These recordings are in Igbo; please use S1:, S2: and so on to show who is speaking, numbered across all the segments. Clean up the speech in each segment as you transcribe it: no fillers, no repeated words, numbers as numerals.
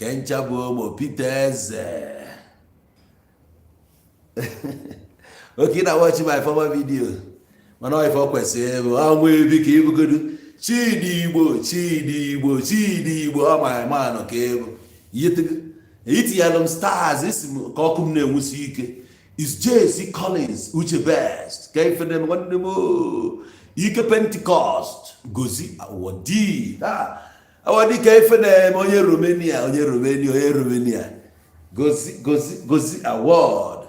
S1: Kencha Bomo, Peters. Okay, now watching my former video. Man, if I question, I'm going to be able to Chidi Igbo, oh my man, okay. Iti yalom stars, this Kokum ne Musike. It's J.C. Collins, Uche Best. Came for them one more. Ike Pentecost, Gozi Awadi. Awadi came for them, Oye Romania. Gozi Award.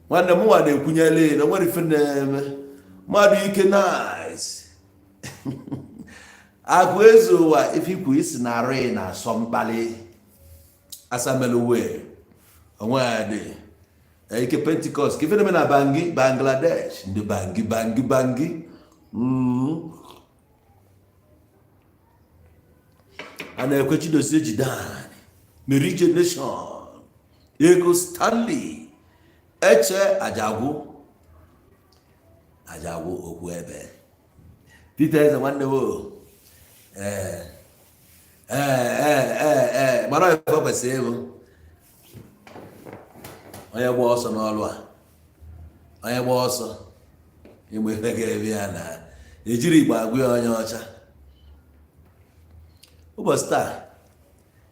S1: One the more than Kunyale, no one for them. Madu Ike nice. Agwezo, if you quiz na arena, somebody. Asameluwe. Awadi. Ike Pentecost, give them in a Bangladesh, the bangi. And I question the stage down. Merige Nation, Ego Stanley, Eche Ajabu Okwebe. Peter is a wonderful. Mano for perceive. I was on all. I was in with the Gaviana. The jury by we on your cha. Who was that?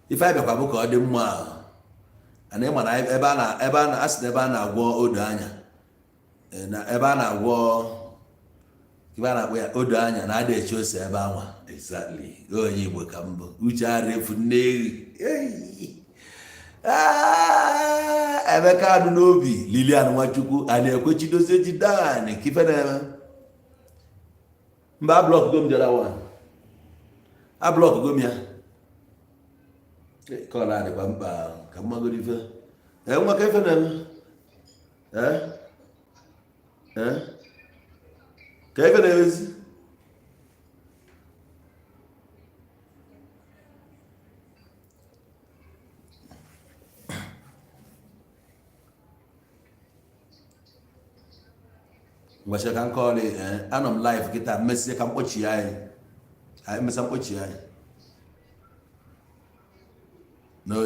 S1: If I have a book or the ma, and then when I Ebana asked the Ebana war Odanya, and Ebana war Ivana where Odanya, and I did choose Ebama. Exactly. Oh, you will come, which are refuned. Emeka Adunobi, Lilian Wachuku, and a coach does it down. Keep it. Mba block gom the other one. I block gom ya. Call out the bumper. Come on, good river. What can for them? Kevin is. What I can call it, and I'm live, get that message. I watch you. I miss some watch you. No,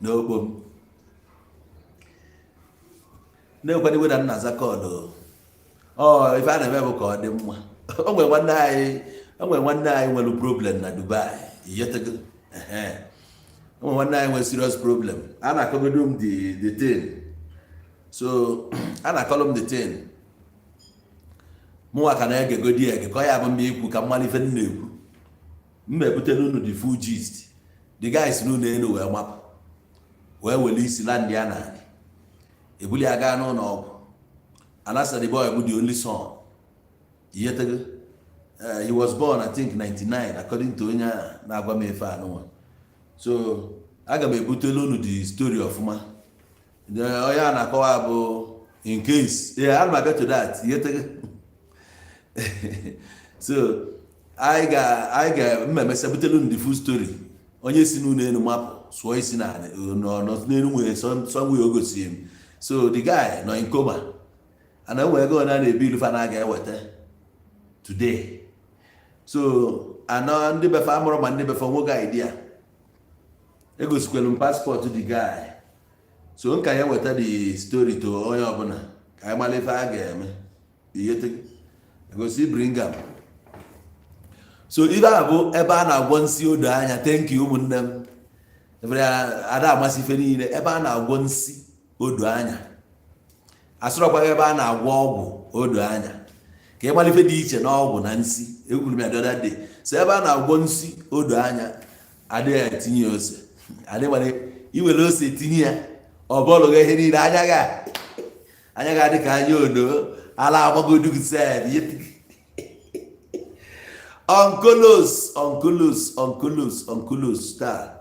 S1: boom. Nobody would answer call. Oh, if I never called them. Oh, well, one day when a problem na Dubai. Yet ago. One day when serious problem. And I come room the thing. So, and I call him the 10. More can I get good here, because I have a me who can manifest new. Me put the full gist. The guys know they know where map. Where will he land Diana? A bully I got no. And that's the boy with the only son. Yet he was born, I think, 99, according to Nya Nagwame Fano. So, I got me put alone the story of man. The Oyana Kawabo, in case, yeah, I'll get to that. So I got the full story. Onye sinu no map, so I seen no not way, some way go see him. So the guy no in coma. And then we're going on a bill for an guy water today. So I know the farmer man never for one idea. I go square passport to the guy. So can you water the story to Oyabona? I'm a live again. I go see bring up. So if I have ever once you die, thank you, Mundam. Every other massive any ever once Oduanya. I saw ever now wobble Oduanya. Came on if a teacher no Nancy, it would be another day. So ever now once Oduanya, I dare 10 years. I never you will lose it in here. Or bolo get hit in Anyaga. Anyaga the canyon, allow go do said. Unculus, star.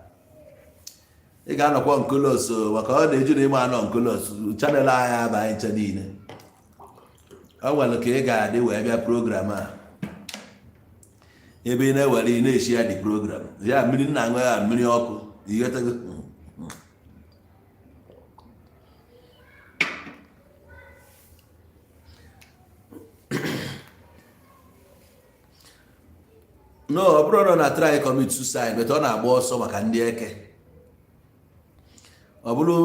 S1: You got no unculus, so what call the Judy man unculus, channel I have by Chanine. I want to get a day where your programmer. You be never in share the program. Yeah, million and many opal. You get a good. no ọ bụrụ na ọ na-try commit suicide but ọ na-agba ọsọ maka ndị eke. Ọ bụrụ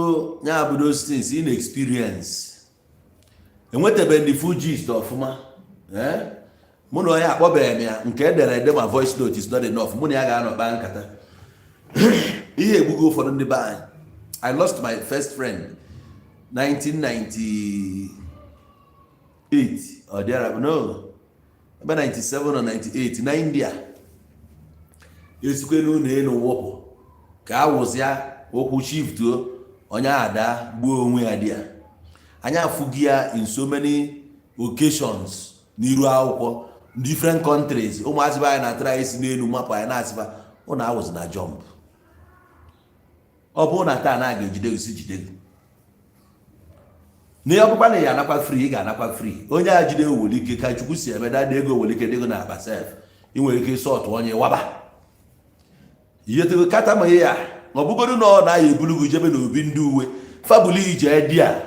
S1: ya bụ those things in experience. Enwetabeghị ndị full gist ọfụma. Mụ na onye akpọbeghị m ya nke edere ede ma voice note is not enough. Mụ na ya ga-anọ kpaa nkata. Ihe egbugo ụfọdụ ndị be anyị. I lost my first friend 1998 or there no about 97 or 98 na India. Esikwe n'ụlọ elu wụpụ ka a wụzịa okwu shift onye ada gbuo onwe ya dị ya. Anyị afụghị ya in so many occasions n'iru akwụkwọ different countries. Ụmụazị be anyị na-atara isi n'elu mapụ anyị na-asịba ụnụ awụzi na jump. Ọ bụrụ na taa na-aga ejide gị si jide gị. Na ọbụkwa na ya anakwa free, ị ga-anakwa free. Onye a jide owere ike ka Chukwu si eme dada ego owere ike dịgo na akpa sef. Ị nwere ike sọtụ onye waba. Ihe tego kata ma ya ọ bụgodu na ọ na-aya ebulu gị jebe n'obi ndị uwe fabuli ije dị a.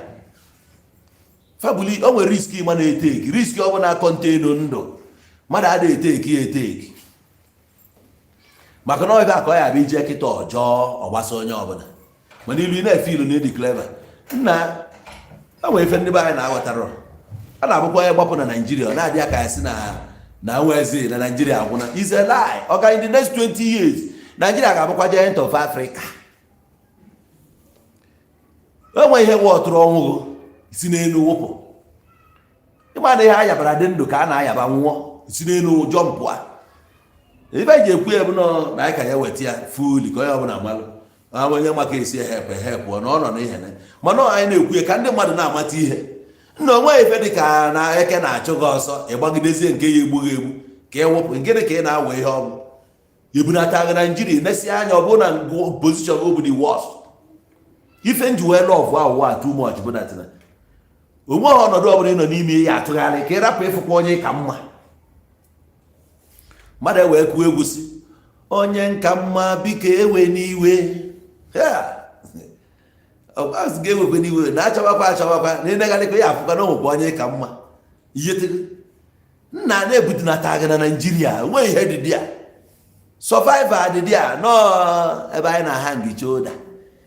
S1: Fabuli o nwere risk ịma na-eteki. Risk ọ bụ na kọntenu ndụ. Mmadụ adịghị eteki ya eteki. Maka na ọ ebe a ka ọ ya bụ ije kịta ọjọọ ọgbasa onye ọbụla. Mana ilu ị na-efe ilu na ịdị clever. Nna o nwere ife ndị be anyị na-aghọtara. A na-abụkwa onye gbapụ na Nigeria ọ na-adị aka ya si na nwezi na Nigeria agwụna. Is a lie. Ọ ga in the next 20 years Nigeria ga-abụkwa giant of Africa. O nwere ihe wọtụrụ ọnwụ si n'elu wụpụ. Ịma na ihe ayabara dị ndụ ka a na-ayaba nwụọ si n'elu jọmpụ a. Ibe ji ekwu ya bụ na anyị ka ya weta ya fuli ka onye ọbụla malụ. Onye maka esi ehepụ na ọ nọ n'ihe na mana anyị na-ekwu ya ka ndị mmadụ na-amata ihe. Nna onwe ife dị ka na eke na-achụ gị ọsọ ịgbagidezie nke ya egbughị egbu ka ewepụ gịnị ka ị na-awa ihe ọbụ. Ebunata gị Naijiria nesi anya ọ bụrụ na position obu the worst. Ife nji wee lọvụ awụwa too much bụ na tina. Onwe ọnọdụ ọbụla ị nọ n'ime ya atụgharị ka ị rapụ ịfụkwa onye ka mma. Mmadụ ewee kwuo egwu si onye nka mma biko ewe n'iwe. Ọgbazị ga-ewekwe n'iwe na-achọwakwa na ịnegarịkwa ya afụkwa na onwekwa onye ka mma. Iyetere nna na-ebutunata gị na Naijiria nwee ihe dị ya. Survivor dị ya nọ ebe anyị na-aha ngicha ụda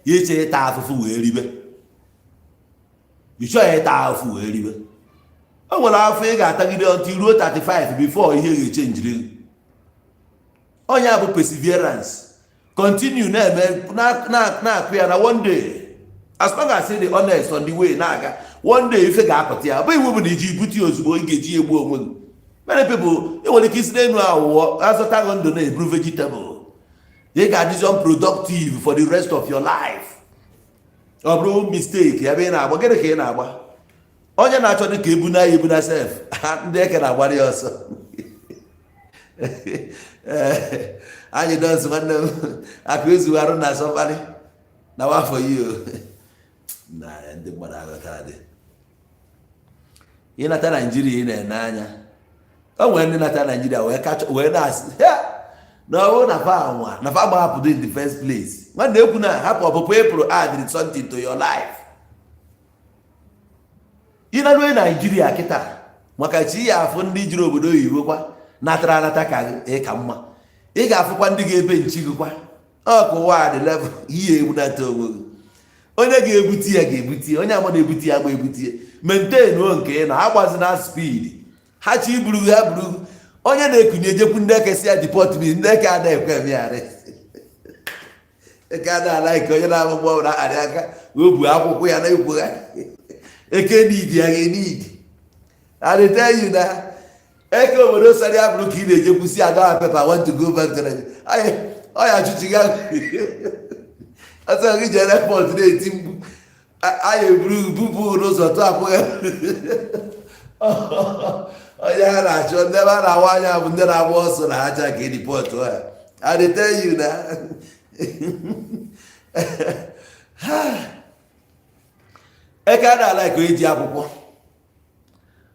S1: ya eche ịta afụfụ wee ribe. Ịchọ ya ịta afụfụ wee ribe. O nwere afọ ị ga-atagide ọtụ ruo 35 before ihe ga-eche njiri. Onye bụ perseverance. Continue na-eme na-akụ ya na one day. As long as you dey honest on the way na-aga, one day ife ga-apụta ya. Ọ bụ iwu bụ na iji bute ozugbo ị ga-eji egbu onwe gị. Many people enwere ike isi n'elu awụwọ azụta gị ndụ na-eburu vegetable. Ị ga-adịzi unproductive for the rest of your life. Ọ bụrụ mistake ya bụ ị na-agba gịnị ka ị na-agba? Onye na-achọ dị ka ebuna ya ebuna sef ndị eke na-agbara ya ọsọ. Anyị dọzi nwanne m akụ ezugharụ na asọmparị na wafọ yi o. Na ndị mmadụ aghọtara dị. Ị nata Naijiria ị na-ene anya. O nwere ndị nata Naijiria wee na-asị na ọ bụrụ na fa anwa na fa gbahapụdo in the first place. Nwanne ekwu na hapụ ọpụpụ April add something to your life. Ị na-alụ Naijiria kịta maka chi ya afụ ndị jiri obodo oyibo kwa natara anata ka mma. Ị ga-afụkwa ndị ga-ebe nchi gị kwa. Ọ ka ụwa dị level ihe ebunata onwe gị. Onye ga-ebuti ya ga-ebuti ya. Onye ama na-ebuti ya agba ebuti ya. Maintain o nke na agbazi na speed. Ha chi buru ha buru. Onye na-ekunye ejekwu ndị eke si ya department ndị eke ada ekwe emegharị. Eke ada ala ike onye na-amụgbọ ọbụla arị aka o bu akwụkwọ ya na ikwu ha. Eke n'idi ya ga-enidi. I dey tell you na eke obodo sari abụrụ ka ị na-ejekwu si aga pepa want to go back to Nigeria. Ọ ya chụchiga ọsọ gị jere airport na-eti mgbu anyị eburu bupụ n'ụzọ tọpụ ya. Onye ha na-achọ ndị ebe a na-awa anya bụ ndị na-agba ọsọ na aja ka edipọtụ ha. I dey tell you na eke a na-ala ka eji akwụkwọ.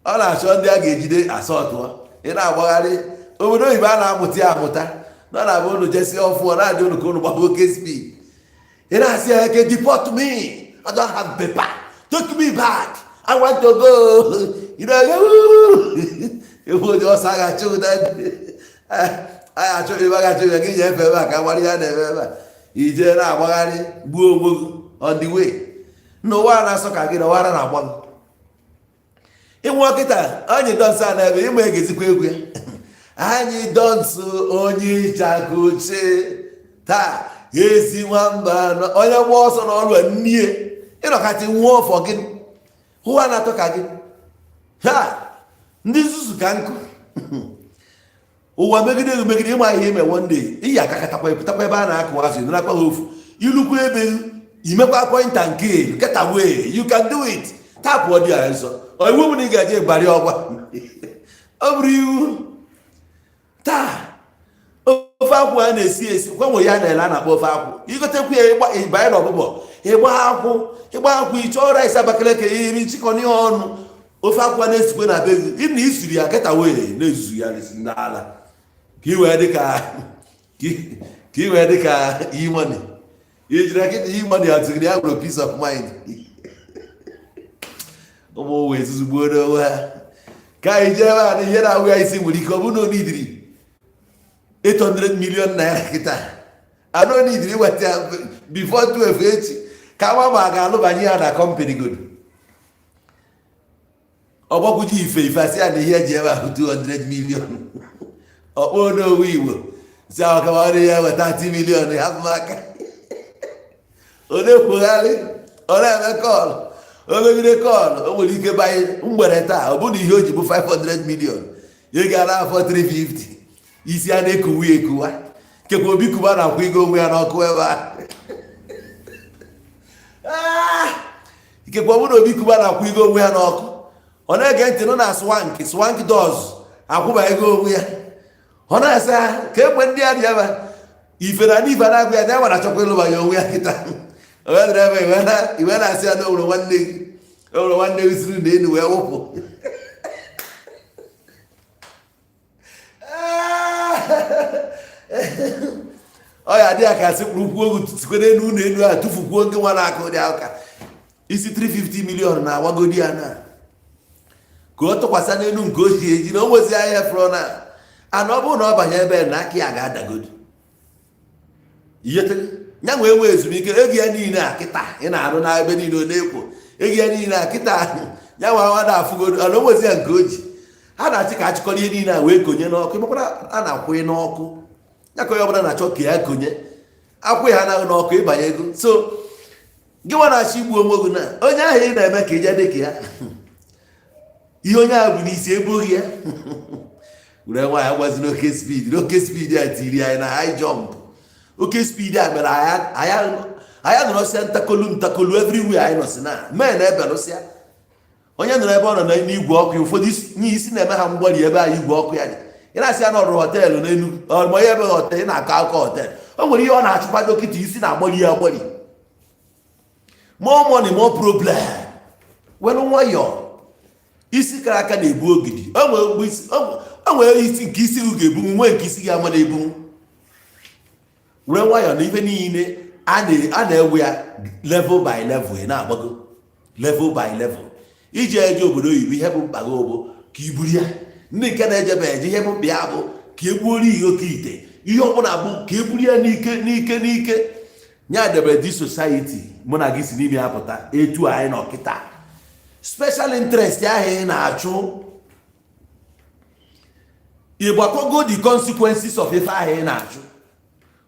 S1: Ọ na-achọ ndị a ga-ejide asọtụọ. Ị na-agbagharị obodo oyibo a na-amụta ya amụta nọ na bụ unu jesi ọfụ na-adị unu ka unu gbaba oke speed. Ị na-asị ya eke deport me. I don't have paper. Take me back. I want to go. You know, onye ọsọ aghachi ụda anyị achọ ebe a ga-achọ ebe gị nyefe ebe a ka gbara ya na-eme ebe a ije na-agbagharị gbuo onwe gị on the way n'ụwa a na-asọ ka gị na ụwa na-agba gị ịnwe ọkịta anyị dọnsụ a na-ebe ịma egezikwa egwu ya anyị dọnsụ onye ịchakoche taa ezi nwamba onye gba ọsọ n'ọrụ nnie ịnọkatị nwụọ ọfọ gị ụwa na-atọ ka gị ha ndị nzuzu ka nkụ ụwa megide megide ịma ihe ime one iyi akakatakwa epụtakwa ebe a na-akụ azụ ịnakwa ha ofu ilukwu ebe imekwa pọinta nke get away you can do it tapụ ọ dị ya nsọ iwu m na ị ga-eje bari ọgwa ọ bụrụ iwu taa ofe akwụ a na-esi esi kwenwe ya na-ele a na-akpọ ofe akwụ igotekwu ya ịbanye na ọbụbọ ịgba akwụ ịchọọ rice Abakaliki iri chịkọ n'ihe ọnụ ofe akwụ a na-esikwe na be gị na isiri ya get away na-ezuzu ya n'ala ka i wee dị ka imoni ijiri akịta imoni atụgịrị ya nwere peace of mind ụmụ wee zuzugbuo n'onwe ha ka anyị jee ebe a na ihe na-ahụ ya isi nwere ike ọ bụrụ na onidiri 800 million naira kịta anụ onidiri weta ya before 12 echi ka nwa ma ga-alụbanye ya na kọmpani godo ọgbakwuji ife asị ya na ihe eji ebe ahụ 200 million ọkpọ n'owe Igbo si ahụkawarị ya weta 30 million hapụ aka ọ na-ekwugharị ọ na-eme kọlụ o megide kọlụ o nwere ike banye mgbere taa ọ bụ na ihe o ji bụ 500 million ị gara afọ 350 isi a na-ekuwa ekuwa kekwa obi kuba na-akwụ ego onwe ya n'ọkụ ebe a ikekwa ọ bụ na obi kuba na-akwụ ego onwe ya n'ọkụ ọ na-ege ntị nọ na swank doors akwụba ego onwe ya ọ na-asa ka egbe ndị a dị ebe ife na n'ife na-agụ ya na-enwere achọkwa ịlụbanye onwe ya kịta iwe na-asị ya na owere nwanne gị siri na enu wee wụpụ ọ ya dị ya ka asị kpụrụkwuo ogu sikwe n'elu ụlọ elu a tụfukwuo ndị nwa na-akụ dị aka isi 350 million na awagodi ya na ka ọ tụkwasị n'elu nke ochie eji na o nwezi ahịa fụrụ na ana ọ bụrụ na ọ banye ebe na aka ya ga-adagodo ya nwee nwee ezumike ego ya niile a kịta ị na-arụ na ebe niile ọ na-ekwo ego ya niile a kịta ya nwa nwa na-afụgodo ana o nwezi ya nke o ji ha na-achị ka achịkọrọ ihe niile a wee konye n'ọkụ ịmakwara a na-akwụnye n'ọkụ ya ka onye ọbụla na-achọ ka ya konye akwụ ha na n'ọkụ ịbanye ego so gị nwa na-achọ igbu onwe gị na onye ahụ ị na-eme ka ije dị ka ya ihe onye ahụ bụ n'isi ebughị ya were nwaanyị agwazi n'oke spidi a tiri anyị na high jump oke spidi a mere anyị nọrọsịa ntakolu everywhere anyị nọsị na mee na ebelụsịa onye nọrọ ebe ọ nọ n'igwe ọkụ ụfọdụ isi na-eme ha mgbali ebe anyị igwe ọkụ ya dị ị na-asị ya n'ọrụ họteelụ n'elu onye ebe họtel ị na-akọ akụkọ họtel o nwere ihe ọ na-achụkwa dọkịta isi na-agbali ya agbali more money more problem welu nwayọọ isi kara aka na-ebu ogidi o nwere isi nke isi gị ga-ebunwu nwee nke isi gị ama na-ebunwu were nwayọọ na ife niile a na-ewe ya level by level na-agbago level by level iji eje obodo oyibo ihe bụ mkpa gị obo ka i buru ya ndị nke na-ejebe eje ihe bụ mkpa ya bụ ka e gbuoro ihe oke ite ihe ọbụla bụ ka e buru ya n'ike nya debere di society mụ na gị si n'ime ya pụta etu anyị nọ kịta special interest ahụ ị na-achụ ịgbakọgo the consequences of ife ahụ ị na-achụ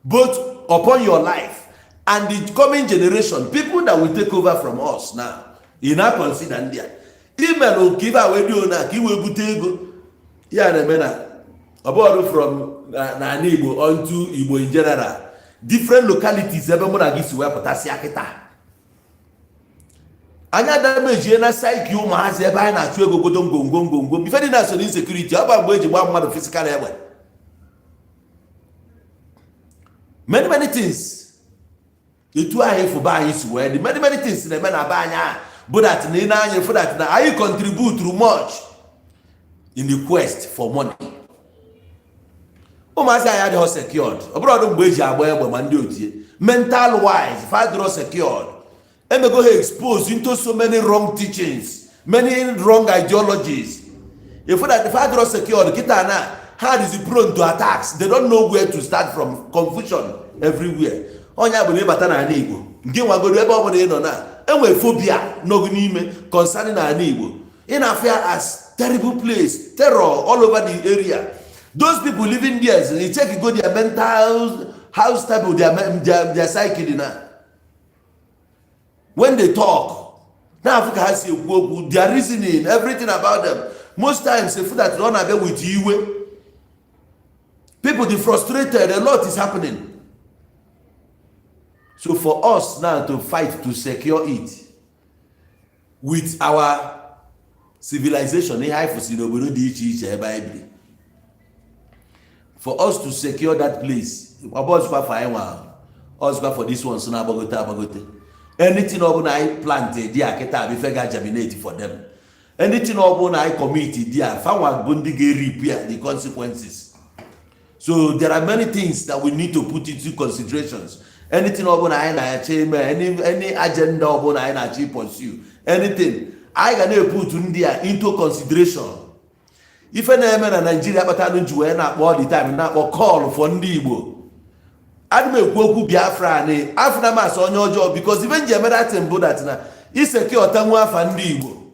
S1: both upon your life and the coming generation, people that will take over from us now. You now consider ndị a email nke ife a wee dị na ka iwe bute ego ya na-eme na ọbọdụ from na Igbo onto Igbo in general different localities ebe mụ na gị si wee pụtasịa kịta anya damejie na saiki ụmụazị ebe anyị na-achụ ego godo ngwongwo ife dị na so insecurity ọ bụ mgbe eji gba mmadụ physical egbe many things etu anyị fụba anyị si wee dị many things na-eme na be anyị bụ that na ị na-anya fụ that na anyị contribute much in the quest for money. ụmụazị anyị adịghị secured ọ bụrụ ọdụ mgbe eji agba egbe ma ndị otie mental wise fadro secured emego ha exposed into so many wrong teachings many wrong ideologies if that fadro secured kịta na Hard is prone to attacks. They don't know where to start from. Confusion everywhere. Onya bụ n'ịbata n'ala Igbo. Nke nwagoro ebe ọ bụla ị nọ na enwe phobia n'ogu n'ime concerning n'ala Igbo. In affair as terrible place, terror all over the area. Those people living there, they check go their mental how stable their psyche now. When they talk, now Africa has their reasoning, everything about them. Most times, if that run away with you, people they frustrated, a lot is happening. So for us now to fight to secure it with our civilization, for us to secure that place, for this one, anything I planted, there, germinate for them. Anything I committed, there, repair the consequences. So there are many things that we need to put into considerations. Anything I achieve, any agenda I achieve pursue, anything I can put into consideration. If an element in Nigeria but I don't do all the time, not call for Igbo. I make Goku Biafra and After mass on your job because even Jamaica Temple that now is secure Tamwa Igbo.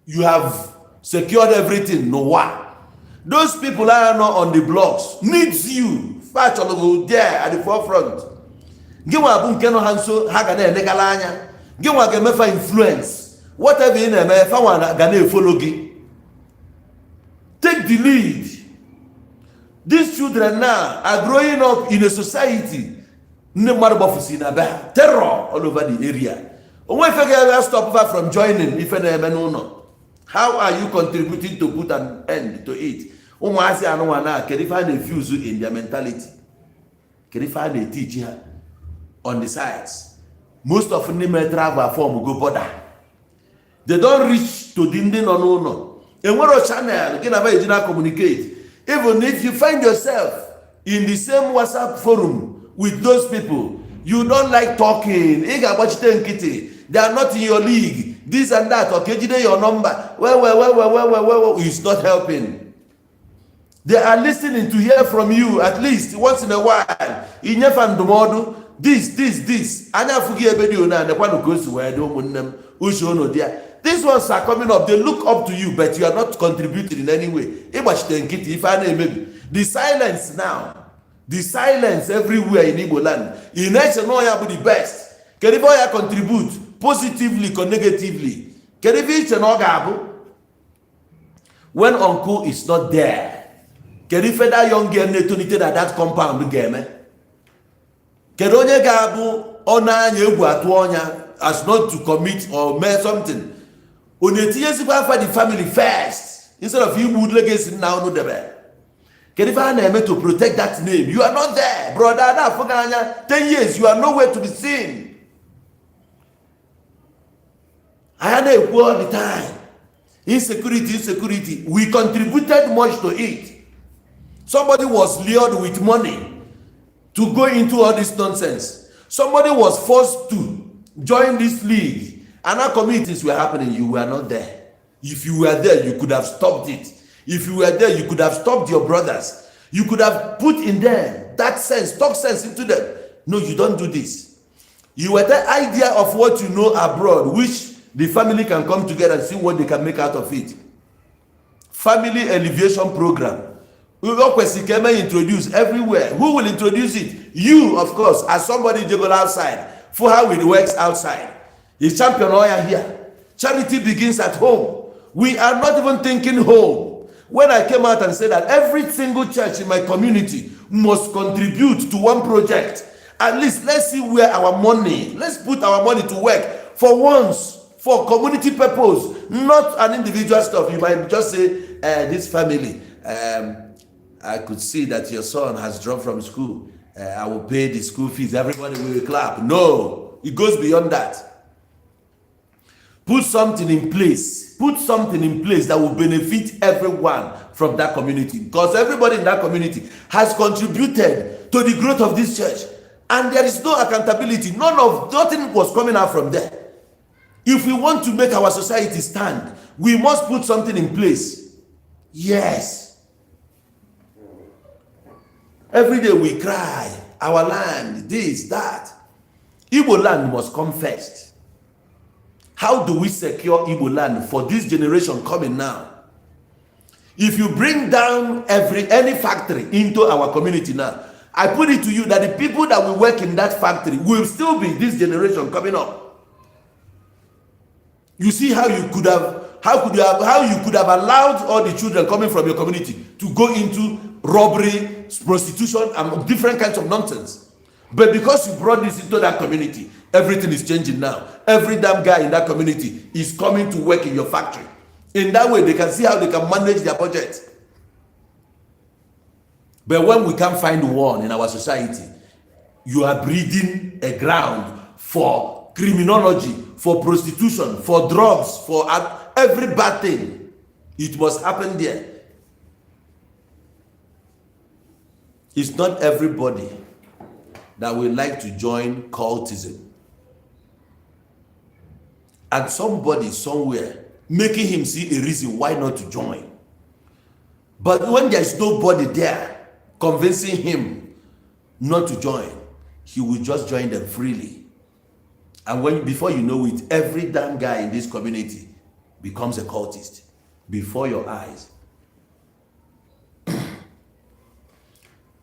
S1: You have secured everything, no one. Those people are not on the blocks, needs you. Fetch there at the forefront. Give one bunkeno hanso, Hagane Negalanya. Give one Gamefa influence. Whatever in a Mefa Gane follow. Take the lead. These children now are growing up in a society. Terror all over the area. If stop from joining, if no. How are you contributing to put an end to it? Can you find a fuse in their mentality? Can you find a teacher on the sides? Most of them travel form go border. They don't reach to Dindin or no. And what a channel can communicate. Even if you find yourself in the same WhatsApp forum with those people, you don't like talking. They are not in your league. This and that. Okay, your number. Well, it's not helping. They are listening to hear from you at least once in a while. In your fan model, this. Anya forgive you now. The one who goes to where these ones are coming up. They look up to you, but you are not contributing in any way. The silence now, the silence everywhere in Igbo land. In nation, no one the best. Can you contribute positively or negatively? Can you when uncle is not there? Can you that young girl that compound game? Can you gabu ona yebu atuonya as not to commit or make something? For the family first instead of you would legacy now no debe. Can you find a to protect that name? You are not there, brother. 10 years, you are nowhere to be seen. I had a war all the time. Insecurity. We contributed much to it. Somebody was lured with money to go into all this nonsense. Somebody was forced to join this league. And our communities were happening, you were not there. If you were there, you could have stopped it. If you were there, you could have stopped your brothers. You could have put in them that sense, talk sense into them. No, you don't do this. You were the idea of what you know abroad, which the family can come together and see what they can make out of it. Family elevation program. We will introduce everywhere. Who will introduce it? You, of course, as somebody to go outside. For how it works outside. The champion lawyer here. Charity begins at home. We are not even thinking home. When I came out and said that every single church in my community must contribute to one project, at least let's see where our money, let's put our money to work for once, for community purpose, not an individual stuff. You might just say, this family, I could see that your son has dropped from school. I will pay the school fees. Everybody will clap. No, it goes beyond that. Put something in place. Put something in place that will benefit everyone from that community. Because everybody in that community has contributed to the growth of this church. And there is no accountability. Nothing was coming out from there. If we want to make our society stand, we must put something in place. Yes. Every day we cry, our land, this, that. Igbo land must come first. How do we secure Igbo land for this generation coming now? If you bring down any factory into our community now, I put it to you that the people that will work in that factory will still be this generation coming up. You see how you could have allowed all the children coming from your community to go into robbery, prostitution, and different kinds of nonsense. But because you brought this into that community, everything is changing now. Every damn guy in that community is coming to work in your factory. In that way, they can see how they can manage their budget. But when we can't find one in our society, you are breeding a ground for criminology, for prostitution, for drugs, for every bad thing. It must happen there. It's not everybody that will like to join cultism. And somebody somewhere making him see a reason why not to join. But when there's nobody there convincing him not to join, he will just join them freely. And before you know it, every damn guy in this community becomes a cultist before your eyes.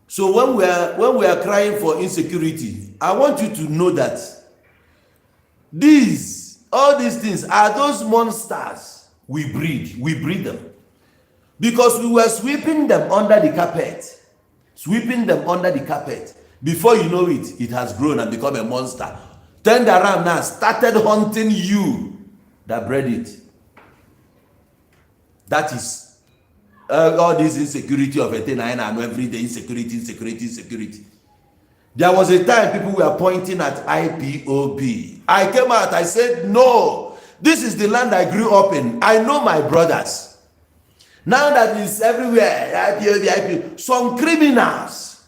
S1: So when we are crying for insecurity, I want you to know that all these things are those monsters we breed them. Because we were sweeping them under the carpet. Before you know it, it has grown and become a monster. Turned around now, started hunting you that bred it. That is all this insecurity of a thing I know every day, insecurity. There was a time people were pointing at IPOB. I came out, I said, no, this is the land I grew up in. I know my brothers. Now that it's everywhere, IPOB. Some criminals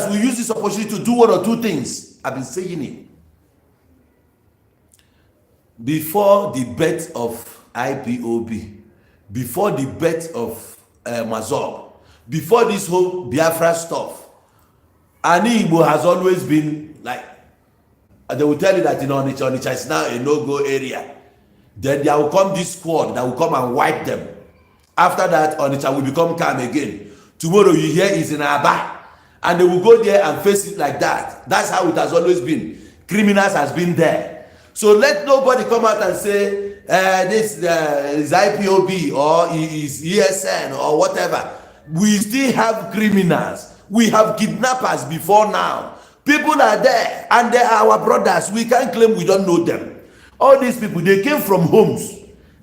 S1: will use this opportunity to do one or two things. I've been saying it. Before the birth of IPOB, before the birth of Mazob, before this whole Biafra stuff, Ani Igbo has always been like, they will tell you that Onitsha is now a no-go area. Then there will come this squad that will come and wipe them. After that, Onitsha will become calm again. Tomorrow you hear is in Aba, and they will go there and face it like that. That's how it has always been. Criminals has been there. So let nobody come out and say, this is IPOB or is ESN or whatever. We still have criminals. We have kidnappers before now. People are there and they are our brothers. We can't claim we don't know them. All these people, they came from homes.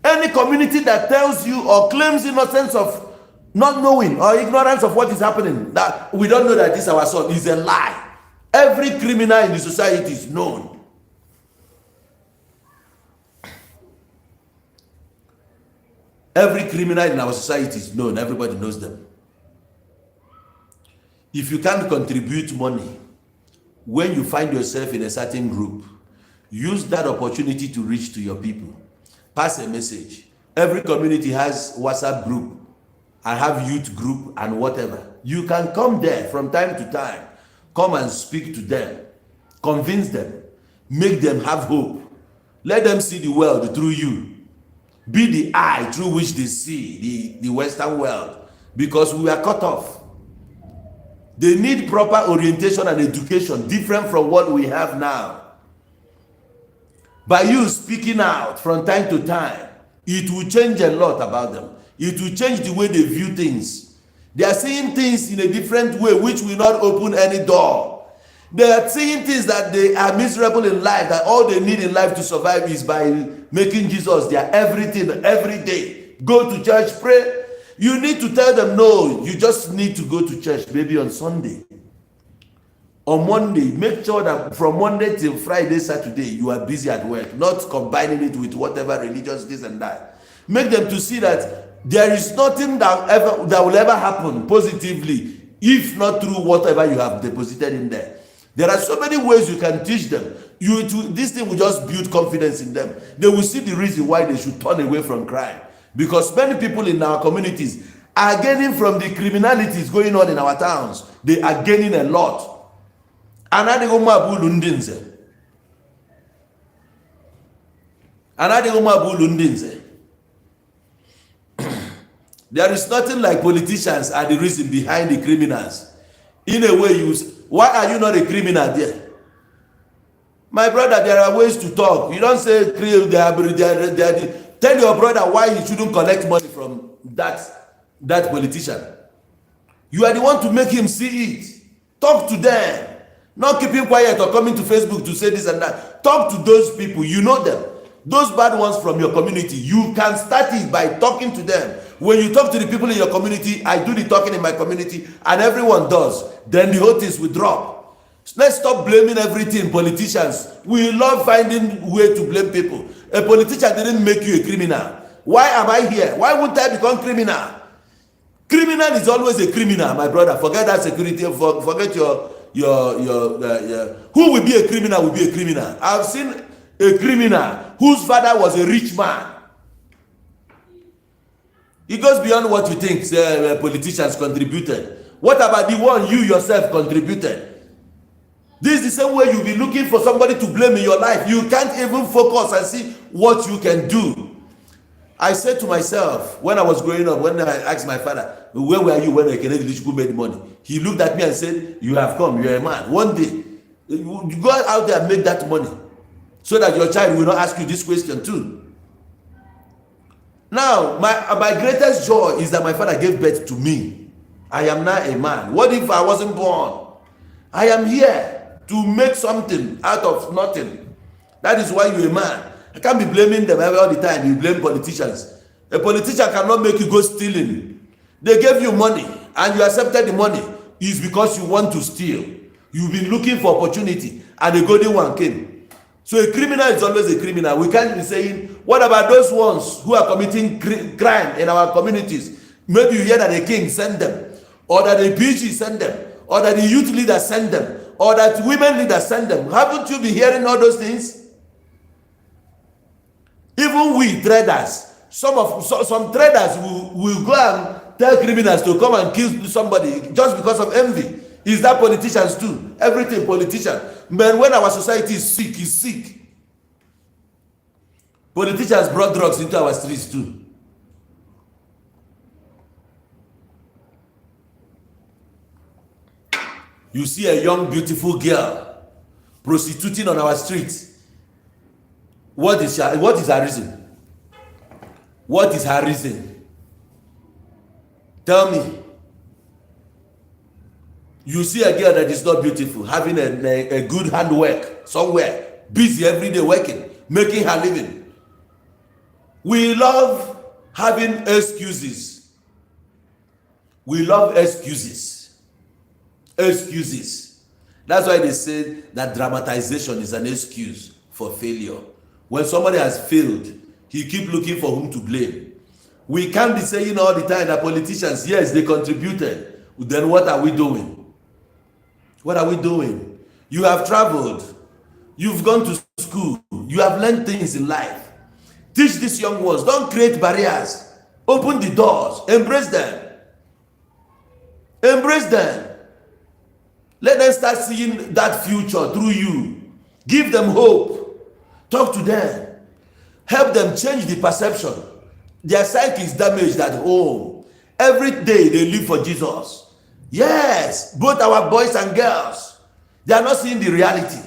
S1: Any community that tells you or claims innocence of not knowing or ignorance of what is happening, that we don't know that this is our son, is a lie. Every criminal in the society is known. Every criminal in our society is known. Everybody knows them. If you can't contribute money, when you find yourself in a certain group, use that opportunity to reach to your people. Pass a message. Every community has WhatsApp group. I have youth group and whatever. You can come there from time to time. Come and speak to them. Convince them. Make them have hope. Let them see the world through you. Be the eye through which they see the Western world. Because we are cut off. They need proper orientation and education different from what we have now. By you speaking out from time to time, it will change a lot about them. It will change the way they view things. They are seeing things in a different way which will not open any door. They are seeing things that they are miserable in life, that all they need in life to survive is by making Jesus their everything every day. Go to church, pray. You need to tell them, no, you just need to go to church, maybe on Sunday. On Monday, make sure that from Monday till Friday, Saturday, you are busy at work, not combining it with whatever religious this and that. Make them to see that there is nothing that will ever happen positively, if not through whatever you have deposited in there. There are so many ways you can teach them. This thing will just build confidence in them. They will see the reason why they should turn away from crime. Because many people in our communities are gaining from the criminalities going on in our towns. They are gaining a lot. Anadigo mabulu ndinze. Anadigo mabulu ndinze. There is nothing like politicians are the reason behind the criminals. In a way, why are you not a criminal there? My brother, there are ways to talk. You don't say, tell your brother why he shouldn't collect money from that politician. You are the one to make him see it. Talk to them. Not keep him quiet or coming to Facebook to say this and that. Talk to those people. You know them. Those bad ones from your community. You can start it by talking to them. When you talk to the people in your community, I do the talking in my community, and everyone does, then the whole things will drop. So let's stop blaming everything, politicians. We love finding way to blame people. A politician didn't make you a criminal. Why am I here? Why wouldn't I become criminal? Criminal is always a criminal, my brother. Forget that security. Forget your who will be a criminal will be a criminal. I've seen a criminal whose father was a rich man. It goes beyond what you think politicians contributed. What about the one you yourself contributed? This is the same way you'll be looking for somebody to blame in your life. You can't even focus and see what you can do. I said to myself, when I was growing up, when I asked my father, where were you when Ekene made money? He looked at me and said, you have come, you're a man. One day, you go out there and make that money so that your child will not ask you this question too. Now, my greatest joy is that my father gave birth to me. I am now a man. What if I wasn't born? I am here to make something out of nothing. That is why you're a man. I can't be blaming them all the time. You blame politicians. A politician cannot make you go stealing. They gave you money and you accepted the money. It's because you want to steal. You've been looking for opportunity and a golden one came. So a criminal is always a criminal. We can't be saying, what about those ones who are committing crime in our communities? Maybe you hear that the king sent them, or that the PG sent them, or that the youth leader sent them, or that women leaders sent them. Haven't you been hearing all those things? Even we traders, some traders will go and tell criminals to come and kill somebody just because of envy. Is that politicians too? Everything politician. But when our society is sick. Politicians brought drugs into our streets too. You see a young, beautiful girl prostituting on our streets. What is her reason? What is her reason? Tell me. You see a girl that is not beautiful, having a good handwork somewhere, busy every day working, making her living. We love having excuses. We love excuses. Excuses. That's why they say that dramatization is an excuse for failure. When somebody has failed, he keeps looking for whom to blame. We can't be saying all the time that politicians, yes, they contributed. Then what are we doing? What are we doing? You have traveled. You've gone to school. You have learned things in life. Teach these young ones. Don't create barriers. Open the doors. Embrace them. Embrace them. Let them start seeing that future through you. Give them hope. Talk to them. Help them change the perception. Their psyche is damaged at home. Every day they live for Jesus. Yes, both our boys and girls, they are not seeing the reality.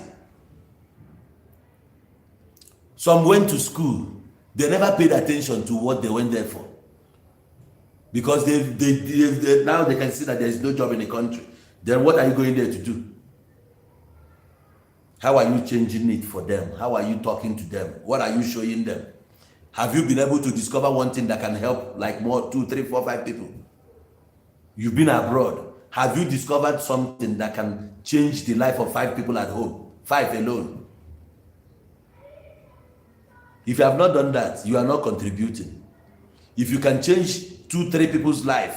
S1: Some went to school. They never paid attention to what they went there for. Because now they can see that there is no job in the country. Then what are you going there to do? How are you changing it for them? How are you talking to them? What are you showing them? Have you been able to discover one thing that can help like more 2, 3, 4, 5 people? You've been abroad. Have you discovered something that can change the life of 5 people at home? 5 alone. If you have not done that, you are not contributing. If you can change 2, 3 people's life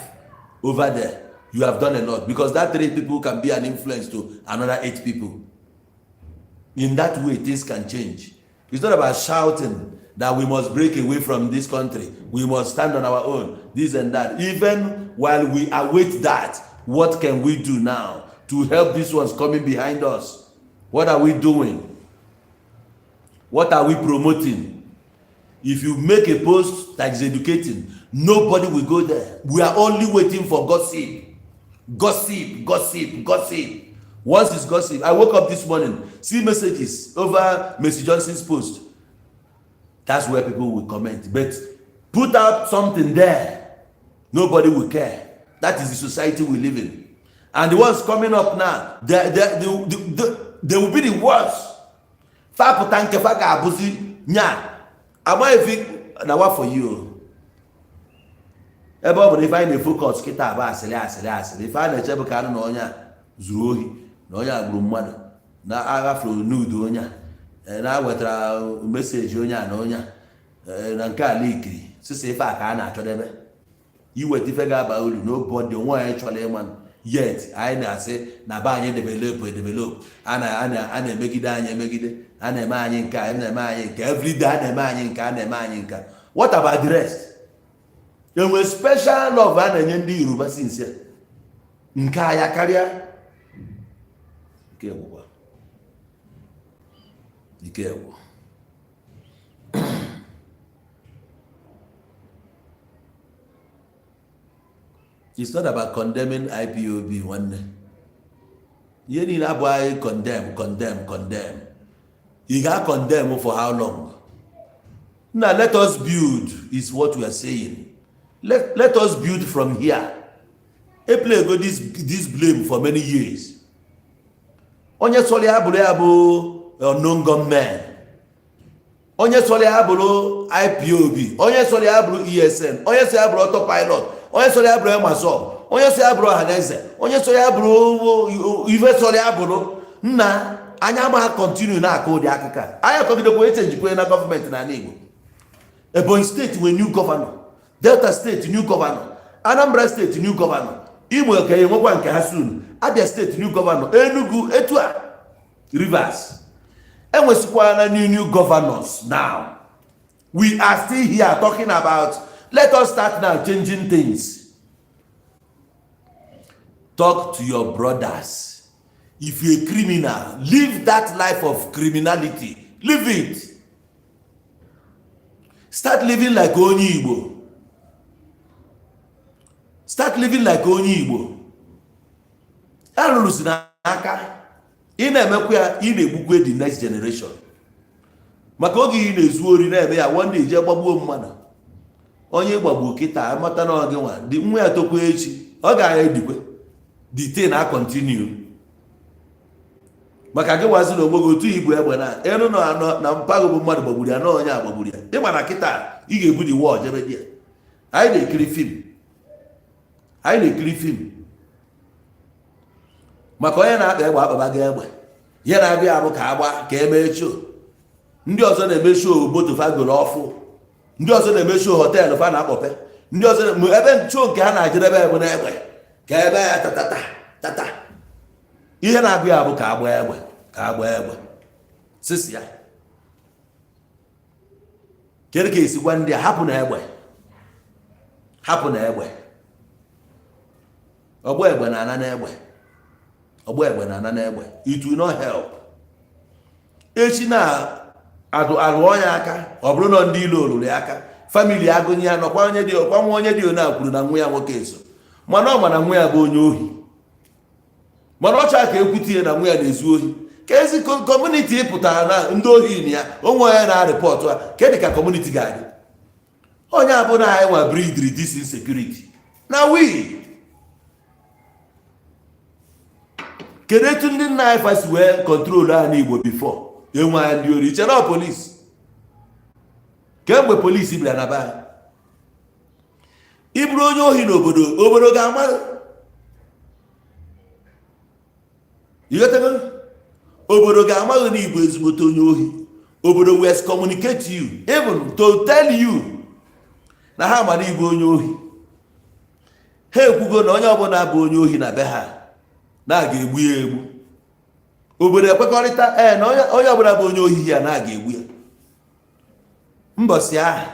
S1: over there, you have done a lot. Because that 3 people can be an influence to another 8 people. In that way, things can change. It's not about shouting that we must break away from this country. We must stand on our own, this and that. Even while we await that, what can we do now to help these ones coming behind us? What are we doing? What are we promoting? If you make a post that is educating, nobody will go there. We are only waiting for gossip. Gossip, gossip, gossip. Once it's gossip, I woke up this morning, see messages over Mercy Johnson's post. That's where people will comment. But put out something there, nobody will care. That is the society we live in. And the ones coming up now, they will be the worst. Am I think now what for you? About if I need focus, get up, if I need to can no nya zuohi, no nya grumman, na aga from nude onya, and I went message onya no nya, and Anka leaky. So say if I can after them, you were different about nobody, one actually man. Yet I say na ba anyị develop ana make it ana eme anyị nka ana eme anyị nka every day ana eme anyị nka ana eme anyị nka. What about the rest? There was special love ana enye ndị Yoruba since nka ya karịa nke egwu ike egwu. It's not about condemning IPOB one day. You need to buy condemn. You got condemn for how long? Now let us build is what we are saying. Let us build from here. A play go this blame for many years. Onye soli abụrụ unknown gunmen. Onye soli abụrụ IPOB. Onye soli abụrụ ESN. Onye soli abụrụ autopilot. Onye sori abụrụ Amazo, onye sori abụrụ Ọhaneze, onye sori abụrụ ife sori abụrụ nna anya ma continue na akọ ụdị akụkọ. Anya kọgidekwa echenjikwe na gọọmenti na Igbo. Ebonyi steeti nwere new governor, Delta steeti new governor, Anambra steeti new governor, Imo ka enwekwa nke ha soon, Abia steeti new governor, Enugu etu a, Rivers. Enwesikwa na new governors now. We are still here talking about. Let us start now changing things. Talk to your brothers. If you're a criminal, live that life of criminality. Live it. Start living like only Igbo. Start living like only Igbo. In the next generation. Makogi in Zuri, one day, Jababu Mana. Onye gbagbu kita amata na oge nwa di nwa atokwa echi ọ ga-edikwe the thing na continue maka gị wazi na ogbogo otu Igbo egbe na enu na mpago bụ mmadụ gbagburu ya na onye agbagburu ya ịma na kita ị ga-ebu di war jebe dia anyị na-ekiri film maka onye na-akpa egbe akpaba gị egbe ya na-abịa abụ ka agba ka eme show ndị ọzọ na-eme show moto fagolo ọfụ ndị ọzọ na-eme show họteelụ fa na-akpọpe ndị ọzọ ebe show nke ha na-ajedebe ebe na egbe ka ebe ya tata ihe na-abịa bụ ka agba egbe sisi ya kere ka esikwa ndị a hapụ na egbe ọgbọ egbe na-ana n'egbe it will not help echi na alụọ ya aka ọ bụrụ na ndị ilo olulu ya aka famili agụnye ya nọkwa onye dị ona kwuru na nwa ya nwoke eso mana ọ ma na nwa ya bụ onye ohi mana ọ chọrọ ka ekwutie na nwa ya na-ezu ohi ka ezi kọmuniti pụtara na ndị ohi na ya onwe ya na-arịpọtụ a ka dị ka kọmuniti ga-adị onye abụ na anyị nwa bridri dis insecurity na kedu etu ndị nna anyị fasi wee kọntrolu ha n'Igbo bifo enwe ya ndị ori iche na polisi kemgbe polisi bịara na be ịbụrụ onye ohi n'obodo obodo ga-ama obodo ga-amaghị na Igbo ezigbote onye ohi obodo will excommunicate you even to tell you na ha ma na Igbo onye ohi ha ekwugo na onye ọbụla bụ onye ohi na be ha na-aga egbu ya egbu obodo ekwekọrịta na onye ọbụla bụ onye ohi ya na-aga egbu ya mbọsị ahụ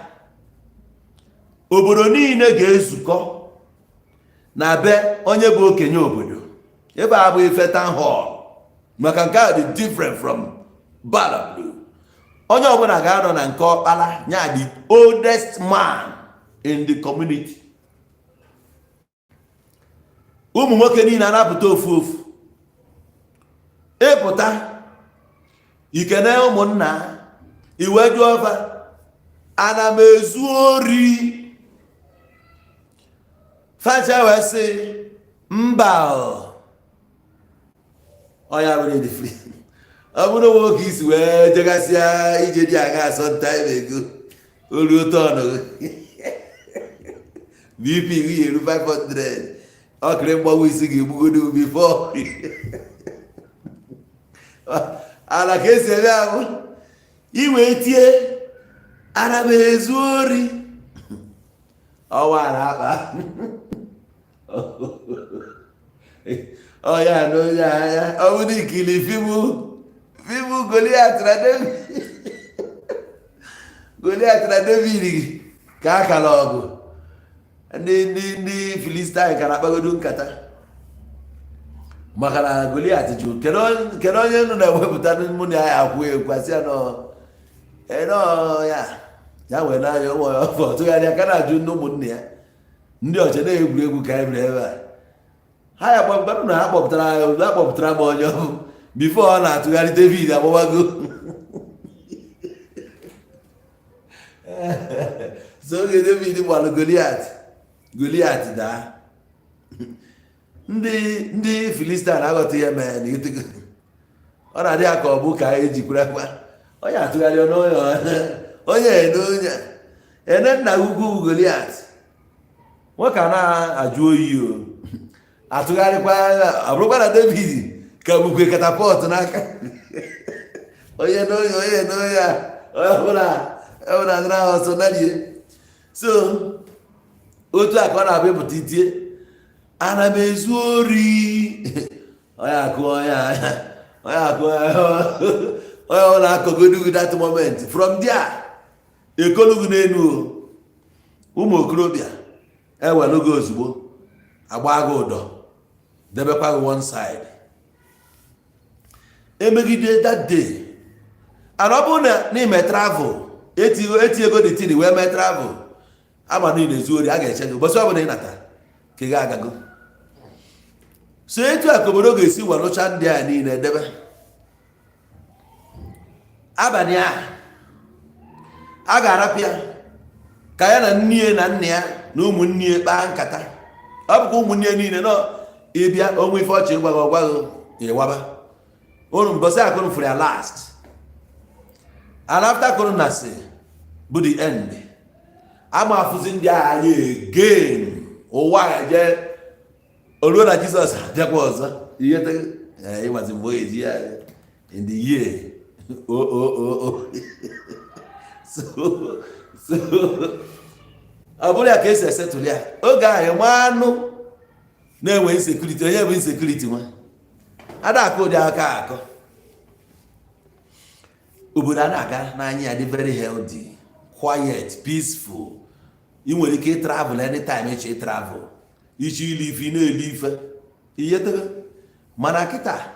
S1: obodo niile ga-ezukọ na be onye bụ okenye obodo. Ebe a bụ ife town hall. Maka nke a dị different from Bala Blue. Onye ọbụla ga-anọ na nke ọkpala nya the oldest man in the community. Ụmụ nwoke niile na-apụta ofu ofu. Ịpụta ikene ụmụnna iwe ju ọfa ana m ezu ori. Facha wee sị mba ọya bụrụ dị free. Ọ bụrụ nwoke isi wee jegasịa ije dị aga asọntaim ego olu tọnụ BP gị eru 500 ọkịrị mgbanwe isi ga-egbugodo bifo ala ka esi eme ahụ iwe tie ana m ezu ori ọwa na-akpa ọya n'onye anya ọ bụrụ ikili fimu Goliath na David ka akala ọgụ ndị Filistine ka na-akpagodo nkata maka na Goliath jụ kedu onye nụ na-ewepụta mụ na ya akwụ ekwasị ya wee n'anya ụmụ ya ọfọ tụgharịa ka na-ajụ ndị ụmụnne ya ndị ọcha na-egwuregwu ka ebere ebe a ha ya gbagbarụ na ha kpọpụtara m onye ọbụ bifo ọ na-atụgharị David agbawago so oge David gbalụ Goliath daa ndị Filistin aghọta ihe mee na itego ọ na-adị ya ka ọ bụ ka ejikwurekwa onye atụgharị onye ene nna ugwu Goliath nwoke a na-ajụ oyi o atụgharịkwa abụrụkwa na David ka bukwe katapọt n'aka onye ọbụla nra ọsọ narie. So otu aka ọ na-abịa pụta itie ana m ezu ori onye ọbụla akọgodugu that moment. From there ekolugu n'elu ụmụ okorobịa ewelugo ozugbo agba gị ụdọ debekwa gị one side emegide that day. And ọ bụrụ na n'ime travel eti ego dị tini wee mee travel ama niile ezu ori a ga-eche gị ụbọchị ọbụla ị nata ka ị ga-agago. So etu a ka obodo ga-esi welụcha ndị a niile debe abalị a ga-arapịa ka ya na nne na nna ya na ụmụnne kpaa nkata. Ọ bụkwa ụmụnne niile nọ ịbịa onwe ife ọchị ọgwaghị ịwaba unu mbọsị akụrụ fụrụ ya last and after corona si bụ the end ama afụzi ndị agha anyị again ụwa ga-eje oluo na Jizọs abịakwa ọzọ ihe ịgbazi mgbe oge ji ya in the year so ọ bụrụ ya ka esi esetụlụ ya oge ahụ nwa anụ na-enwe insecurity. Onye bụ insecurity nwa ada akụ ụdị aka akọ obodo a na-aga n'anya ya dị very healthy, quiet, peaceful. Ị nwere ike travel anytime eche travel ichi ile ife na-ele ife iyetego mana kịta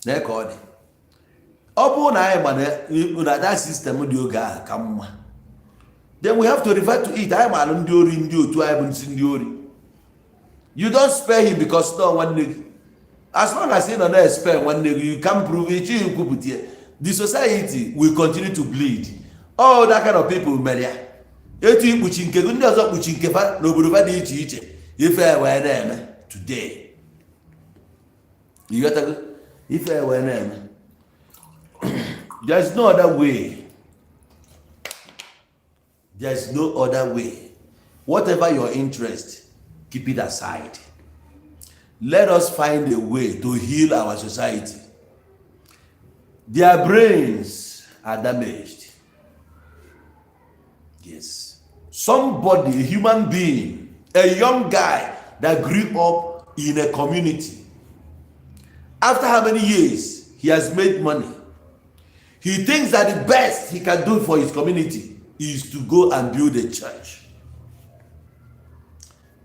S1: na ka ọ dị ọ bụrụ na anyị mana that system dị oge ahụ ka mma then we have to refer to it. Anyị malụ ndị ori ndị otu anyị bụ nsị ndị ori. You don't spare him because no nwanne gị. As long as you don't spare nwanne gị, you can prove it. You put it. The society will continue to bleed. All that kind of people mere ya etu ikpuchi nke ndị ọzọ kpuchi nke fa n'obodo fa dị iche iche ife wee na-eme today. You got to ife wee na-eme. There's no other way. There's no other way. Whatever your interest, keep it aside. Let us find a way to heal our society. Their brains are damaged. Yes. Somebody, a human being, a young guy that grew up in a community. After how many years he has made money, he thinks that the best he can do for his community is to go and build a church.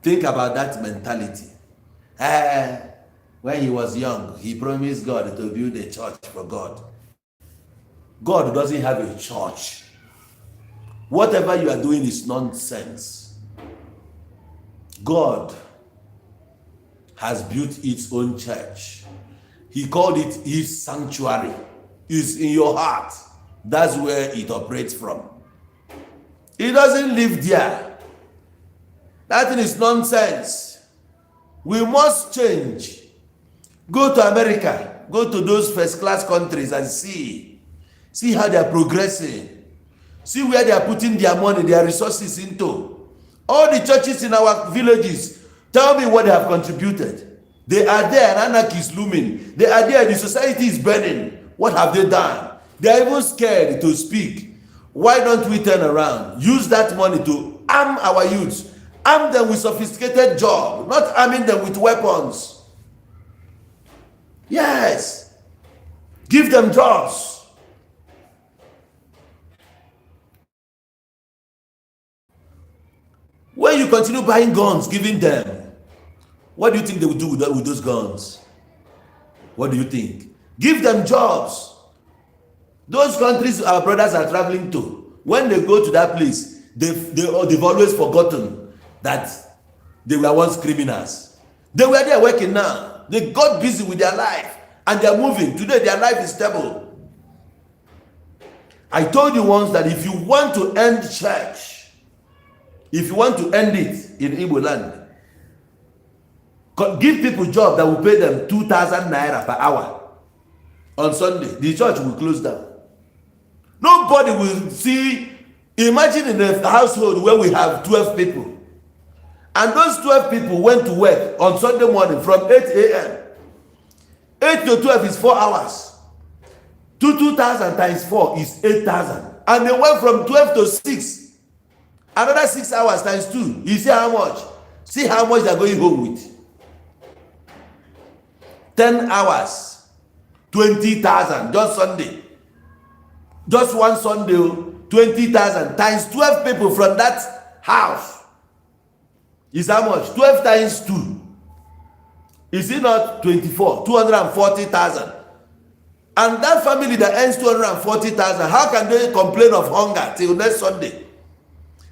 S1: Think about that mentality. When he was young, he promised God to build a church for God. God doesn't have a church. Whatever you are doing is nonsense. God has built its own church. He called it his sanctuary. It's in your heart. That's where it operates from. It doesn't live there. That thing is nonsense. We must change. Go to America. Go to those first-class countries and see how they are progressing. See where they are putting their money, their resources into. All the churches in our villages, tell me what they have contributed. They are there, and anarchy is looming. They are there, the society is burning. What have they done? They are even scared to speak. Why don't we turn around? Use that money to arm our youths. Arm them with sophisticated jobs, not arming them with weapons. Yes. Give them jobs. When you continue buying guns, giving them, what do you think they will do with those guns? What do you think? Give them jobs. Those countries our brothers are traveling to, when they go to that place, they've always forgotten that they were once criminals. They were there working now. They got busy with their life and they're moving. Today their life is stable. I told you once that if you want to end church, if you want to end it in Igbo land, give people jobs that will pay them 2,000 naira per hour. On Sunday, the church will close down. Nobody will see. Imagine in a household where we have 12 people, and those 12 people went to work on Sunday morning from 8 a.m. 8 to 12 is 4 hours. 2,000 times 4 is 8,000. And they went from 12 to 6. Another 6 hours times 2. You see how much? See how much they're going home with. 10 hours. 20,000. Just Sunday. Just one Sunday. 20,000 times 12 people from that house. Is how much? 12 times 2. Is it not 24? 240,000. And that family that earns 240,000, how can they complain of hunger till next Sunday?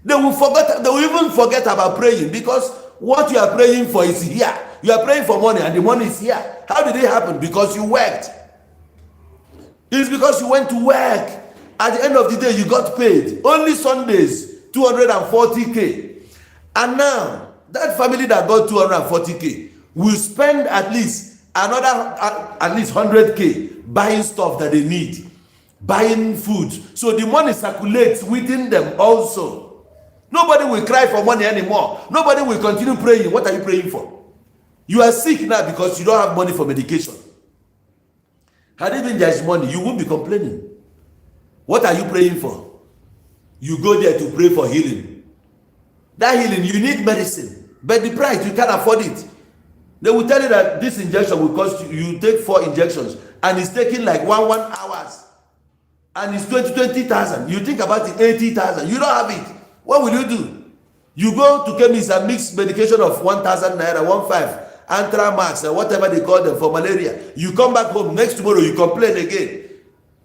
S1: They will even forget about praying, because what you are praying for is here. You are praying for money and the money is here. How did it happen? Because you worked. It's because you went to work. At the end of the day, you got paid. Only Sundays, 240K. And now, that family that got 240K will spend at least another, at least 100K buying stuff that they need, buying food. So the money circulates within them also. Nobody will cry for money anymore. Nobody will continue praying. What are you praying for? You are sick now because you don't have money for medication. Had even there's money, you won't be complaining. What are you praying for? You go there to pray for healing. That healing, you need medicine, but the price, you can't afford it. They will tell you that this injection will cost you take 4 injections, and it's taking like one hours, and it's 20,000. You think about it, 80,000. You don't have it. What will you do? You go to chemist and mix medication of 1,000 naira, 15, Antramax, and whatever they call them for malaria. You come back home, next tomorrow you complain again.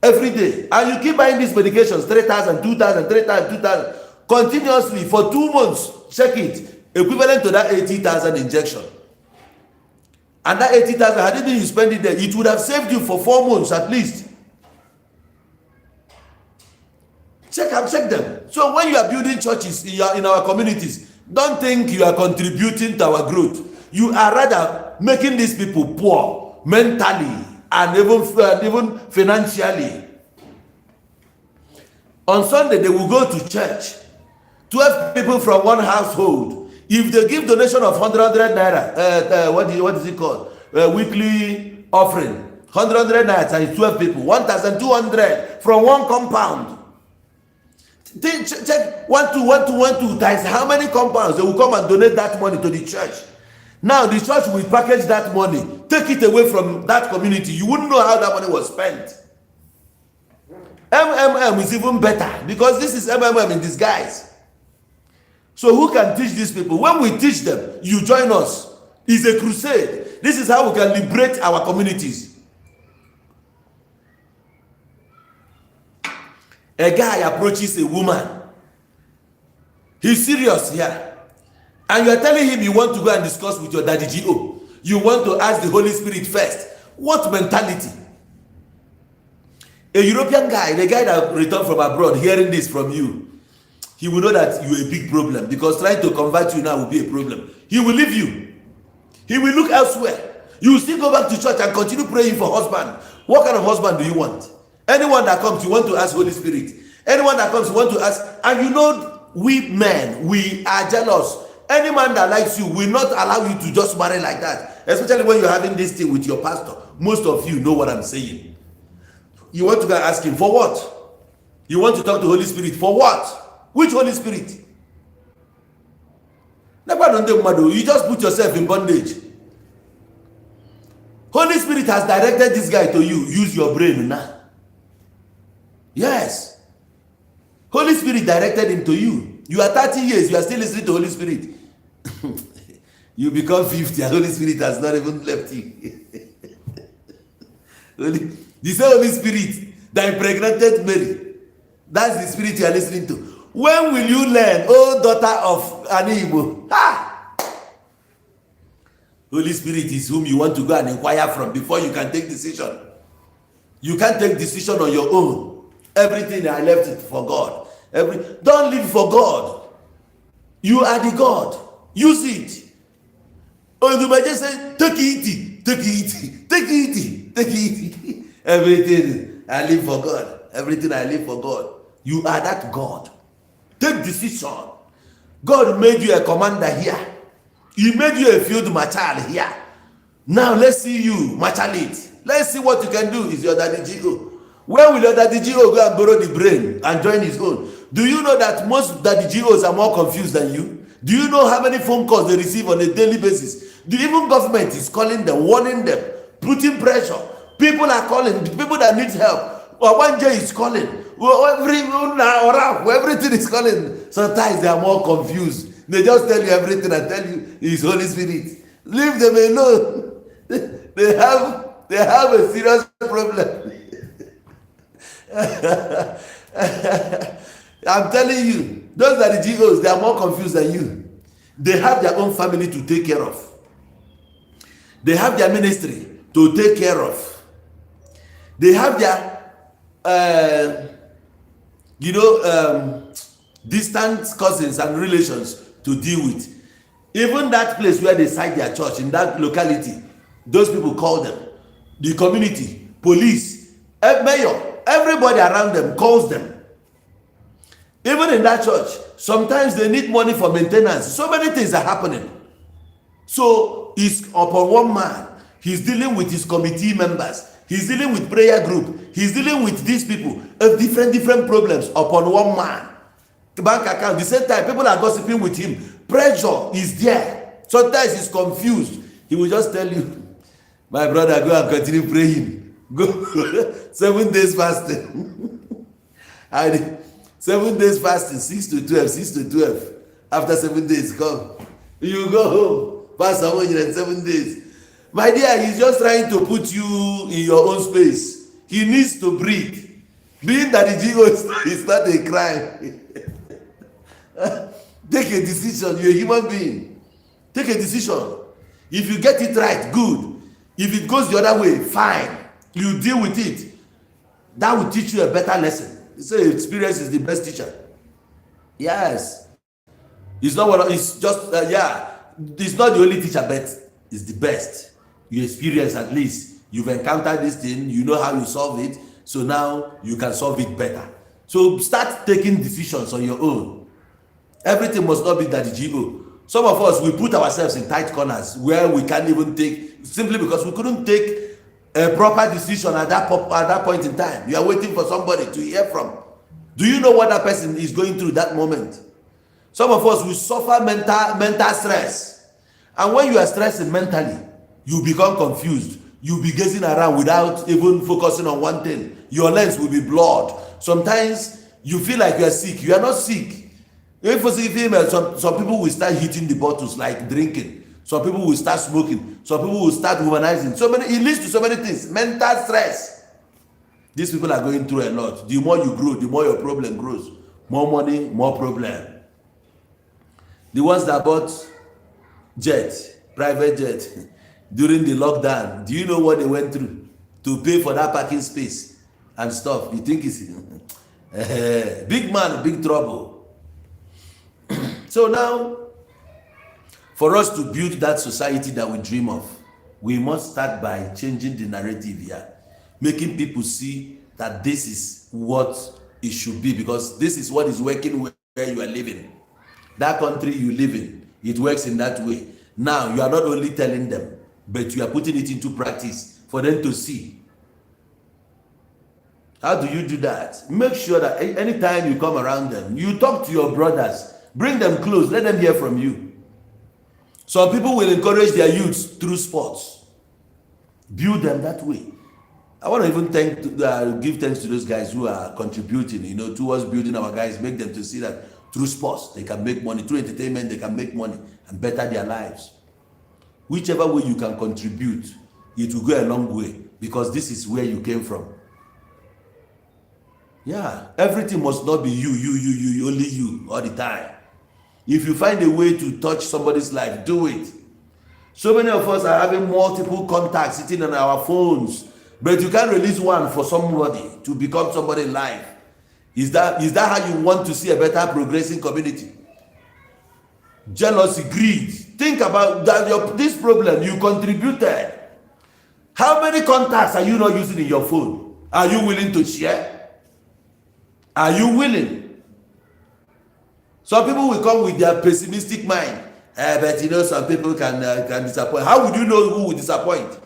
S1: Every day. And you keep buying these medications, 3,000, 2,000, 3,000, 2,000. Continuously for 2 months. Check it. Equivalent to that 80,000 injection. And that 80,000, had it been you spend it there, it would have saved you for 4 months at least. Check them. So when you are building churches in our communities, don't think you are contributing to our growth. You are rather making these people poor mentally and even financially. On Sunday, they will go to church. 12 people from one household. If they give donation of 100 naira, what is it called? Weekly offering. 100 naira times 12 people. 1,200 from one compound. Check 1, 2, 1, 2, 1, 2 times how many compounds they will come and donate that money to the church. Now the church will package that money, take it away from that community. You wouldn't know how that money was spent. MMM is even better because this is MMM in disguise. So who can teach these people? When we teach them, you join us. It's a crusade. This is how we can liberate our communities. A guy approaches a woman. He's serious here. And you are telling him you want to go and discuss with your daddy G.O. You want to ask the Holy Spirit first. What mentality? A European guy, the guy that returned from abroad, hearing this from you, he will know that you're a big problem, because trying to convert you now will be a problem. He will leave you. He will look elsewhere. You will still go back to church and continue praying for husband. What kind of husband do you want? Anyone that comes, you want to ask Holy Spirit. Anyone that comes, you want to ask. And you know, we men, we are jealous. Any man that likes you will not allow you to just marry like that. Especially when you're having this thing with your pastor. Most of you know what I'm saying. You want to go and ask him, for what? You want to talk to Holy Spirit, for what? Which Holy Spirit? You just put yourself in bondage. Holy Spirit has directed this guy to you. Use your brain now. Yes. Holy Spirit directed him to you. You are 30 years, you are still listening to Holy Spirit. You become 50 and Holy Spirit has not even left you. The same Holy Spirit that impregnated Mary, that's the spirit you are listening to. When will you learn, oh daughter of an Igbo? Holy Spirit is whom you want to go and inquire from before you can take decision. You can't take decision on your own. Everything I left it for God. Don't live for God. You are the God. Use it. Or you might just say, take it easy, take it easy, take it easy, take it easy. Everything I live for God. Everything I live for God. You are that God. Take decision. God made you a commander here. He made you a field marshal here. Now let's see you marshal it. Let's see what you can do. Is your daddy G.O. When will your daddy G.O. go and borrow the brain and join his own? Do you know that most daddy G.O.s are more confused than you? Do you know how many phone calls they receive on a daily basis? Even government is calling them, warning them, putting pressure. People are calling, people that need help. One J is calling. Everything is calling. Sometimes they are more confused. They just tell you everything and tell you it's Holy Spirit. Leave them alone. They have a serious problem. I'm telling you, those are the GOs, they are more confused than you. They have their own family to take care of. They have their ministry to take care of. They have their, distant cousins and relations to deal with. Even that place where they site their church, in that locality, those people call them. The community, police, mayor, everybody around them calls them. Even in that church, sometimes they need money for maintenance. So many things are happening. So it's upon one man. He's dealing with his committee members. He's dealing with prayer group. He's dealing with these people of different problems upon one man. Bank account, the same time, people are gossiping with him. Pressure is there. Sometimes he's confused. He will just tell you, my brother, go and continue praying. Go 7 days fasting. 7 days fasting, 6 to 12, 6 to 12. After 7 days, come. You go home. Fast 7 days. My dear, he's just trying to put you in your own space. He needs to breathe. Being that the ego is not a crime. Take a decision. You're a human being. Take a decision. If you get it right, good. If it goes the other way, fine. You deal with it. That will teach you a better lesson. So experience is the best teacher. Yes. It's not what it's just it's not the only teacher, but it's the best. You experience, at least you've encountered this thing, you know how you solve it, so now you can solve it better. So start taking decisions on your own. Everything must not be that the GO. Some of us, we put ourselves in tight corners where we can't even take, simply because we couldn't take a proper decision at that point in time. You are waiting for somebody to hear from. Do you know what that person is going through that moment? Some of us, we suffer mental stress. And when you are stressing mentally, you become confused. You'll be gazing around without even focusing on one thing. Your lens will be blurred. Sometimes you feel like you are sick. You are not sick. If you see female, some people will start hitting the bottles like drinking. Some people will start smoking. Some people will start womanizing. It leads to so many things. Mental stress. These people are going through a lot. The more you grow, the more your problem grows. More money, more problem. The ones that bought private jet, during the lockdown, do you know what they went through to pay for that parking space and stuff? You think it's big man, big trouble. So now, for us to build that society that we dream of, we must start by changing the narrative here, making people see that this is what it should be, because this is what is working where you are living. That country you live in, it works in that way. Now, you are not only telling them, but you are putting it into practice for them to see. How do you do that? Make sure that anytime you come around them, you talk to your brothers, bring them close, let them hear from you. Some people will encourage their youths through sports. Build them that way. I want to even give thanks to those guys who are contributing, towards building our guys, make them to see that through sports, they can make money. Through entertainment, they can make money and better their lives. Whichever way you can contribute, it will go a long way, because this is where you came from. Yeah, everything must not be you, only you, all the time. If you find a way to touch somebody's life, do it. So many of us are having multiple contacts sitting on our phones, but you can't release one for somebody to become somebody's life. Is that how you want to see a better progressing community? Jealousy, greed. Think about that. This problem you contributed. How many contacts are you not using in your phone? Are you willing to share? Are you willing? Some people will come with their pessimistic mind. But some people can disappoint. How would you know who will disappoint?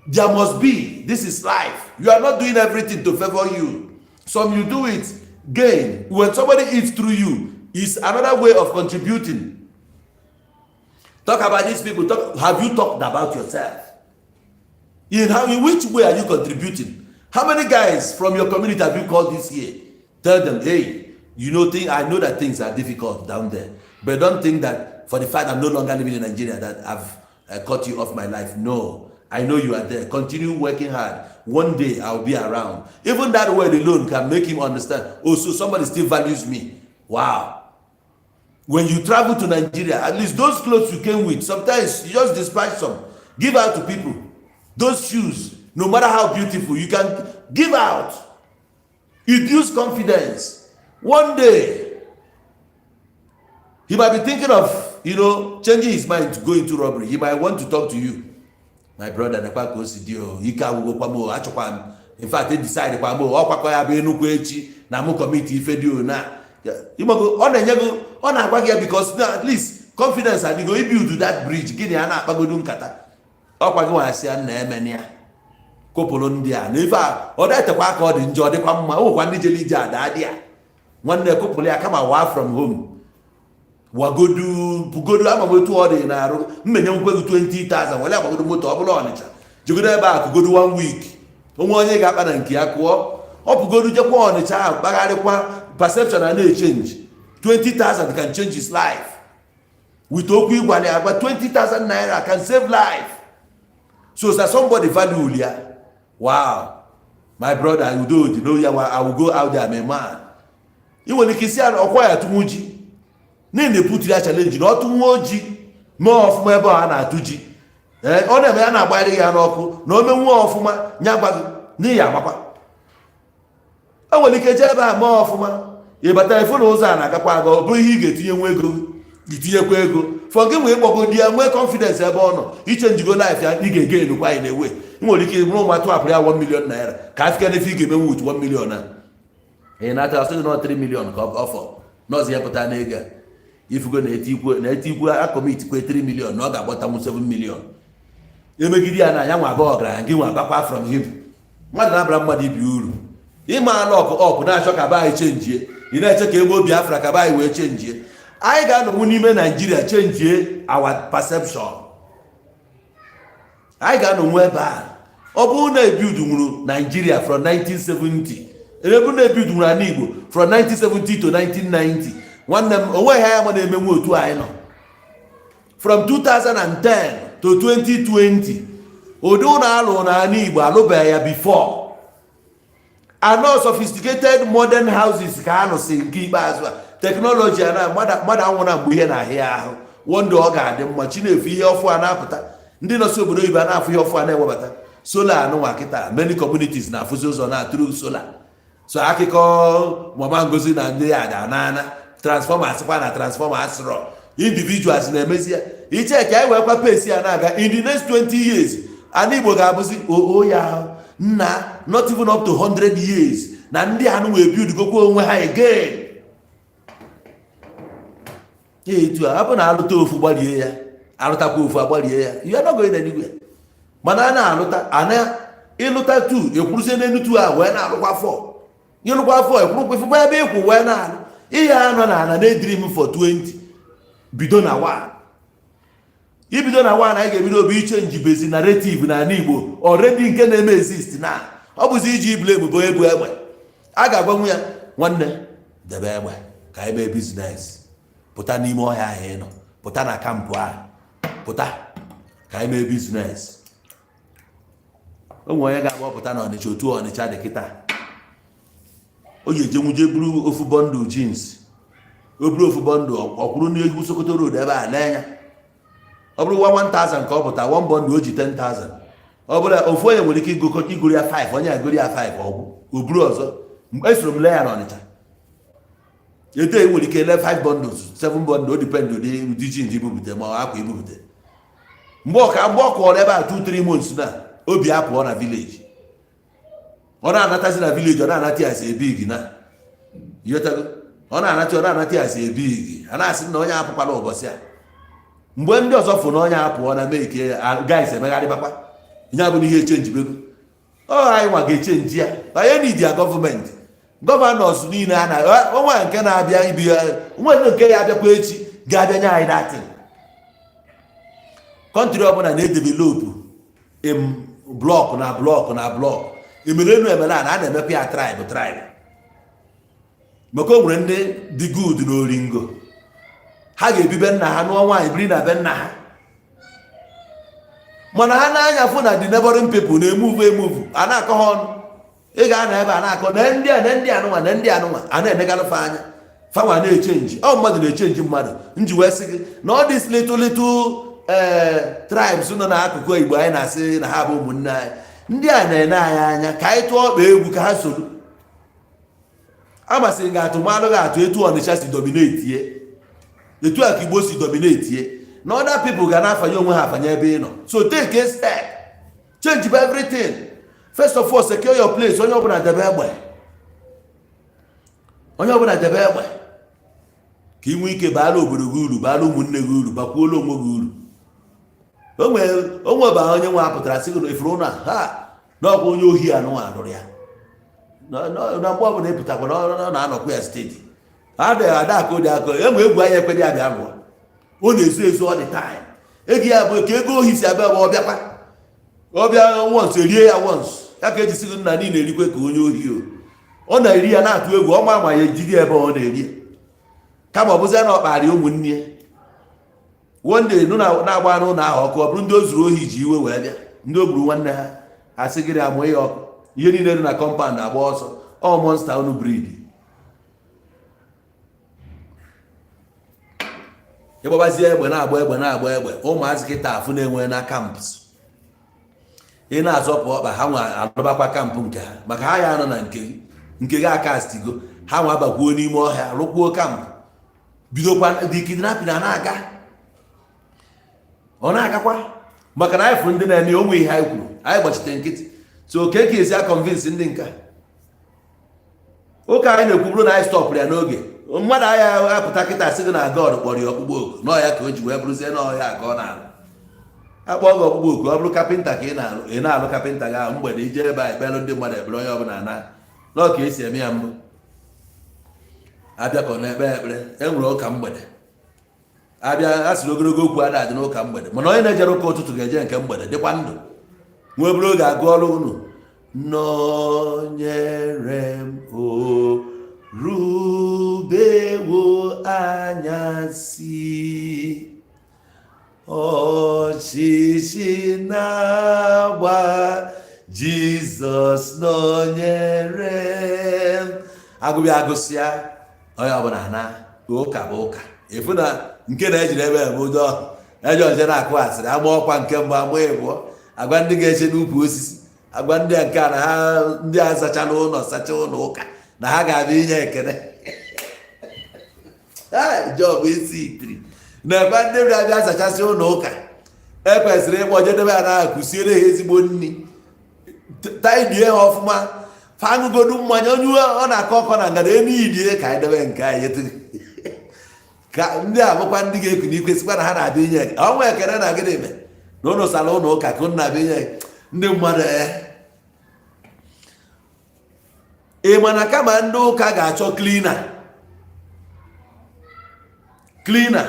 S1: There must be. This is life. You are not doing everything to favor you. Some you do it, gain. When somebody eats through you, is another way of contributing. Talk about these people. Have you talked about yourself? In which way are you contributing? How many guys from your community have you called this year? Tell them, hey, I know that things are difficult down there, but don't think that for the fact I'm no longer living in Nigeria that I've cut you off my life. No, I know you are there. Continue working hard. One day I'll be around. Even that word alone can make him understand, oh, so somebody still values me. Wow. When you travel to Nigeria, at least those clothes you came with, sometimes you just dispatch some. Give out to people. Those shoes, no matter how beautiful, you can give out. It gives confidence. One day, he might be thinking of, changing his mind to go into robbery. He might want to talk to you. My brother, in fact, they decided na committee because at least confidence and go build to that bridge. From home. Pugodu amagotu odi na aru mmenye nkwegu 20,000 wale amagodu moto obulo onicha jigodo ebe a pugodu 1 week onwe onye ga-akpa na nke ya kwuo o pugodu jekwa onicha ahụ kpagharịkwa perception na change 20,000 can change his life with okwu igwali agba 20,000 naira can save life. So that somebody value ya. Wow, my brother, I will go out there, my man. You will see an okwaya tumuji. Nene put that challenge not to moji more of my bar and atuji. On a man abiding an oku, no more of my nyaba near papa. I will get more of my. Yeah, but I follow Zana Capago, bring you get to your wego, forgive me, but dear, more confidence about each and you go life, you can gain why in a way. You will get Roma to apply 1 million naira. Can't get if you give me with 1 million. And I still not 3 million offer. Not the Apotanega. If you go to commit 3 million, not about 7 million. You make it a young bog and give one papa from him. What Abraham Madi Bureau? He man lock up, now shock about change. You know, check will be Africa by way change. I got women Nigeria change our perception. I got no way back. Obuna build Nigeria from 1970. Ebuna build Igbo from 1970 to 1990. nwanne m onweghị anya ma na-emenwe otu anyị nọ from 2010 to 2020 ụdị ụlọ alụ n'ala Igbo alụbeghị ya before. Anọ sophisticated modern houses ka anụsị nke ikpeazụ a teknọlọji a na mmadụ anwụ na mgbe ihe na-ahịa ahụ wondụ ọ ga-adị mma Chinefu ihe ọfụ a na-apụta ndị nọsi obodo oyibo na-afụ ihe ọfụ a na-ewebata sola anụnwa kịta many communities na-afụzi ụzọ na-atụrụ sola so akụkọ Mama Ngozi na ndị ya da nana transformers kwa na transformers rọ individuals na-emezi ya iche ka anyị wekwa pesi ya na-aga in the next 20 years ana Igbo ga-abụzi oo ya nna not even up to 100 years na ndị anụ wee build gokwa onwe ha again. Etu a bụ na alụta ofu gbalie ya alụtakwa ofu agbalie ya ihe anọgo n'eluigwe mana a na-alụta ana ịlụta 2 ekwuruzie n'enu 2 a wee na-alụkwa 4 ịlụkwa 4 ekwurukwa ifukwa ebe ịkwụ wee na-alụ ihe anọ na ana na-edream for 20 bido na 1 ibido na 1 anyị ga-ebido bụ ichenji bezi narrative na ala Igbo already nke na-eme exist na ọ bụzi iji blame bụ ebu egbe a ga-agbanwe ya nwanne debe egbe ka anyị mee biznes pụta n'ime ọhịa ahụ ị nọ pụta na kampụ ahụ pụta ka anyị mee biznes. Onwe onye ga-agba pụta na Ọnịcha otu Ọnịcha dị kịta o ji ejenwuje buru ofu bọndụ jeans o buru ofu bọndụ ọkwụrụ n'egwu Sokoto road ebe a n'anya ọ bụrụ 1000 ka ọ pụta 1 bọndụ o ji 10,000 ọ bụrụ ofu onye nwere ike igoro ya 5 onye agoro ya 5 ọgwụ o buru ọzọ esoro m lee ya n'Ọnịcha eto e nwere ike lee 5 bundles 7 bundles o dipendụ ụdị jeans ibubute ma akwa ibubute mgbe ọ kọrọ ebe a 2-3 months na obi apụọ na village ọ na-anatazi na village ọ na-anata ya si ebig na yotago ọ na-anata ya si ebig a na-asị na onye apụkwala ụbọchị a mgbe ndị ọzọ fụ na onye apụọ na mee ike guys emegharịbakwa ihe abụ n'ihe echenji bego anyị nwa ga-echenji ya onye need ya gọọmenti gọvanọs niile a na onwe nke na-abịa ibi ya onwe nke ya abịakwa echi ga-abịa nye anyị datin kọntrị ọbụla na-edevelopụ blọk na blọk na blọk emerenu emere a na-emekwa ya tribe maka o nwere ndị dị good n'Oringo ha ga-ebibe nna ha nụọ nwaanyị biri na be nna ha mana ha na-anya fụ na the neighboring people na-emuvu a na-akọ ha ọnụ ị ga-ana ebe a na-akọ na ndị anụnwa a na-enegalụfe anya fanwa na-echenji ọ mmadụ na-echenji mmadụ nji wee sị gị na ọ dị little tribes nọ n'akụkụ Igbo anyị na-asị na ha bụ ụmụnne anyị ndị a na-ene anyị anya ka anyị tụọ ọkpa egwu ka ha soro amasịrị ga atụmalụ ga-atụ etu Ọnịcha si dominate etu a ka Igbo si dominate na other people ga na-afanye onwe ha afanye ebe ị nọ so take a step change everything. First of all, secure your place. Onye ọbụla debe egbe ka ị nwee ike baara obodo gị uru baara ụmụnne gị uru bakwuola onwe gị uru. Onwe ba onye nwe apụtara sị gị na ifuru na ha n'ọkwa onye ohi anụnwa anụrụ ya na mgbe ọbụla ịpụtakwa na na-anọkwa ya steeti ada aka odi aka enwe egwu anya ekwedị abịa rụọ ọ na-ezu ezu ọ dị taịm ego ya bụ ka ego ohi si abịa bụ ọbịa once erie ya once ya ka eji sị gị nna niile erikwe ka onye ohi ọ na-eri ya na-atụ egwu ọma ma ya ejiri ebe ọ na-eri kama ọ bụzie na ọ kparị ụmụnne wonde nụ na-agba n'ụlọ ahụ ọkụ ọ bụrụ ndị o zuru ohi ji iwe wee bịa ndị o gburu nwanne ha asị gịrị amụ ya ọkụ ihe niile dị na kọmpand agba ọsọ ọ monsta unu brid ịgbabazie egbe na-agba egbe ụmụazị kịta afụ na-enwe na kampus ị na-azọpụ ọkpa ha nwa alụbakwa kampụ nke ha maka ha ya nọ na nke gị aka stigo ha nwa abakwuo n'ime ọhịa rụkwuo kampụ bidokwa dị kidnapin na-aga ọ na-agakwa maka na anyị fụrụ ndị na-eme onwe ihe anyị kwuru anyị gbachite nkịtị so oke ka esi akọnvinsi ndị nka ụka anyị na-ekwuburu na anyị stọpụrụ ya n'oge mmadụ agha apụta kịta sị gị na God kpọrọ ya ọkpụkpọ oku n'ọhịa ka o ji wee bụrụzie n'ọhịa ka ọ na-alụ akpọ gị ọkpụkpọ oku ọ bụrụ kapịnta ka ị na-alụ kapịnta gị ahụ mgbede ije ebe a ekpelụ ndị mmadụ ekpere onye ọbụla na n'ọka esi eme ya mbụ abịa ka ọ na-ekpe ekpere enwere ụka mgbede abịa a sịrị ogologo okwu ada adị n'ụka mgbede mana onye na-ejere ụka ụtụtụ ga-eje nke mgbede dịkwa ndụ nwee bụrụ oge agụ ọrụ unu nọnyere m o rubewo anyasị ọchịchị na-agba Jizọs nọnyere m. Agụbịa agụsịa onye ọbụla na ụka bụ ụka. Efu na nke na-ejiri ebe ebodo ọhụ eji ọje na-akụ asịrị agba ọkwa nke mbụ agba ịbụọ agwa ndị ga-eche n'ukwu osisi agwa ndị nke a na ha ndị a zachala ụlọ sacha ụlọ ụka na ha ga-abịa inye ekele jọbụ isi itiri na-ekwe ndị ga-abịa azachasị ụlọ ụka ekwesịrị ịgba ojedebe ya na kụsiere ha ezigbo nri taidie ha ọfụma faṅụgodu mmanya onye ọ na-akọ ọkọ na ngada enu idie ka anyị debe nke anyị etiri ka ndị a bụkwa ndị ga-eku n'ikwe sikwa na ha na-abịa inye ọnwa ekele na gịnị eme na ụlọ sala ụlọ ụka ka ụnụ na-abịa inye ndị mmadụ ị mana kama ndị ụka ga-achọ klina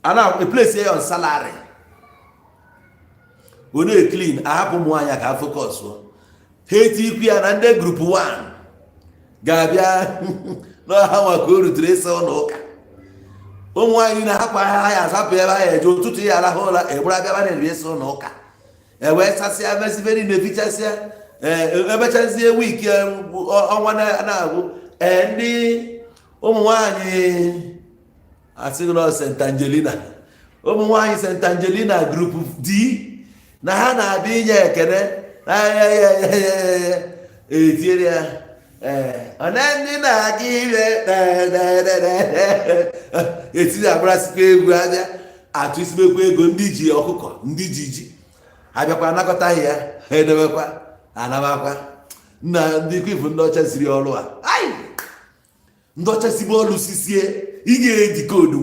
S1: a na-eplesi ya on salary onye klin ahapụ ụmụ anya ka focus ha eti ikwu ya na ndị grup 1 ga-abịa n'ọha nwa ka o rutere ịsa ụlọ ụka ụmụ nwaanyị na-ahapụ ahịa ya azapụ ebe ahịa eje ụtụtụ ya arahụ ụra egburu abịa ba na-eri ịsa ụlọ ụka ewee sasịa mezibe niile fichasịa emechazie wiki ọnwa na-agwụ ndị ụmụ nwaanyị asịgụlọ St. Angelina ụmụ nwaanyị St. Angelina grup D na ha na-abịa inye ekele etiere ya ndị na-aga ire etiri agbarasịkwa egwu abịa atụsibekwa ego ndị ji ọkụkọ ndị ji abịakwa anakọtaghị ya ha edebekwa anabakwa na ndị ikwifu ndị ọcha siri ọrụ a ndị ọcha sibe ọrụ sisie ị ga-edi koodu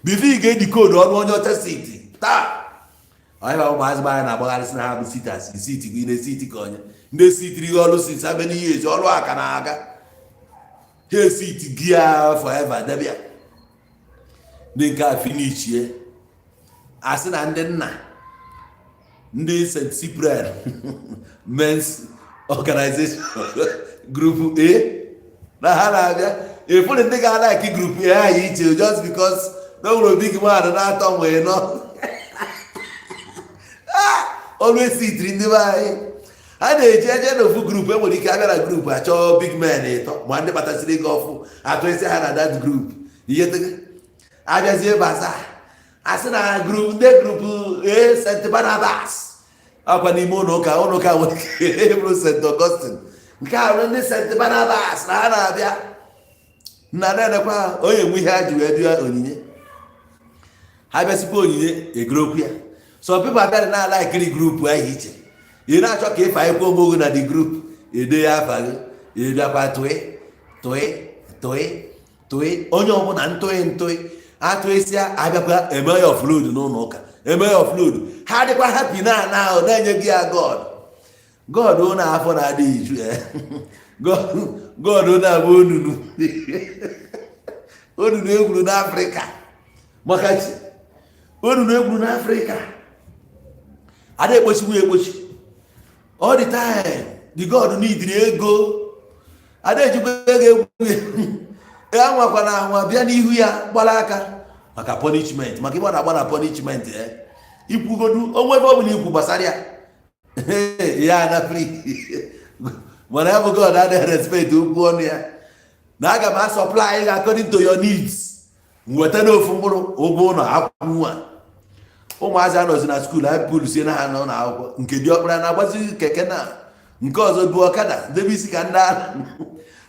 S1: bifo ị ga-edi koodu ọrụ onye ọcha siti taa onye bụ ụmụazị anyị na-agbagharịsị na ha bụ sitas isiti gị na-esiti ka onye ndị sitiri ọrụ siti abịa n'ihe ezi ọrụ aka na-aga ha esiti gị ya forever debịa ndị nke a finichie asị na ndị nna ndị St. Cyprian Men's Organization group A na ha na-abịa efere ndị ga-alaiki group A ha iche just because na nwere big man na-atọ mgbe nọ ọrụ esitiri ndị be anyị a na-eji eje n'ofu grup enwere ike abịa na grup achọọ big men ịtọ ma ndị kpatasịrị ego ọfụ atụ isi ha na that group ihe abịazie baza asị na ndị grup A St. Barnabas akwa n'ime ụlọụka nwere ike bụrụ St. Augustine nke a bụrụ ndị St. Barnabas na ha na-abịa na na-edekwa onye nwe ihe ha ji wee bịa onyinye ha bịasịkwa onyinye egorokwu ya so people abịa na-ala ekiri grupu ahụ iche ị na-achọ ka ịfa ekwe ogogo na the group ede ya afa gị ịbịakwa tụị onye ọbụla ntụị atụịsịa abịakwa eme ya offload n'ụlọ ụka eme ya offload ha dịkwa happy na ahụ na-enye gị ya God ọ na-afọ na-adịghị ju God ọ na-abụ onunu egwuru n'Afrịka maka chi onunu egwuru n'Afrịka ada ekpochi all the time the God n'idiri ego ada ejikwa ego egwu ya nwakwa na anwa bịa n'ihu ya gbara aka maka punishment maka ịgba na-agba na punishment ikwugodu onwe ebe ọ bụla ikwu gbasara ya na free mana ya bụ God adịghị respect okwu ọnụ ya na aga m supply gị according to your needs nweta n'ofu mkpụrụ ụgwọ ụlọ akwụkwọ ụmụazị anọzi na skuul anyị pụlụsie na ha nọ n'akwụkwọ nke dị ọkpara na-agbazi keke na nke ọzọ bụ ọkada debe isi ka ndị ahụ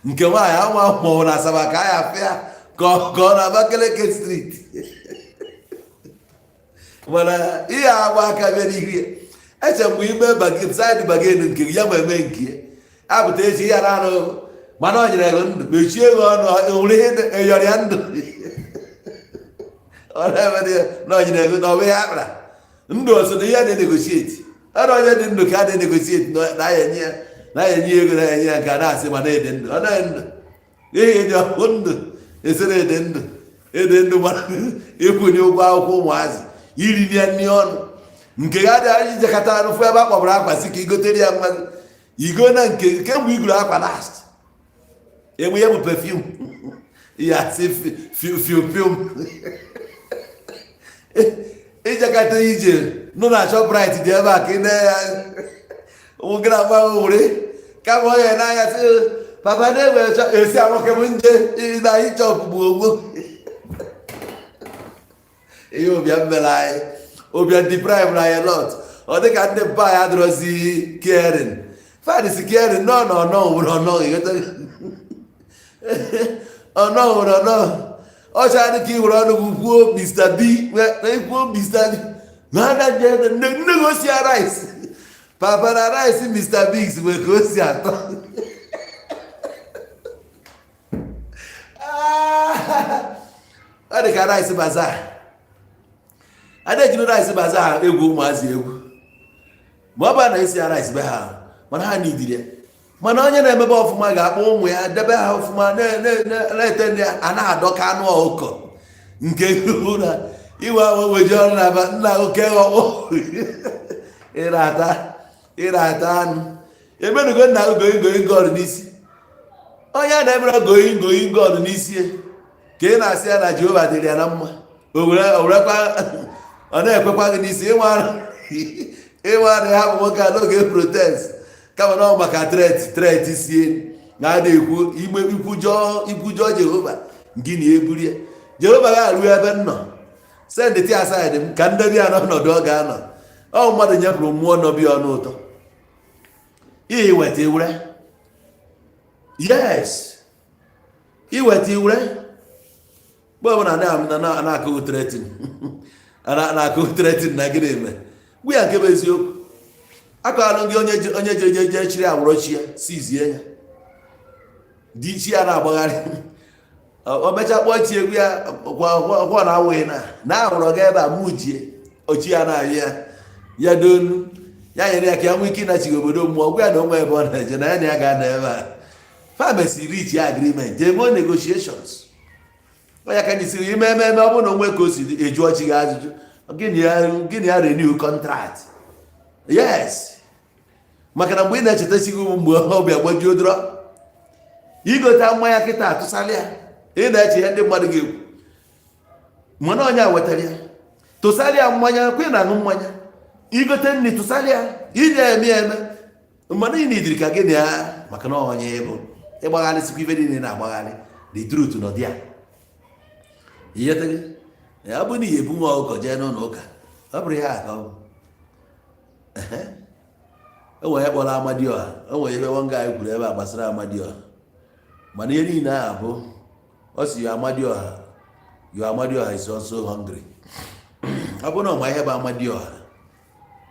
S1: nke nwaanyị anwa maọbụ na Asaba ka anyị afịa ka ọ na Abakaliki street mana ihe agba aka bịa n'ihu ya eche mgbe ime saịdị bagenu nke ya ma eme nke ya apụta echi ya na arụ mana ọ nyere ego ndụ mechie ego ọnụ nwere ihe eyọrọ ya ndụ na ọ nyere ego na ọbụ ya akpara ndụ ọsọ na ihe na-enegosieti ọrụ onye dị ndụ ka a na-enegosieti na-enye ego na-enye ya nke a na-asị ma na-ede ndụ ọ naghị ndụ ihe dị ọkpụ ndụ esere ede ndụ mara ịkwụnye ụgwọ akwụkwọ ụmụazị iri nye nri ọnụ nke ga adịghị ijekọta arụfụ ebe a kpọbara akwa si ka igotere ya mmadụ igo na nke mgbe iguru akwa last enwe ya bụ perfume ya si fium ijekata ije nụ na Shoprite dị ebe a ka ị na-ya ụmụ na agbanwe were kama onye n'anya sị papa na-enwe esi nwoke m nje na ịchọpụ bụ ogbo ihe ụbịa mere anyị ụbịa deprive na anyị lot ọ dị ka ndị mpa anyị adịrọzi caring fadisi caring nọ nwere ọnọ nwere ọnọ ọcha dị ka iwere ọnụ kwuo Mr. B kwuo Mr. B nne gị osi rice papa na rice Mr. Biggs nwere ka o si atọ ọ dị ka rice bazaar ada ejiri rice bazaar egwu ụmụazị egwu ma ọ bụ na esi rice be ha mana ha n'idiri ya mana onye na-emebe ọfụma ga-akpọ ụmụ ya debe ha ọfụma na-ete ndị a na-adọka anụ ọkụkọ nke na iwe ahụ weji ọrụ na nna oke ọkpọ ịrata anụ emenugo nna goyi god n'isi onye a na-emere goyi god n'isi ka ị na-asị ya na Jehova dịrị ya na mma ọ na-ekwekwa gị n'isi ịnwe ara ya bụ nwoke a n'oge protest kama na ọ maka tret sie na-ada ekwu ikwujọọ Jehova gị na eburu ya Jehova ga-arụ ebe m nọ send ti aside m ka ndobi ya n'ọnọdụ ọ ga-anọ ọ mmadụ nyepụrụ mmụọ nọbi ọnụ ụtọ iweta iwere yes iweta iwere mgbe ọbụla na-akụghị tretin na-akụghị tretin na gịnị eme gwa ya nke bụ eziokwu akọghara gị onye je chiri awụrụ chi ya sizie ya dị chi ya na-agbagharị o mechaa kpọọ chi egwu ya ọkwọ na awụghị na ahụrụ gị ebe a mụjie ochi ya na-ayị ya donu ya nyere ya ka ya nwee ike ịnachighị obodo mmụọ gwa ya na onwe ebe ọ na-eje na ya na ya ga-ana ebe a famesi rich agreement eme negotiations ya ka nyesiri ime ememe ọ bụrụ na onwe ka o si eju ọchị gị ajụjụ gịnị ya renew contract yes maka na mgbe ị na-echetasighị ụmụ mgbe ọbịa gbajuo dọrọ igote mmanya kịta atụsala ya ị na-eche ihe ndị mmadụ ga-ekwu mana onye a wetara ya tụsala ya mmanya kwe na aṅụ mmanya igote nri tụsala ya iji eme mmanụ ị na-idiri ka gịnị ya maka na onye ịbụ ịgbagharịsịkwa ife niile na-agbagharị the truth nọ dị ya ihetegị ya bụ na ihe ebu nwa ọkụkọ jee n'ụlọ ụka ọ bụrụ ya aka ọ enwere ya kpọrọ Amadioha enwere ebe nwa nga anyị kwuru ebe a gbasara Amadioha mana ihe niile ahụ bụ ọ si yo Amadioha is also hungry ọ bụ na ọma ihe bụ Amadioha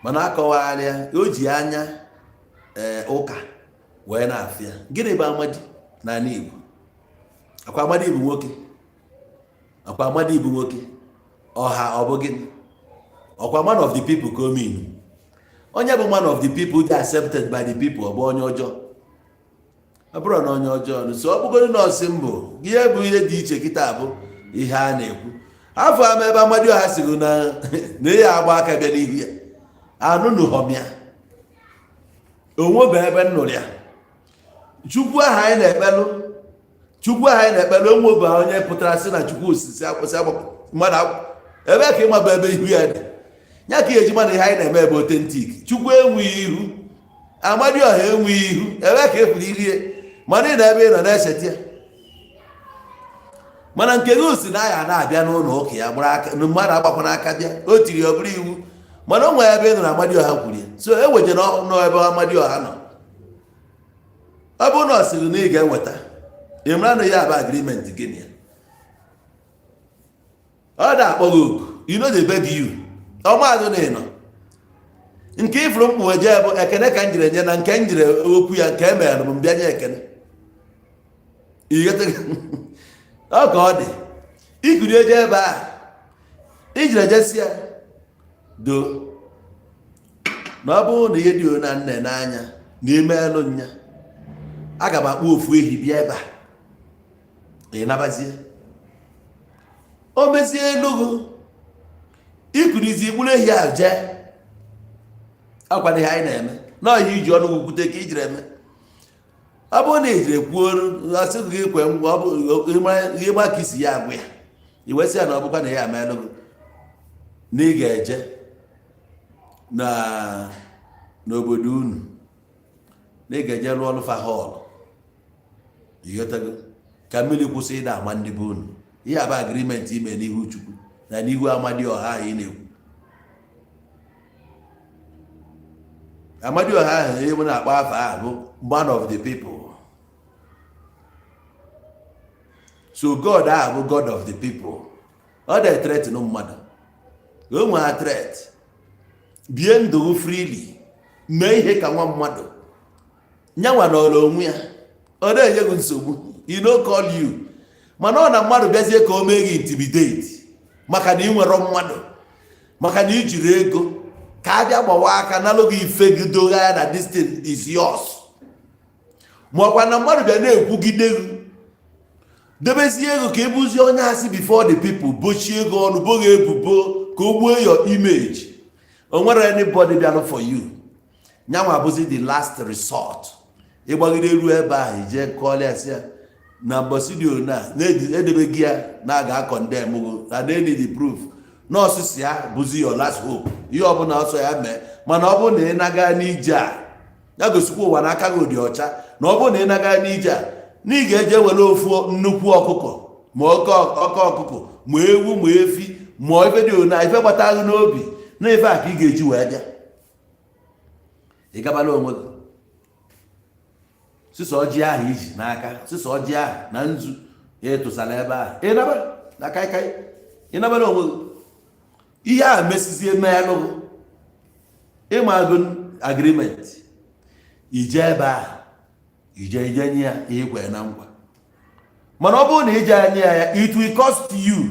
S1: mana akọwagharịa o ji anya ụka wee na-afịa gịnị bụ Amadi n'ala Igbo akwa Amadi bụ nwoke ọha ọ bụ gịnị ọkwa man of the people ka o mean onye bụ man of the people dị accepted by the people ọ bụ onye ọjọọ ọ bụrụ na onye ọjọọ so ọ bụgoro nọọsụ mbụ ihe bụ ihe dị iche kịta bụ ihe a na-ekwu afọ ama ebe Amadioha siri na ya agba aka bịa n'ihu ya anụnụhọm ya onwebe ebe nnụrụ ya Chukwu ahụ anyị na-ekpelụ onwebe onye pụtara sị na Chukwu osisi akwụsị mmadụ ebe ka ịmaba ebe ihu ya dị ya ka eji mana ihe anyị na-eme ebe otentik Chukwu enweghị ihu Amadioha enweghị ihu ebe ka efuru irie mana ị na ebe ị nọ na-echeta ya mana nke gị osi na ya na-abịa n'ụlọ ụka ya gbara aka mmadụ agbakwana aka bịa o tiri ọ bụrụ iwu mana o nwere ebe ị nọ na Amadioha kwuru ya so eweje n'ebe Amadioha nọ ọ bụrụ na ọ sịrị na ị ga-enweta ịmara na ya bụ agrimenti gịnị ya ọ na-akpọ gị oku inodebeg yu ọmadụ na ịnọ nke ifuru mkpughe jee bụ ekene ka m jiri enye na nke m jiri okwu ya nke emere m mbịa nye ekene ọ ka ọ dị ikiri eje ebe a ijiri ejesi ya do na ọ bụrụ na ihe dị na nne n'anya n'ime elu nya aga m akpọ ofu ehi bịa ebe a ị nabazie o mezie elu gị ikurizi igburu ehi ahụ jee akwana ihe anyị na-eme n'ọhịa iji ọnụ gwukwute ka ijiri eme ọ bụrụ na ejiri kwuo asị gị kwe ngwa ọ bụ ihe gba ka isi ya agwụ ya iwesị ya na ọ bụkwa na ya amelụ gị na ị ga-eje n'obodo unu na ị ga-eje rụọ ọlụfa họl ịghọtago ka mmiri kwụsị ịda ama ndị be unu. Ihe abụ agrimenti ime n'ihu Chukwu na n'ihu Amadioha ahụ ị na-ekwu. Amadioha ahụ ihe na-akpọ afọ ahụ bụ man of the people. So God ahụ bụ God of the people. Ọ dị threat na mmadụ. O nwere threat. Bie ndụ freely. Mee ihe ka nwa mmadụ. Nyanwa n'ọrụ onwe ya. Ọ na-enye gị nsogbu. He no call you. Mana ọ na mmadụ bịazie ka o mee gị intimidate. Maka na ị nwere mmadụ. Maka na ị jiri ego. Ka a bịa gbawa aka n'alụ gị ife gị dogha ya na this thing is yours. Ma ọkwa na mmadụ bịa na-ekwugide gị. Debezie ego ka ebuzie onye asị before the people. Bochie ego ọnụ boghị ebubo ka o gbuo your image. O nwere anybody bịanụ for you. Nyanwa abụzi the last resort. Ịgbagide ruo ebe ahụ ije kọọlị asị ya na mbọsidio na edebe gị ya na aga condemn go na need the proof. Nọọsụ ya bụzi your last hope. Ihe ọbụla ọsọ ya mee mana ọ bụrụ na ị naga n'ije a ya gosikwa ụwa n'aka gị dị ọcha na ọ bụrụ na ị naga n'ije a na ị ga-eje were ofu nnukwu ọkụkọ ma oke ọkụkọ ma ewu ma efi ma ife dị na ife gbata gị n'obi na ife a ka ị ga-eji wee bịa. Ị gabala onwe gị sịsọ ọjị ahụ iji n'aka sịsọ ọjị ahụ na nzu ya etụsara ebe ahụ ị nabara na kaikai ị nabara onwe gị. Ihe a mesizie meelụ ịmago agreement ije ebe ahụ ije nye ya ihe kwere na nkwa mana ọ bụrụ na ije anye ya it will cost you.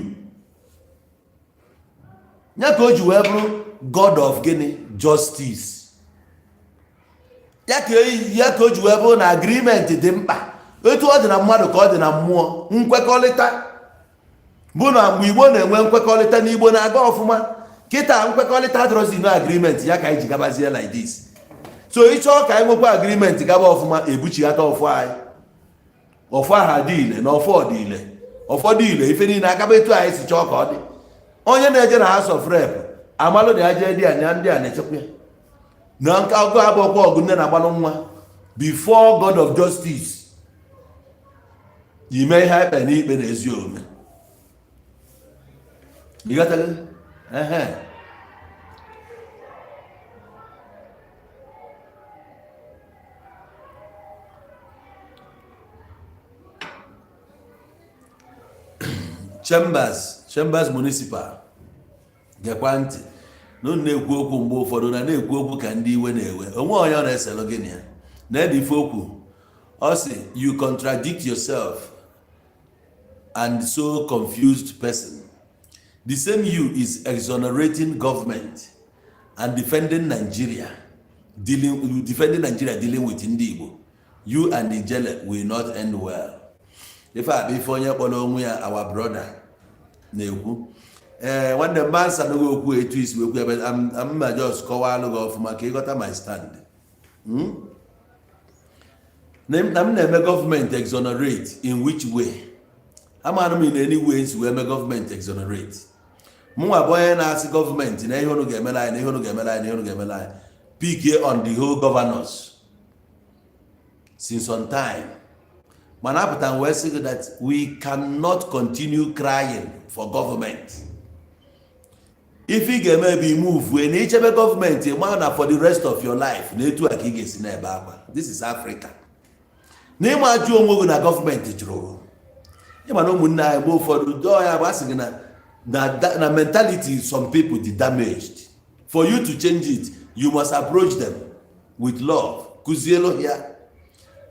S1: Ya ka o ji wee bụrụ God of gịnị justice. Ya ka o ji wee bụrụ na agreement dị mkpa. Etu ọ dị na mmadụ ka ọ dị na mmụọ. Nkwekọrịta bụ na mgbe Igbo na-enwe nkwekọrịta na Igbo na-aga ọfụma. Kịta nkwekọrịta adịrọzi na agreement ya ka anyị ji gabazie like this. So ịchọọ ka anyị nwekwa agreement gaba ọfụma ebuchighata ọfụ anyị. Ọfụ aha dị ile na ọfọ dị ile. Ọfọ dị ile ife niile agaba etu anyị si chọọ ka ọ dị. Onye na-eje na House of Rep amalụ na ya jee dị anya ndị a na-echekwa ya. Na nka ọgụ abụọkwa ọgụ nne na-agbalụ nwa before God of justice ime ihe ekpe n'ikpe na ezi omume. Ịghọtago? Chambers municipal gekwa ntị na na-ekwu okwu mgbe ụfọdụ na-ekwu okwu ka ndị iwe na-ewe onwe onye ọ na-eselo gị na ya na-ede ife okwu ọ sị you contradict yourself and so confused person. The same you is exonerating government and defending Nigeria dealing with ndị Igbo. You and the jailer will not end well. Ife a bụ ife onye kpọrọ onwe ya our brother na-ekwu nwanne m ansa n'oge okwu etu isi wekwu ebe I'm just kọwalụ gị ọfụma ka ịghọta my stand. Na m na-eme gọọmenti exonerate in which way? Amaghị m in any way nsi wee mee gọọmenti exonerate. Mụnwa bụ onye na-asị gọọmenti na ihe unu ga-emela anyị na ihe unu ga-emela anyị na ihe unu ga-emela anyị pick on the whole governors since some time. Mana apụta wee sị gị that we cannot continue crying for government. If ị ga-eme ebe move wee na ichebe gọọmenti ma na for the rest of your life na etu a ka ị ga-esi n'ebe akwa. This is Africa. Na ịma ajụ onwe gị na gọọmenti jụrụ ịma na ụmụnne anyị mgbe ụfọdụ dọọ ya bụ asị gị na mentality some people dị damaged. For you to change it, you must approach them with love. Kuzielo ya.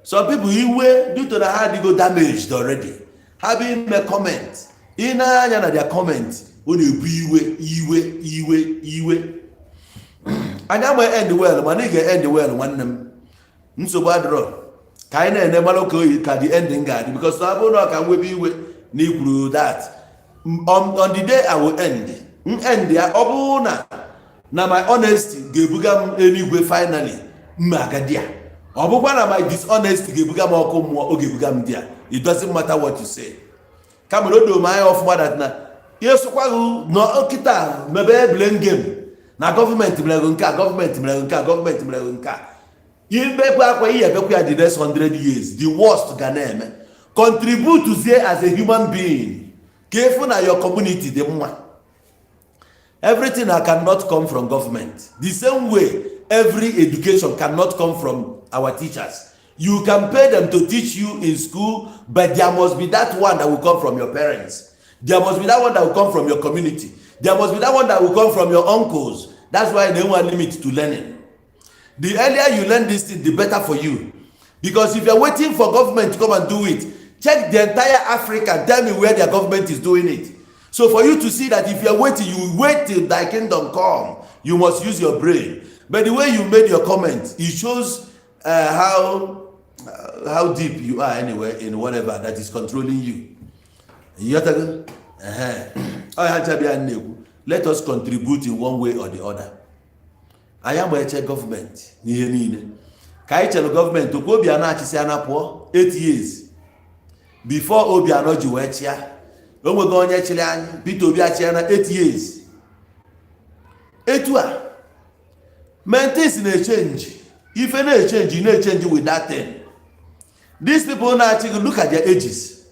S1: Some people iwe due to the hard go damaged already. Having a comment. Ina anya na their comment. Ọ na-ebu iwe. Anya ma end well, mana ị ga-end well nwanne m. Nsogbu adịrọ. Ka anyị na-ene mara ka the ending ga-adị because ọ bụrụ na ka nwebe iwe na ikwuru that. On the day I will end ya ọ bụrụ na my honesty ga-ebuga m eluigwe finally mma agadi ya. Ọ bụkwa na my dishonesty ga-ebuga m ọkụ mmụọ ọ ga-ebuga m dia. It doesn't matter what you say. Kama no do my ọfụma that na Yes, no kita maybe blame game. Na government government in the next 100 years, the worst Ghana contribute to say as a human being. Careful na your community, the one. Everything that cannot come from government. The same way, every education cannot come from our teachers. You can pay them to teach you in school, but there must be that one that will come from your parents. There must be that one that will come from your community. There must be that one that will come from your uncles. That's why they want limit to learning. The earlier you learn this thing, the better for you. Because if you're waiting for government to come and do it, check the entire Africa, tell me where their government is doing it. So for you to see that if you're waiting, you wait till thy kingdom come. You must use your brain. But the way you made your comment, it shows how deep you are anyway in whatever that is controlling you. Let us contribute in one way or the other. I am a check government. Kai chelo government to go be an achisi anapo 8 years before Obiano Juwechia. When we go on Chilean, Peter Obiachiana 8 years. Etua. Maintains in a change. If any change, you need change with that thing. These people now actually look at their ages.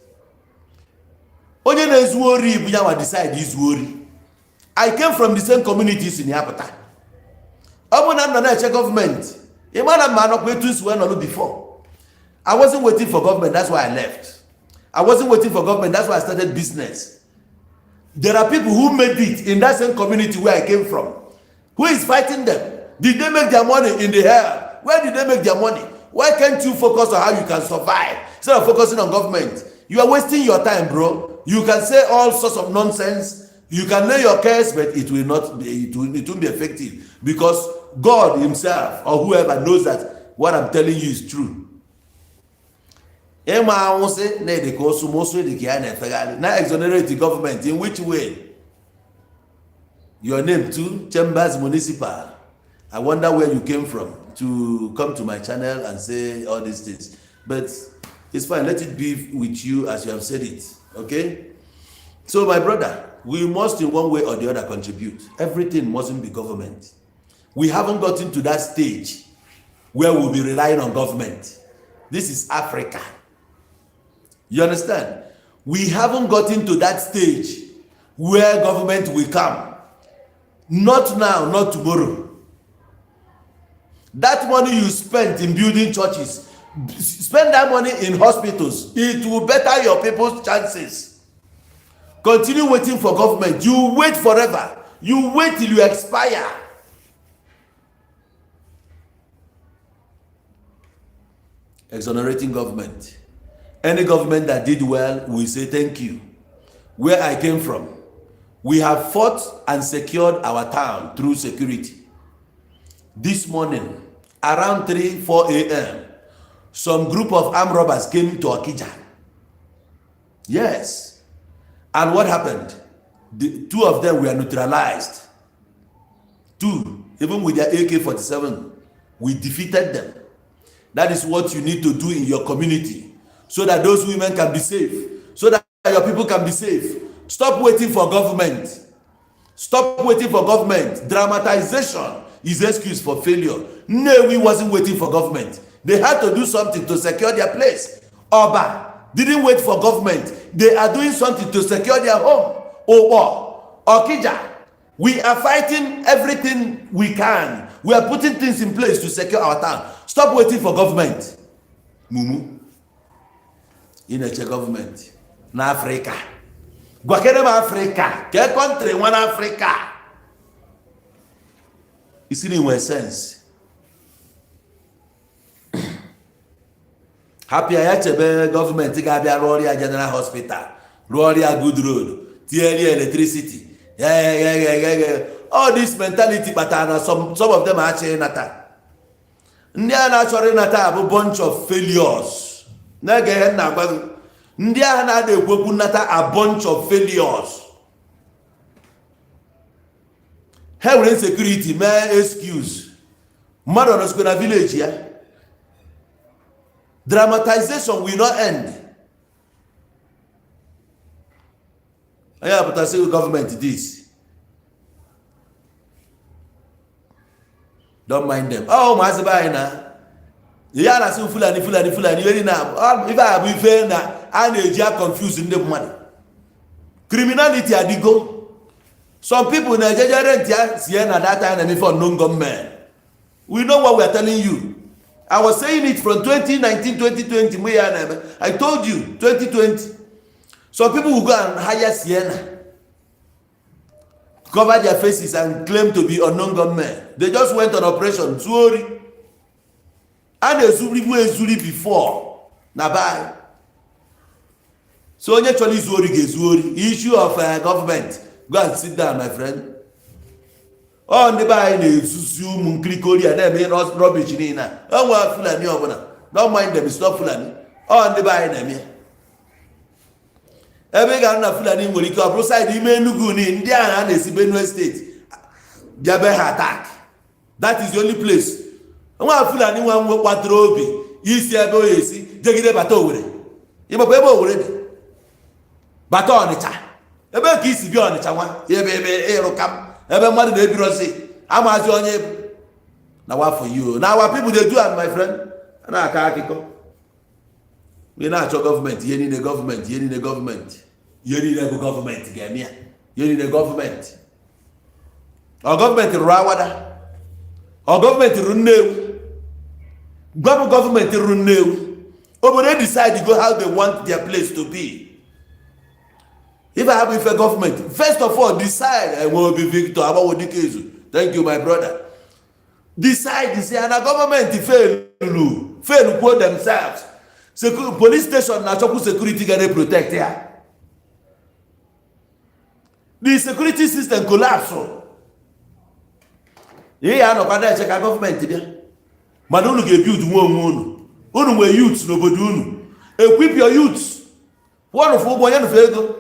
S1: Onye is worry, Buyawa decide is worry. I came from the same communities in Yapata. Government. Before. I wasn't waiting for government, that's why I left. I wasn't waiting for government, that's why I started business. There are people who made it in that same community where I came from. Who is fighting them? Did they make their money in the air? Where did they make their money? Why can't you focus on how you can survive instead of focusing on government? You are wasting your time, bro. You can say all sorts of nonsense. You can lay your case, but it will not be, it won't be effective because God himself or whoever knows that what I'm telling you is true. Now exonerate the government. In which way? Your name too, Chambers Municipal. I wonder where you came from to come to my channel and say all these things. But it's fine. Let it be with you as you have said it. Okay? So my brother, we must in one way or the other contribute. Everything mustn't be government. We haven't gotten to that stage where we'll be relying on government. This is Africa. You understand? We haven't gotten to that stage where government will come. Not now, not tomorrow. That money you spent in building churches, spend that money in hospitals. It will better your people's chances. Continue waiting for government. You wait forever. You wait till you expire. Exonerating government. Any government that did well, we say thank you. Where I came from, we have fought and secured our town through security. This morning, around 3-4 a.m., some group of armed robbers came to Okija. Yes. And what happened? The two of them were neutralized. Two, even with their AK-47, we defeated them. That is what you need to do in your community so that those women can be safe, so that your people can be safe. Stop waiting for government. Stop waiting for government. Dramatization is excuse for failure. No, we wasn't waiting for government. They had to do something to secure their place. Oba didn't wait for government. They are doing something to secure their home. Oba, Okija, we are fighting everything we can. We are putting things in place to secure our town. Stop waiting for government. Mumu. In a government. Na Africa. Gwakerem Africa. Ke country one Africa. It's in a sense. Happy ayachebe government ga-abịa rụọrịa general hospital, rụọrịa good road, tinyere electricity. All this mentality kpatara na some of them achịghị nata. Ndị a na-achọrọ nata bụ bunch of failures. Na-ege ihe nna agwa gị. Ndị a na-ada ekwekwu nata a bunch of failures. Ha were insecurity mee excuse. Mmadụ nọsikwa na village ya. Dramatization will not end. onye apụta sị gọọmenti this. Don't mind them. Oh, ụmụazị be anyị na ya na-asị Fulani eri na ife a bụ ife na a na-eji a confuse ndị mmadụ. Criminality adigo. Some people na-ejeje rent ya sie na that time na for unknown gunmen. We know what we are telling you. I was saying it from 2019, 2020. I told you, 2020. Some people will go and hire Sienna, cover their faces and claim to be unknown gunmen. They just went on operation. Zuri. And they Zuri before. Nabai. So when you actually Zuri, issue of government. Go and sit down, my friend. Oh, ndị be anyị na-ezuzu ụmụ nkirikori a na-eme rubbish niile. O nwa Fulani ọbụla. Don't mind them, it's not Fulani. Oh, ndị be anyị na-eme. Ebe ị ga-anụ na Fulani nwere ike ọ bụrụ side ime Enugu ni ndị agha a na-esi Benue State bịabe ha attack. That is the only place. Nwa Fulani nwa nwe kpatara obi isi ebe o esi jegide bata Owerri. Ịmakwa ebe Owerri dị. Bata Ọnịcha. Ebe ka isi bịa Ọnịcha nwa ebe ịrụka ebe mmadụ na-ebirosi amazi onye na wa for you. Na our people they do am, my friend. Na-aka akụkọ. We na-achọ gọọmenti ihe niile gọọmenti ihe niile gọọmenti ihe niile bụ gọọmenti ga-eme ya ihe niile gọọmenti. Ọ gọọmenti rụrụ Awada, ọ gọọmenti rụrụ Nnewi, gwabụ gọọmenti rụrụ Nnewi. Obodo decide go how they want their place to be. If I have a government, first of all, decide I will be Victor. Thank you, my brother. Decide, say, and the government fail for themselves. Police station, natural security can protect here. The security system collapse. Yeah, no, but I check our government here. Manunu get built one. Unu were youths, nobody unu. Equip your youths. One of them,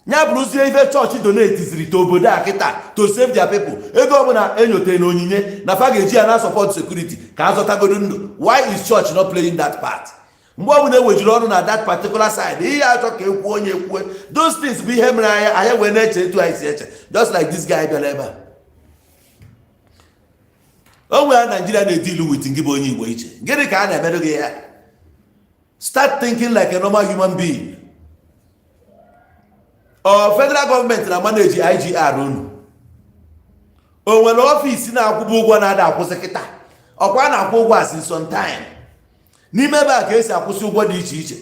S1: nya bụrụzie ife chọọchị donate ziri to obodo a kịta to save their people. Ego ọbụla enyote na onyinye na fa ga-eji ya na support security ka azọtagodo ndụ. Why is church not playing that part? Mgbe ọbụla ewejiri ọrụ na that particular side, ihe achọ ka ekwu onye ekwe. Those things bụ ihe mere anya wee na-eche etu anyị si eche. Just like this guy bịara ebe a. O nwere Nigeria na-edilu with ngị bụ onye Igbo iche. Gịnị ka a na-emerụ gị ya? Start thinking like a normal human being. Federal government na manage IGR unu. O nwere ọfịs na-akwụba ụgwọ na-ada akwụsị kịta. Ọkwa na-akwụ ụgwọ as in some time. N'ime ebe a ka esi akwụsị ụgwọ dị iche iche.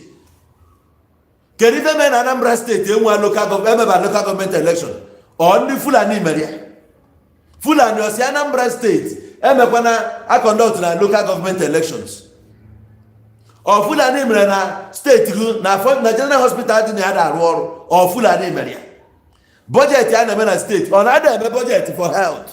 S1: Kedu ife mee na Anambra steeti enwe local government election? Ọ ndị Fulani mere ya. Fulani osi Anambra steeti emekwana a conduct na local government elections. Ọ Fulani mere na steeti na General Hospital dị na ya arụ ọrụ. Ọ Fulani mere ya. Budget ya na-eme na steeti. Ọ na-ada eme budget for health.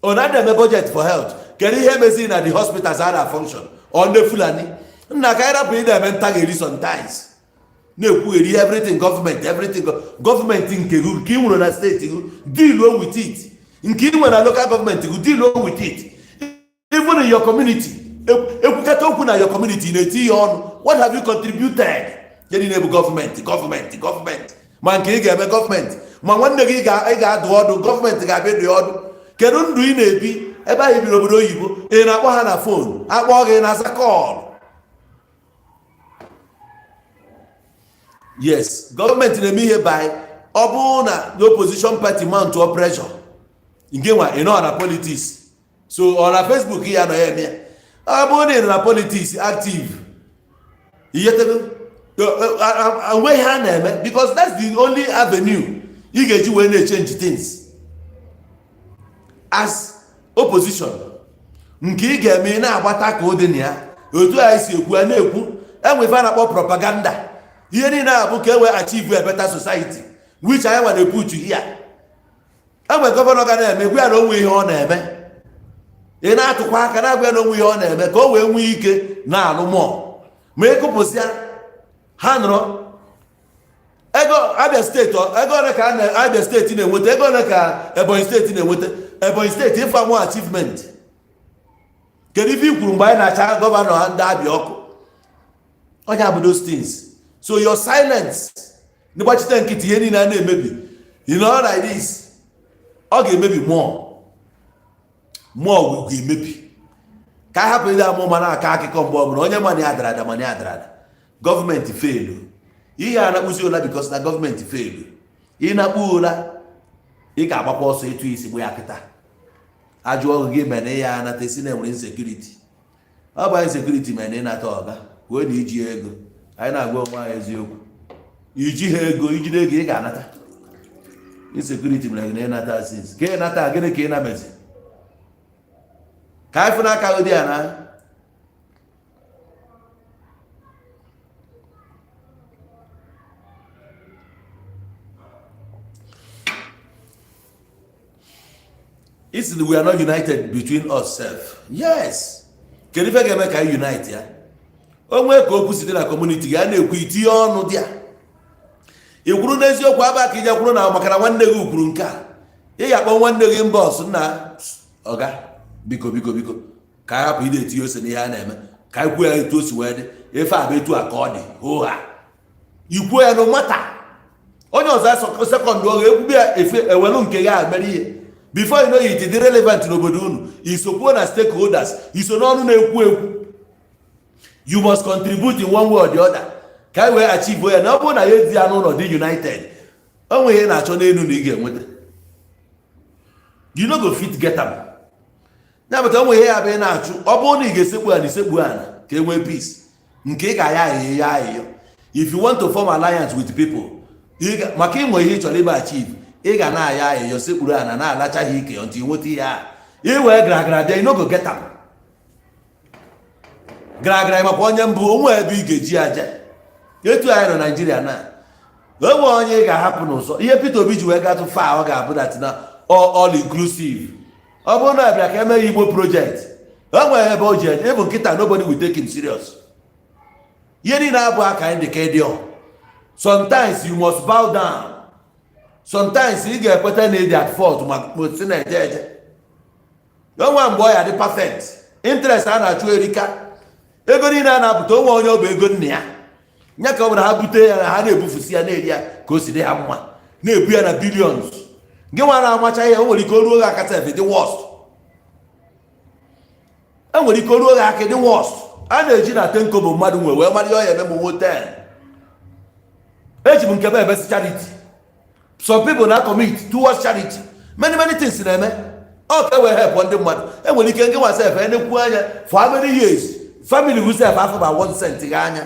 S1: Ọ na-ada eme budget for health. Kedu ihe mezi na the hospitals are function? Ọ ndị Fulani. Nna ka ịrapụ ị na-eme ntagheri sometimes. Na-ekwugheri everything government nke gị nke ị nwere na steeti gị deal with it. Nke ị nwere na local government gị deal with it. Even in your community. Ekwukata okwu na your community na-eti ya ọnụ. What have you contributed? Kedu na-ebu gọọmenti ma nke ị ga-eme gọọmenti ma nwanne gị ị ga-adụ ọdụ gọọmenti ga-abịa dị ọdụ. Kedu ndụ ị na-ebi ebe anyị biri obodo oyibo ị na-akpọ ha na fon akpọ gị na kọl? Yes, gọọmenti na-eme ihe by ọ bụrụ na the opposition party mount to pressure nke nwa ị nọ na politics so ọ na Facebook ya nọ ya eme ya. Ọ bụrụ na ị nọ na politics active iyetego onwe ha na-eme because that's the only avenue ị ga-eji wee na-change things as opposition. Nke ị ga-eme na-agbata ka ọ dị na ya otu anyị si ekwu a na-ekwu enwefe a na-akpọ propaganda. Ihe niile abụ ka e wee achieve a better society which anyị nwa na-put here. Enwe gọvanọ ga na-eme gwa ya na onwe ihe ọ na-eme ị na-atụkwa aka na-agwa ya na onwe ihe ọ na-eme ka o wee nwee ike na-alụ mmụọ ma ekụpụsịa ha nọrọ ego Abia steeti ego ole ka Abia steeti na-enweta ego ole ka Ebonyi steeti na-enweta Ebonyi steeti ịfa mụ achievement. Kedu ife i kwuru mgbe anyị na-acha gọvanọ ha ndị Abia ọkụ? Onye abụ those things. So your silence ndị gbachite nkịtị ihe niile a na-emebi all like this ọ ga-emebi mmụọ ga-emebi ka a hapụ ile amụma na-aka akụkọ mgbe ọbụla onye mani adara ada mani adara ada gọọmenti felu ihe a na-akpụzi ụla bikos na gọọmenti felu ị na-akpụ ụla ị ga-agbakwa ọsọ etu isi bụ ya kịta ajụọ gị mere ya anata esi na enwere insekuriti ọ bụ insekuriti mere ịnata ọga wee na iji ego anyị na-agwa onwe anyị eziokwu iji ha ego ijide ego ị ga-anata insekuriti mere gị na ịnata asins ka ị nata gịnị ka ị na-mezi ka anyị fụ n'aka ụdị ya na it's we are not united between ourselves. Yes. Kedu ife ga-eme ka anyị unite ya? Onwe ka okwu site na community ya na-ekwu itinye ọnụ dị ya. Ikwuru n'eziokwu aba ka ije kwuru na maka na nwanne gị kwuru nke a. Ị ga-akpọ nwanne gị mbọs nna ọga biko ka a hapụ ide etinye ose n'ihe a na-eme ka anyị kwuo ya etu o si wee dị efe a bụ etu a ka ọ dị ụgha ikwuo ya na nwata onye ọzọ sekọndị oge ekwube ya efe ewelu nke ya mere ihe before you know it dị relevant n'obodo unu isokwuo na stakeholders iso n'ọnụ na-ekwu ekwu you must contribute in one way or the other ka anyị wee achieve ya na ọ bụrụ na ya ezi ya n'ụlọ dị united o nwe ihe na-achọ n'elu na ị ga-enweta you no go fit get am ya bụta onwe ihe ya bụ ị na-achụ ọ bụrụ na ị ga-esekpu ana isekpu ana ka e nwee peace nke ị ga ya ahịhịo if you want to form alliance with people maka ịnwe ihe ị chọrọ ịba achieve ị ga na-aya ahịhịo sekpuru ana na-alachaghị ike ntị nweta ihe a iwee garagara bịa inogo getam garagara makwa onye mbụ onwe ebe ị ga-eji aja etu anyị nọ Naijiria na onwe onye ị ga-ahapụ n'ụzọ ihe Peter Obi ji wee gatụ fa ọ ga-abụ dat na all inclusive ọ bụrụ na abịa ka emeghị Igbo project o nwere ebe o ji eje ịbụ nkịta nobody will take him serious ihe niile abụ aka anyị dị ka ịdịọ sometimes you must bow down sometimes ị ga-ekweta na ịdị at fault ma si na eje eje onwe mgbe ọ ya dị perfect interest a na-achụ erika ego niile a na-apụta onwe onye ọ bụ ego nna ya nya ka ọ bụrụ ha bute ya na ha na-ebufusi ya na-eri ya ka o si dị ha mma na-ebu ya na billions gị nwa na-amacha ihe o nwere ike oruo gị aka efe dị worst enwere ike oruo gị aka dị worst a na-eji na tenkobo mmadụ nwe wee mara ihe ọ ya eme mụwo 10 eji m nke be ebesi charity some people na commit towards charity many things na-eme ọ ka wee help ndị mmadụ enwere ike nke nwa sef enekwu anya for how many years family who sef afọ ba 1 cent ga anya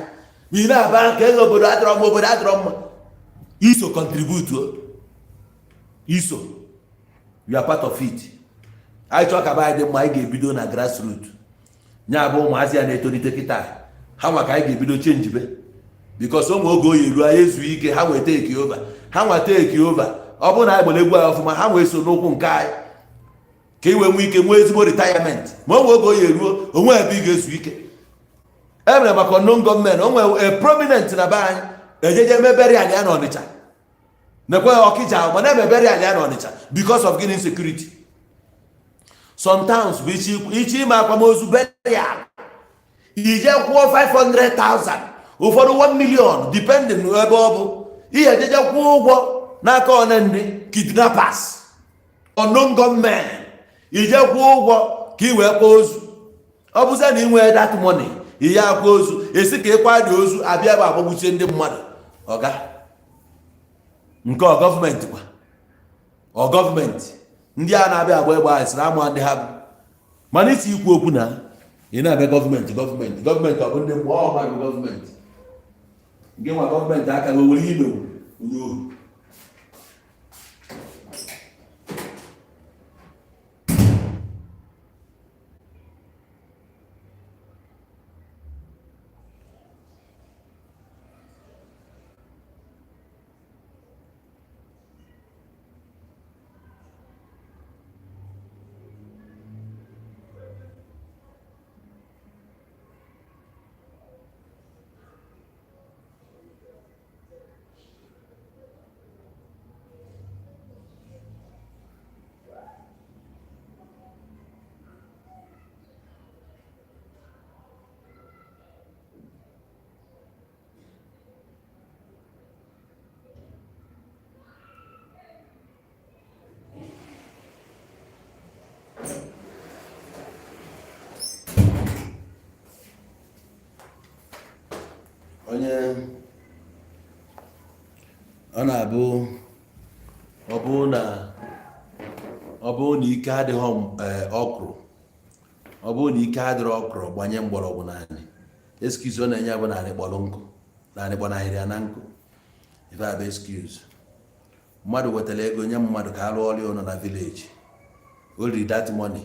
S1: ma ị na-aba nke ego obodo adịrọ mma iso contribute iso you are part of it anyị chọọ ka ba anyị dị mma anyị ga-ebido na grassroots nya bụ ụmụazị ya na-etolite kịta ha maka anyị ga-ebido change be because ụmụ oge oyi ruo anyị ezughị ike ha nwee take over ha nwa take over ọ bụrụ na anyị gbara egwu anyị ọfụma ha nwee so n'ụkwụ nke anyị ka iwe nwee ike nwee ezigbo retirement ma onwe oge oyi ruo onwe ebe ị ga-ezu ike emere maka non gọọmenti onwe prominent na be anyị ejeje mebere anyị ya na Ọnịcha nekwe Ọkịja ma na-emebere anyị ya na Ọnịcha because of giving security some towns bụ iche ime akwamozu burial ije kwụọ 500,000 ụfọdụ 1 million depending ebe ọ bụ ihe ejeje kwụọ ụgwọ n'aka one ndị kidnappers unknown gọọmenti ije kwụọ ụgwọ ka ị wee kpọọ ozu ọ bụzie na ị nwee that money ihe akwa ozu esi ka ịkwa dị ozu abịa ebe agbagbuchie ndị mmadụ ọga nke gọọmenti kwa gọọmenti ndị a na-abịa agba egbe anyị sịrị ama ndị ha bụ mana isi ikwu okwu na ị na-abịa gọọmenti ọ bụ ndị mgbe ọ gbaghị gọọmenti nke nwa gọọmenti aka gị owere ihe oru onye ọ na-abụ ọ bụrụ na ike adịghị ọkrụ ọ bụrụ na ike adịrị ọkrụ gbanye mgbọrọgwụ naanị excuse ọ na-enye bụ naanị kpọrọ nkụ naanị gbanahịrị ya na nkụ ife abụ excuse mmadụ wetara ego nye mmadụ ka arụ ọrụ ụlọ na vileji o riri that money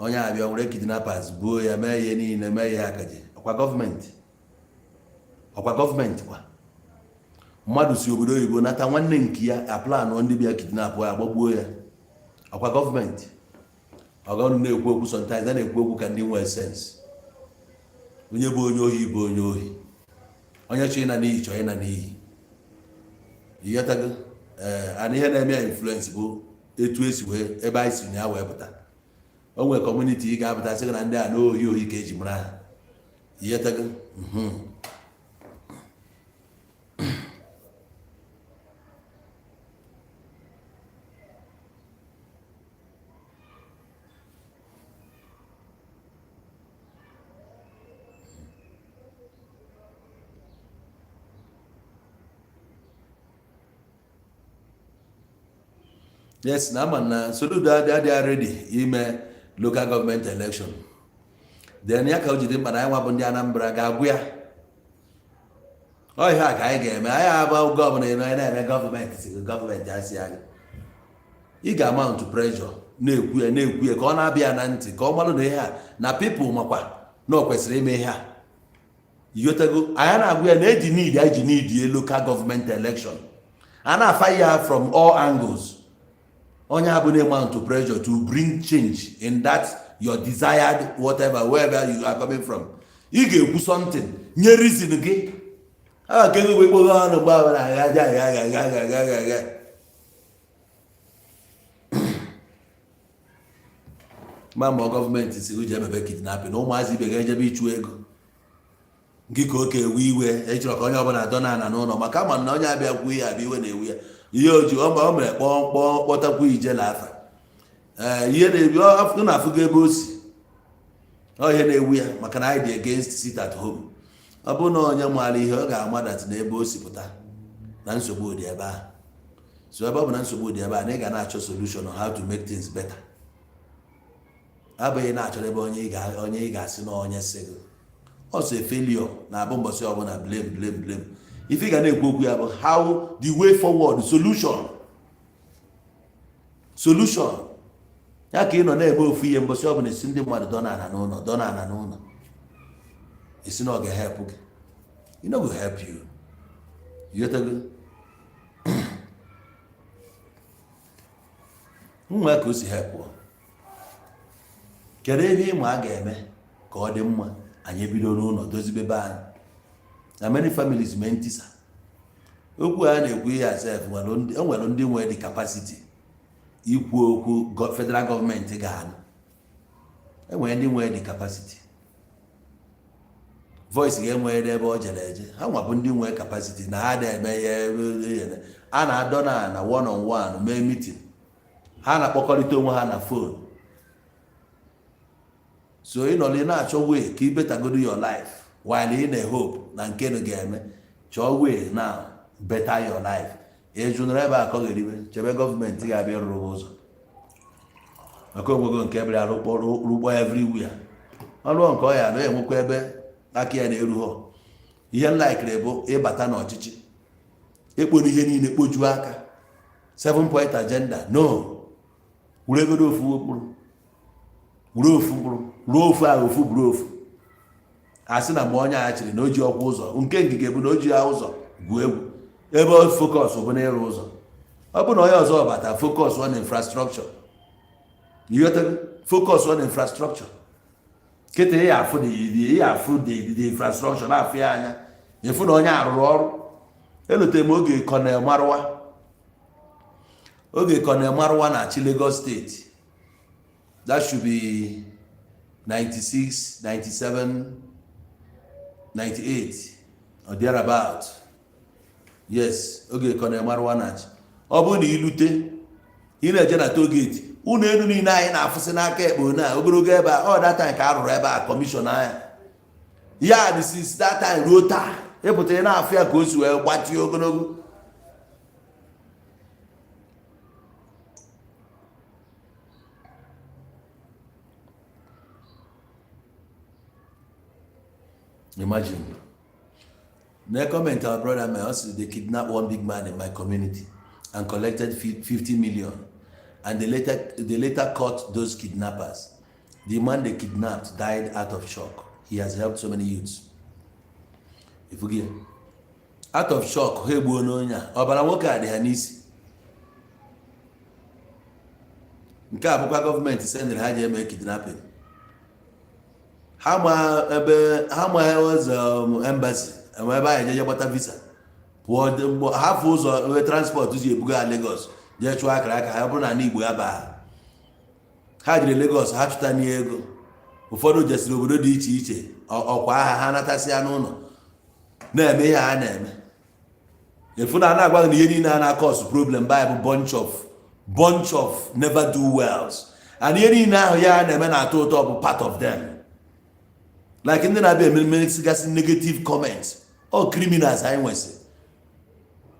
S1: onye abịa nwere kidnappers buo ya mee ihe niile mee ihe akaje ọkwa gọọmenti kwa mmadụ si obodo oyibo nata nwanne nke ya aplanụ ndị bịa kidnap ya agbagbuo ya ọkwa gọọmenti ọgọnụ na-ekwu okwu sometimes a na-ekwu okwu ka ndị nwee sense onye bụ onye ohi bụ onye ohi onye chọọ ịna n'iyi chọọ ịna n'iyi ịghọtago ana ihe na-eme ya influence bụ etu esi wee ebe anyị si na ya wee pụta o nwere kọmuniti ị ga-apụta sị na ndị a na ohi ka eji mara ha ịghọtago yes na ama na Soludo adịghị ready ime local government election then ya ka o jide mkpa na anyị nwa bụ ndị Anambra ga-agwụ ya ọ ihe a ka anyị ga-eme anyị abụ oge ọbụla anyị na-eme gọọmenti asị anyị ị ga-amount pressure na-ekwu ya ka ọ na-abịa na ntị ka ọ malụ na ihe a na people makwa na ọ kwesịrị ime ihe a yotego anyị na-agwụ ya na anyị ji local government election a na-afa ya from all angles onye abụ na-amount pressure to bring change in that your desired whatever wherever you are coming from ị ga-ekwu something nye reason gị a ka ego ekpogho ọnụ mgbe na agaja ma gọọmenti si uji emebe kidnapping na ụmụazị ibe ga-ejebe ịchụ ego gị ka oke ewe iwe echọrọ ka onye ọbụla dọ na n'ụlọ maka ama na onye abịa kwuo ya abịa iwe na-ewu ya ihe oji o mere kpọtakwu ijele afa ihe na-ebi ọ na-afụgo ebe o si ọ ihe na-ewu ya maka na anyị dị against sit at home ọ bụrụ na onye maara ihe ọ ga-ama dat na ebe o si pụta na nsogbu dị ebe ahụ so ebe ọ bụ na nsogbu dị ebe ahụ na ị ga na-achọ solution on how to make things better abụghị na-achọrọ ebe onye ị ga-asị na onye sị gị also a failure na-abụ mbọsị ọbụla blame ife ị ga na-ekwu okwu ya bụ how the way forward solution ya ka ị nọ na-eme ofu ihe mbọsị ọbụla esi ndị mmadụ dọ n'ala n'ụlọ esi na ọ ga-help gị it no go help you yotago nwa ka o si help kedu ebe ịma a ga-eme ka ọ dị mma anyị ebido n'ụlọ dozibe be anyị na many families mee ntisa okwu a na-ekwu ihe asef enwere ndị nwere the capacity ikwu okwu federal gọọmenti ga-anụ enwere ndị nwere the capacity voice ga-enwere ebe ọ jere eje ha nwabụ ndị nwere capacity na ha na-eme ihe a na-adọ na one on one mee meeting ha na-akpọkọrịta onwe ha na phone so ị nọrọ na-achọ way ka ị betagodo your life while ị na-hope na nke nụ ga-eme chọọ way now better your life ejunere ebe akọ ga-eribe chebe gọọmenti ga-abịa rụrụ ụzọ maka onwego nke bịara rụkpọ everywhere ọrụ nke ọ ya na-enwekwa ebe aka ya na-erughọ ihe nlaikiri bụ ịbata n'ọchịchị ekporo ihe niile kpojuo aka 7-point agenda no wuregodo ofu okpuru wuru ofu mkpụrụ ruo ofu ahụ ofu buru ofu asị na mgbe onye agha chịrị na o ji ọkwa ụzọ nke ngige bụ na o ji ya ụzọ gwuo egwu ebe focus bụ na ịrụ ụzọ ọ bụ na onye ọzọ bata focus on infrastructure focus on infrastructure kịta ya afụ the infrastructure na-afụ ya anya efu na onye arụrụ ọrụ elotere m oge Colonel Marwa na-achị Lagos steeti that should be 96, 97, 98 or thereabout. Yes, oge Colonel Marwa na-achị ọ bụrụ na ilute ị na-eje na togeti ụlọ elu niile anyị na-afụsị n'aka ekpo na ogologo ebe a ọ data ka arụrụ ebe a kọmishọn anya ya dị since that time ruo taa ịpụta na-afụ ya ka o si wee gbatie ogologo. Imagine. No comment our brother my hustle, they kidnapped one big man in my community and collected 50 million. And they later caught those kidnappers. The man they kidnapped died out of shock. He has helped so many youths. If you get out of shock, hey buononya, ọbara nwoke a dị ha n'isi. Nke a bụkwa gọọmenti sendịrị ha ji eme kidnapping. Ha ma ụzọ embassy, ebe anyị jeje gbata visa. Pụọ hafụ ụzọ transport ji ebuga Lagos, jee chụọ akara aka ha bụrụ na Igbo ya baa. Ha jiri Lagos ha chụta n'ego. Ụfọdụ jesiri obodo dị iche iche, ọkwa aha ha natasịa n'ụlọ. Na-eme ihe ha na-eme. Efu na na-agwa na ihe niile a na-cause problem by bụ bunch of never do wells. And ihe niile ahụ ya na-eme na-atọ ụtọ bụ part of them. Like ndị na-abịa emesigasị negative comments. All criminals anyị nwesị.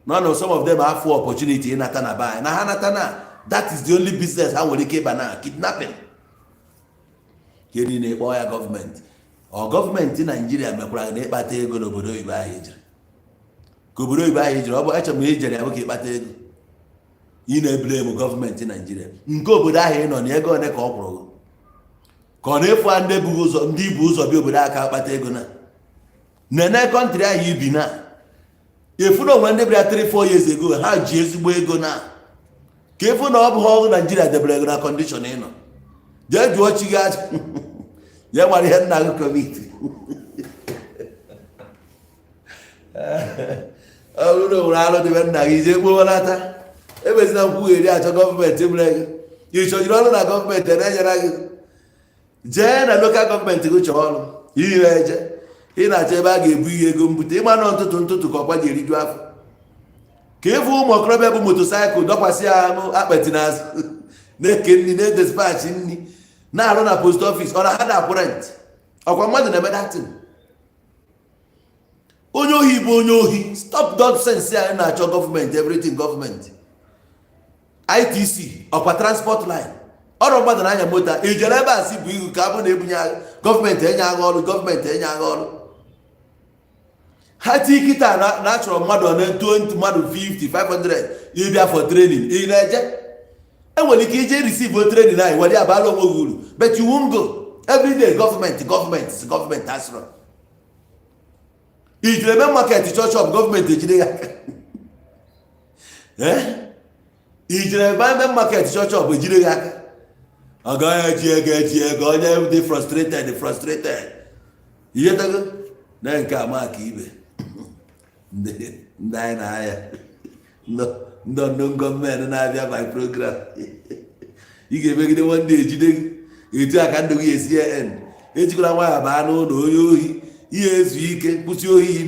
S1: None of some of them have full opportunity ịnata na buy. Na ha nata na, that is the only business ha nwere ike ịba na kidnapping. Ihe niile ịkpọ ya gọọmenti. Gọọmenti Nigeria mekwara na ịkpata ego n'obodo oyibo ahụ ejiri. Ka obodo oyibo ahụ ejiri, ọ bụ eche m ejere ya bụ ka ịkpata ego. Ị na-eblame gọọmenti Nigeria. Nke obodo ahụ ị nọ na ego one ka ọ kwụrụ. Ka ọ na-efu ndị bụ ụzọ bịa obodo aka akpata ego na. Nene kọntrị ahụ ibi na. Efu na onwe ndị bịara 3-4 years ago ha ji ezigbo ego na. Ka efu na ọ bụ ọrụ Nigeria debere ego na kọndishọn ị nọ. Jee jụọ chi gị aja. Ya nwere ihe nna gị komiti. Ọ bụrụ na nwere alụ dịbe nna gị jee gboo nata. Ebezina nkwugheri achọ gọọmenti ebere gị. Ị chọjiri ọrụ na gọọmenti na-enyere gị. Jee na lokal gọọmenti gị chọọ ọrụ. Ihe eje. Ị na-achọ ebe a ga-ebu ihe ego mbute. Ịma nọ ntụtụ ka ọkwa ji eriju afọ. Ka ịfụ ụmụ okorobịa bụ motosaịkụl dọkwasị ahụ akpati n'azụ. Na-eke nri na-edespachi nri. Na-arụ na post office ọ na ha na-akwụ rent. Ọkwa mmadụ na-eme datin. Onye ohi bụ onye ohi. Stop nonsense anyị na-achọ gọọmenti, everything gọọmenti. ITC ọkwa transport line. Ọrụ mmadụ na-anya moto ejere ebe a si bụ ihu ka abụ na-ebunye agha. Gọọmenti enye agha ọrụ, gọọmenti enye agha ọrụ. Ha ti kịta na-achọrọ mmadụ ọ na-eto mmadụ 50, 500 ịbịa for training. Ị na-eje enwere ike ije receive training anyị were abala onwe gị uru, but you won't go. Every day government asịrọ. Ijiri eme market church of gọọmenti ejide ya aka. Ijiri eme market church of ejide ya aka. Ọ gaghị eji ego onye dị frustrated. Ihe tago na nke ama aka ibe. Ndị anyị na-aya. Ndị gọọmenti na-abịa by program. Ị ga-emegide nwanne ejide gị. Etu aka ndụ gị esi end. Ejikwala nwaanyị baa n'ụlọ onye ohi. Ihe ezu ike kwụsị ohi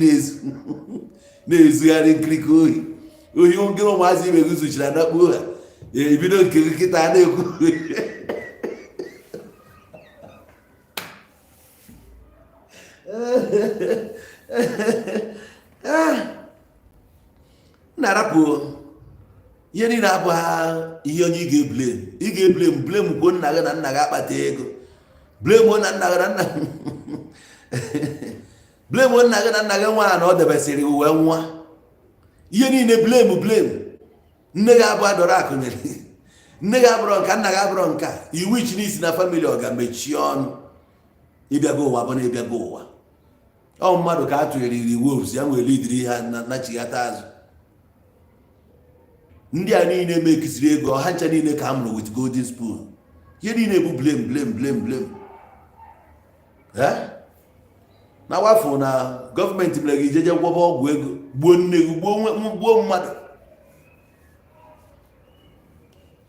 S1: na-ezugharị nkirika ohi. Ohi nkiri ụmụazị ibe gị zuchiri anakpuo ha. Ebido nke gị kịta na-ekwu. Na-arapụ ihe niile abụghị ihe onye ị ga-eblame kwuo nna gị na nna gị akpata ego. Blame na nna gị na nna blame nna gị na nna gị nwa na ọ debesịrị uwe nwa. Ihe niile blame. Nne gị abụọ adọrọ akụ nyere. Nne gị abụrọ nka, nna gị abụrọ nka. Iwu ichi n'isi na famili ọ ga-mechie ọnụ. Ịbịago ụwa bụ na ịbịago ụwa. Ọ mmadụ ka a tụnyere wolves ya nwere idiri ihe na chighata azụ. Ndị a niile mekisiri ego ha ncha niile ka a mụrụ with golden spoon. Ihe niile bụ blame. Na wafụ na gọọmenti mere gị jeje gwọba ọgwụ ego, gbuo nne gị, gbuo mmadụ.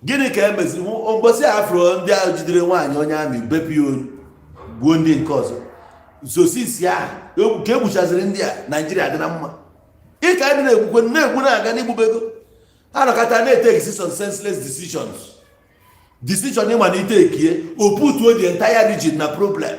S1: Gịnị ka emeziri mgbosi afro ndị ahụ jidere nwaanyị onye amị bepụ ya olu gbuo ndị nke ọzọ. Sosisi ahụ ka egbuchaziri ndị a Naijiria dị na mma. Ị ka ndị na-egbu na-aga n'igbubego. Ha nọkọta na-eteki some senseless decision ịma na itekie oputuo the entire region na problem.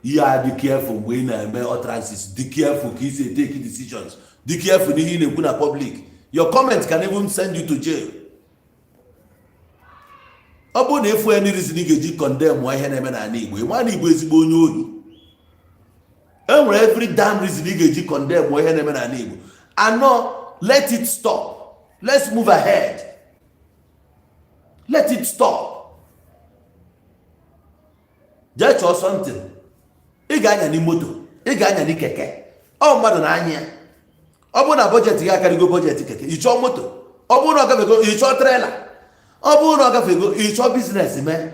S1: Yeah, be careful when I make utterances. Be careful, kids, take decisions. Be careful in the public. Your comments can even send you to jail. Obu na efu any reason you condemn why ihe na-eme na Igbo. Nwa Igbo ezigbo onye ohi. Every damn reason you condemn why ihe na-eme na Igbo. And no, let it stop. Let's move ahead. Let it stop. Just or something. Ị ga-anya ni moto, ị ga-anya ni keke. Ọ mmadụ na anya. Ọ bụ na budget ga akarigo budget keke, ị chọọ moto. Ọ bụ na ọ gafego, ị chọọ trailer. Ọ bụ na ọ gafego, ị chọọ business mee.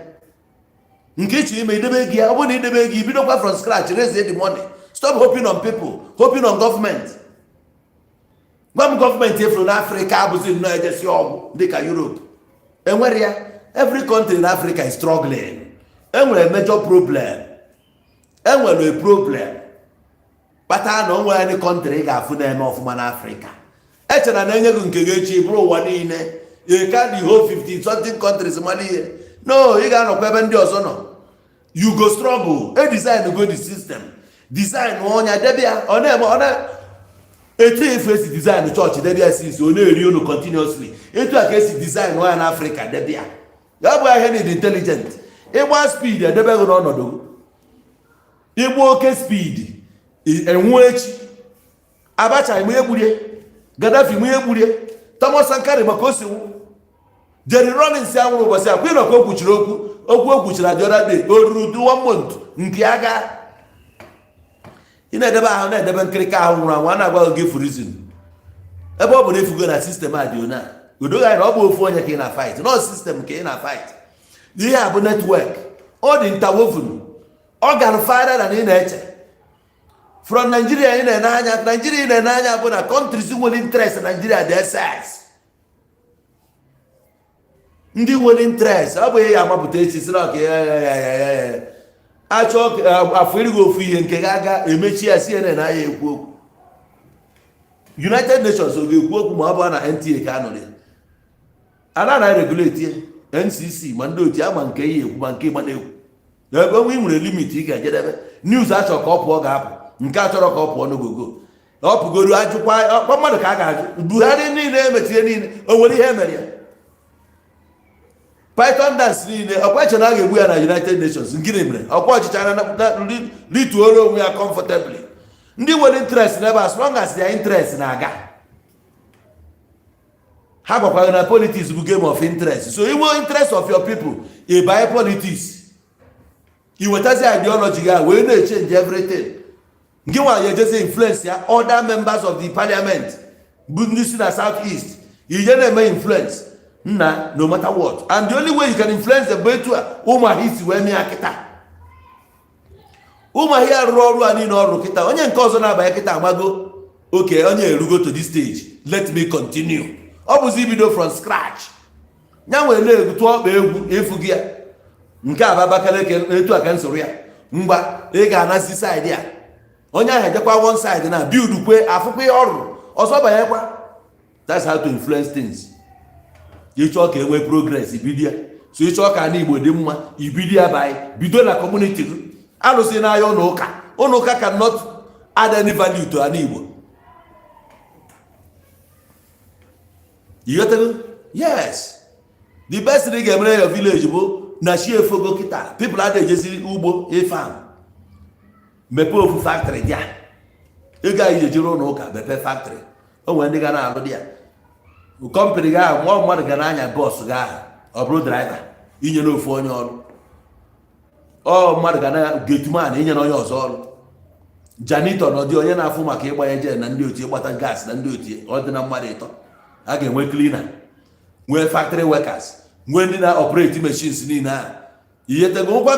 S1: Nke ichi ime idebe gị, ọ bụ na idebe gị, bidokwa from scratch, raise the money. Stop hoping on people, hoping on government. Gwa m government efuru n'Africa abụzi nnọọ ejesi ọgwụ dịka Europe. Enwere ya, every country in Africa is struggling. Enwere major problem. Enwere a problem. Kpata na onwe any country ga-afụ na-eme ọfụma n'Africa. Echena na enye gị nke ga-echi bụrụ ụwa niile. You can't the whole 50 something countries money here. No, ị ga-anọkwa ebe ndị ọzọ nọ. You go struggle. A design go the system. Design ọnya debia ọ na etu efu esi design church debia since ọ na-eri unu continuously. Etu a ka esi design ọnya na Africa debia. Ya bụ ahịa need intelligent. Ịgba speed edebe gị n'ọnọdụ. Igbo oke speed enwu echi. Abacha ime egburie. Gaddafi ime egburie. Thomas Sankara maka osiwu. Jerry Rawlings ya nwụrụ ụbọchị akwa ịnọ ka o kwuchiri okwu o kwuchiri the other day. O ruru 1 month nke aga. Ị na-edebe ahụ na-edebe nkirika ahụ nwụrụ anwụ a na-agwa gị for reason. Ebe ọ bụ na efugo na sistem a dị ona. Udo ga na ọ bụ ofu onye ka ị na fight. No system ka ị na fight. Ihe a bụ network. Ọ dị interwoven. Ọ gara farther than ị na-eche. From Nigeria ị na-ene anya. Nigeria ị na-ene anya bụ na countries nwere interest na Nigeria dị SS. Ndị nwere interest ọ bụ ihe ya amapụta echi sị na ọka achọ afọ irigo ofu ihe nke ga-aga emechi ya CNN anya ekwu okwu. United Nations ọ ga-ekwu okwu ma ọ bụ na NTA ka anọrọ ya. Ana na-regulate NCC ma ndị otu ama nke ihe ekwu ma nke ịgba na-ekwu. Ebe onwe ị nwere limit ị ga-ejedebe. News achọ ka ọ pụọ ga-apụ. Nke achọrọ ka ọ pụọ n'ogogo. Ọ pụgoro ajụkwa ọkpọ mmadụ ka a ga-ajụ. Buhari niile emetie niile o nwere ihe mere ya. Python dance niile ọkwa eche na a ga-egbu ya na United Nations ngịnị mere ọkwa ọchịchị na rituoro onwe ya comfortably. Ndị nwere interest n'ebe as long as their interest na-aga. Ha gwakwara na politics bụ game of interest. So inwe interest of your people ị banye politics. I wetazi ideology ga wee na-echange everything. Gị nwa ya ejezi influence ya other members of the parliament bụ ndị si na South East. Ije na-eme influence na no matter what. And the only way you can influence the betu ụmụ ahụ isi wee mịa kịta. Ụmụ ahụ ya rụrụ ọrụ a niile ọrụ kịta. Onye nke ọzọ na-abanye kịta amago okay onye erugo to this stage. Let me continue. Ọ bụzi ibido from scratch. Nya nwere na-egwu tụọ ọkpa egwu efu gị ya. Nke a Abakaliki etu aka nsoro ya. Mgba ị ga-anazi side ya. Onye ahụ ejekwa one side na build kwe afụkwa ihe ọrụ. Ọsọ banyekwa. That's how to influence things. Ịchọ ka enwe progress ibidia. So ịchọ ka na Igbo dị mma ibidia by bido na community. Alụsị na ya ụlọ ụka. Ụlọ ụka cannot add any value to an Igbo. You get it? Yes. The best thing ga-emere your village bụ na shi efogo kita. People are ejezi ugbo farm. Mepe ofu factory dia. Ị ga ejejiri ụlọ ụka mepe factory. O nwere ndị ga na-alụ dia. Company ga nwa mmadụ ga na-anya boss ga ọ bụrụ driver inye n'ofu onye ọrụ. Ọ mmadụ ga na gateman inye na onye ọzọ ọrụ. Janitor na dị onye na-afụ maka ịgbanye jen na ndị otu ịgbata gas na ndị otu ọ dị na mmadụ ịtọ. A ga-enwe cleaner, nwee factory workers, nwee ndị na-operate machines niile a. Iyetego ngwa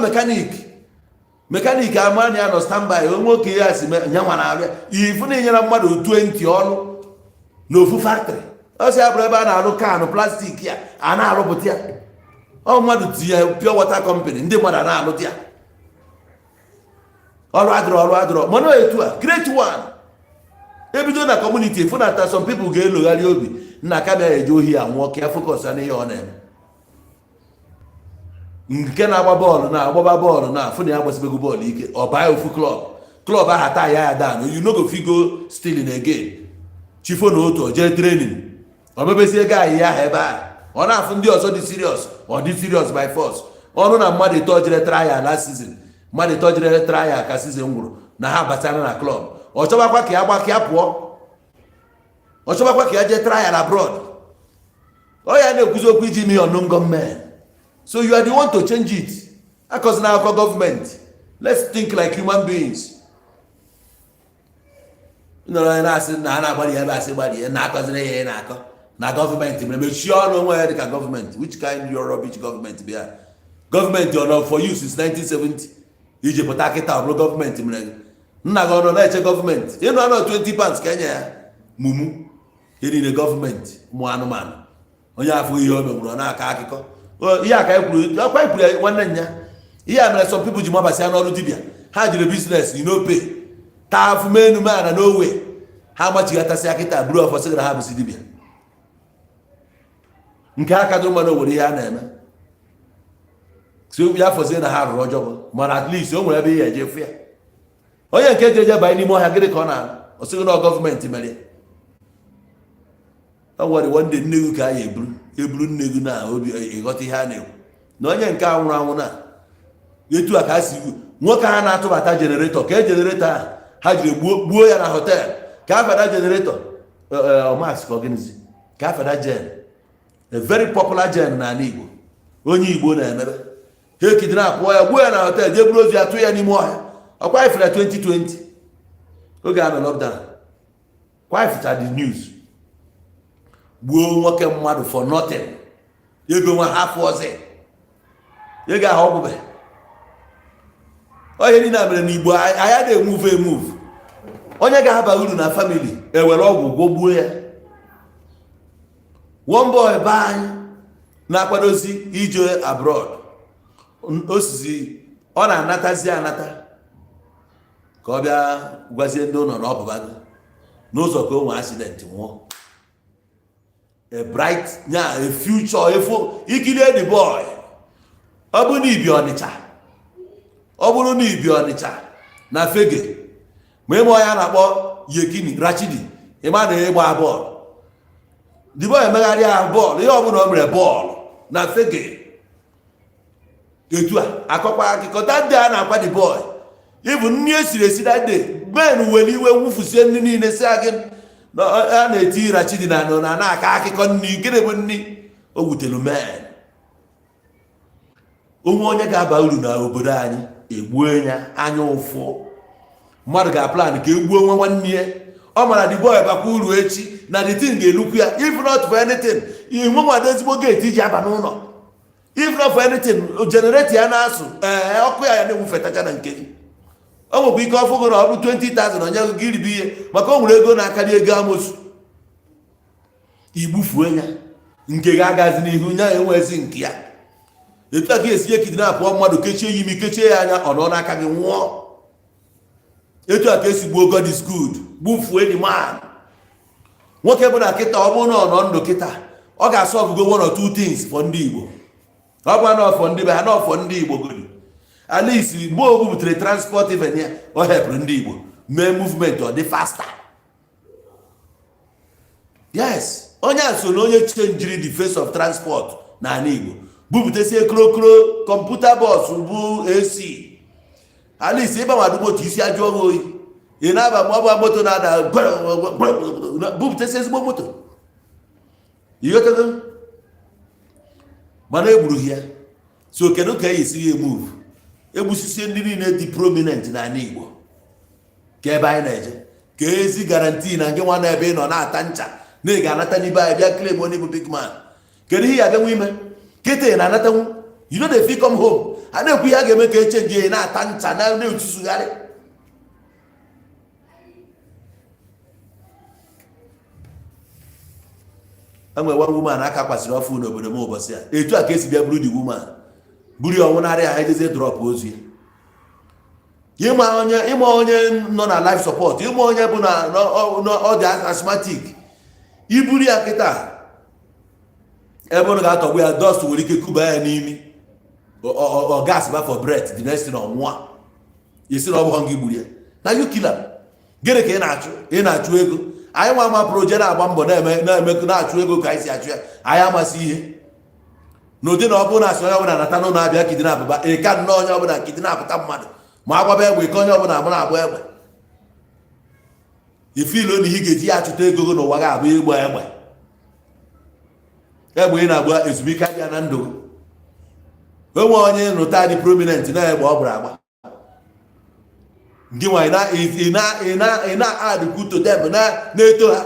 S1: mekanik amani ya nọ standby onwe oke ya si nyanwa na abịa. Ifu na inyere mmadụ 20 ọrụ n'ofu factory. Ọ sị abụrụ ebe a na-arụ kanụ plastik ya a na-arụpụta ya. Ọ mmadụ tinye pure water company ndị mmadụ na-alụta ya. Ọrụ adịrọ mana etu a great one. Ebido na community ifu na some people ga-elogharị obi nna ka bịa eje ohi anwụọ ka ya focus na ihe ọ na-eme. nke na-agba bọọlụ na agbaba bọọlụ na afụ na ya gbasibego bọọlụ ike ọ baa ofu klọb aha taa ya dan you no go fit go stealing again chifo na otu jee training ọ mebezie ego ahụ ya ebe a ọ na-afụ ndị ọzọ dị serious ọ dị serious by force ọnụ na mmadụ ito jere trial last season mmadụ ito jere trial ka season gwụrụ na ha batara na klọb ọ chọbakwa ka ya gbakịa pụọ ọ chọbakwa ka ya jee trial abroad ọ ya na-ekwuzi okwu iji mee ọnụngo men. So you are the one to change it. Because now our government. Let's think like human beings. No, na government. Make sure no one the government. Which kind your rubbish government be? Government you know for you since 1970. Egypt attack it out government. Na go no let government. You know 20 pounds Kenya. Mumu. You need a government. Mo anu man. Onye afu ihe o megburu na aka akiko. Ihe aka ekwuru akwa ekwuru nwanne nya ihe a mere some people ji mabasi n'ọrụ dibia ha jiri business you know pay ta afu menu man no way ha machigatasi akita buru of sigara ha bisi dibia nke aka dụrụ mana owere ihe a na-eme so ya fozie na ha rụrụ ọjọọ mana at least o nwere ebe ihe eje fụ ya onye nke jeje banye n'ime ọhịa gịnị ka ọ na osighi na gọọmenti mere ọ nwere wonde nnegu ka ya eburu nnegu na obi ịghọta ihe a na-ekwu na onye nke anwụrụ anwụ na etu a ka si nwoke ha na-atụbata jeneretọ ka jeneretọ ha jiri gbuo ya na họtel ka afada jeneretọ ọmas ka ọgịnịzi ka afada jen a very popular jen na ala Igbo onye Igbo na-emebe ha kidnap ya gbuo ya na họtel jee buru ozu ya tụ ya n'ime ọhịa ọkwa ifere 2020 oge a nọ lockdown kwa ifeta the news gbuo nwoke mmadụ for nothing ego nwa half ọzọ ego ahụ ọgwụbe onye niile mere n'Igbo anya na-emove onye ga-aba uru na family ewere ọgwụ gwọgbuo ya one boy be anyị na-akwadozi ije abroad osizi ọ na-anatazi anata ka ọ bịa gwazie ndị ụlọ na ọbụbago n'ụzọ ka o nwee accident nwụọ a bright a future efo ikilie the boy ọ bụrụ na ibi Ọnịcha na Fege ma ime ọya na-akpọ Yekini Rachidi ịma na ịgba bọọlụ the boy emegharịa bọọlụ ihe ọbụla o mere bọọlụ na Fege etu a akọkwa akụkọ that day a na-akwa the boy ịbụ nri esiri esi that day men were iwe nwụfusie nri niile si agị a na-eti Rachidi na na-aka akụkọ nri gịnị bụ nri o wutelu men onye ga-aba uru na obodo anyị egbuo ya anya ụfụ mmadụ ga-aplan ka egbuo nwa nwanne ya ọ mara the boy bakwa uru echi na the thing ga-elukwu ya if not for anything inwe nwado ezigbo gate iji aba n'ụlọ if not for anything generate ya na-asụ ọkụ ya na-enwufetacha na nke o nwekwa ike ọfụgo na ọ bụ 20,000 onye gị iribe ihe maka o nwere ego na-akarị ego amosu igbufuo ya nke ga-agazi n'ihu nya enwezi nke ya etu a ga-esi ekidnap mmadụ kechie ya imi kechie ya anya ọ nọ n'aka gị nwụọ etu a ka esi gbuo God is good gbufuo the man nwoke bụ na kịta ọ bụrụ na ọ nọ ndụ kịta ọ ga-asọ ọgụgo one or two things for ndị Igbo ọ bụ anọfọ ndị be ha n'ọfọ ndị Igbo godu at least mgbe o bubutere transport even ya ọ hepụrụ ndị Igbo mee movement ọ dị faster yes onye a so na onye chenjiri the face of transport n'ala Igbo bubutesie krokro kọmputa bọs bụ AC at least ịba nwadụ moto isi ajụ ọghị oyi ị na-aba ma ọ bụ moto na-ada bubutesie ezigbo moto ighọtago mana egburu ya so kedu ka e yesiri emove egbusisie ndị niile dị prominent n'ala Igbo ka ebe anyị na-eje ka ezi garanti na nke nwa na ebe ị nọ na-ata ncha na ị ga-anata n'ibe anyị bịa claim onye bụ big man kedu ihe ya ga-enwe ime kịta ị na-anatanwu you know the fee come home a na-ekwu ihe a ga-eme ka echenji ya na-ata ncha na-etusugharị enwe one woman aka kwasịrị ọfụ n'obodo m ụbọchị a etu a ka esi bịa buru the woman buru ya ọnwụnarị ha ejezie drọp ozu ya ịma onye nọ na life support ịma onye bụ na ọ dị asthmatic iburu ya kịta ebe ọ ga-atọgbu ya dọst nwere ike kuba ya n'imi or gas ba for breath the next thing on one. You see no hungry gburu ya. Na you kill am. Gịnị ka ị na-achụ ego. Anyị nwa ama project na-agba mbọ na-achụ ego ka anyị si achụ ya. Anyị amasị ihe. N'ụdị na ọ bụrụ na asị onye ọbụla nata n'ụlọ abịa kidnap ba ị ka nnọọ onye ọbụla kidnapụta mmadụ ma agbaba egbe ka onye ọbụla mụ na-agba egbe. Ifilo na ihe ga-eji ya achụta ego n'ụwa ga-abụ ịgba egbe. Egbe ị na-agba ezumike abịa na ndụ. Onwe onye nụta dị prominent na-egbe ọ bụrụ agba. Ndị nwanyị na-add to them na-eto ha.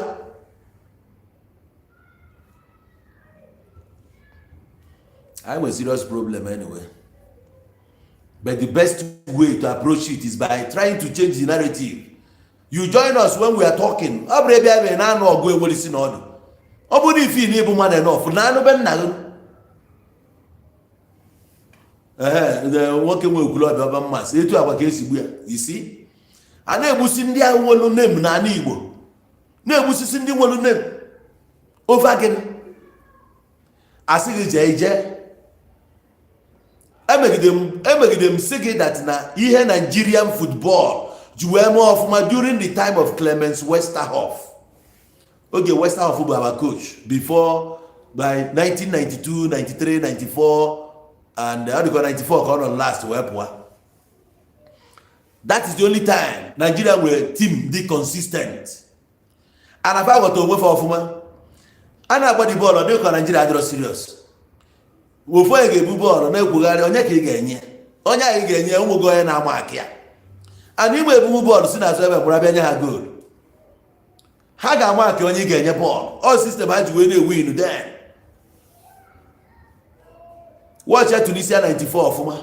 S1: I have a serious problem anyway. But the best way to approach it is by trying to change the narrative. You join us when we are talking. You see? A na-egbusi ndị ahụ nwelu name na ala Igbo. Na-egbusisi ndị nwelu name. Over gịnị? Asị gị jee ije. Emegide m sị gị that na ihe Nigerian football ji wee mee ọfụma during the time of Clemens Westerhoff. Oge Westerhoff bụ our coach before by 1992, 93, 94 and 94 ka ọ nọ last wee pụọ. That is the only time Nigeria were team dị consistent. And if I got to for ọfụma, a na-agba the ball ọ dị ka Nigeria adịrọ serious. Ofu onye ga-ebu bọọlụ na-ekwugharị onye ka ị ga-enye. Onye anyị ga-enye ụmụgo onye na-ama aka ya. And igbe ebubu bọọlụ si n'azụ ebe mụrụ abịa nye ha goal. Ha ga-ama aka onye ị ga-enye bọọlụ. All system ha ji wee na-win then. Watch ya Tunisia 94 ọfụma.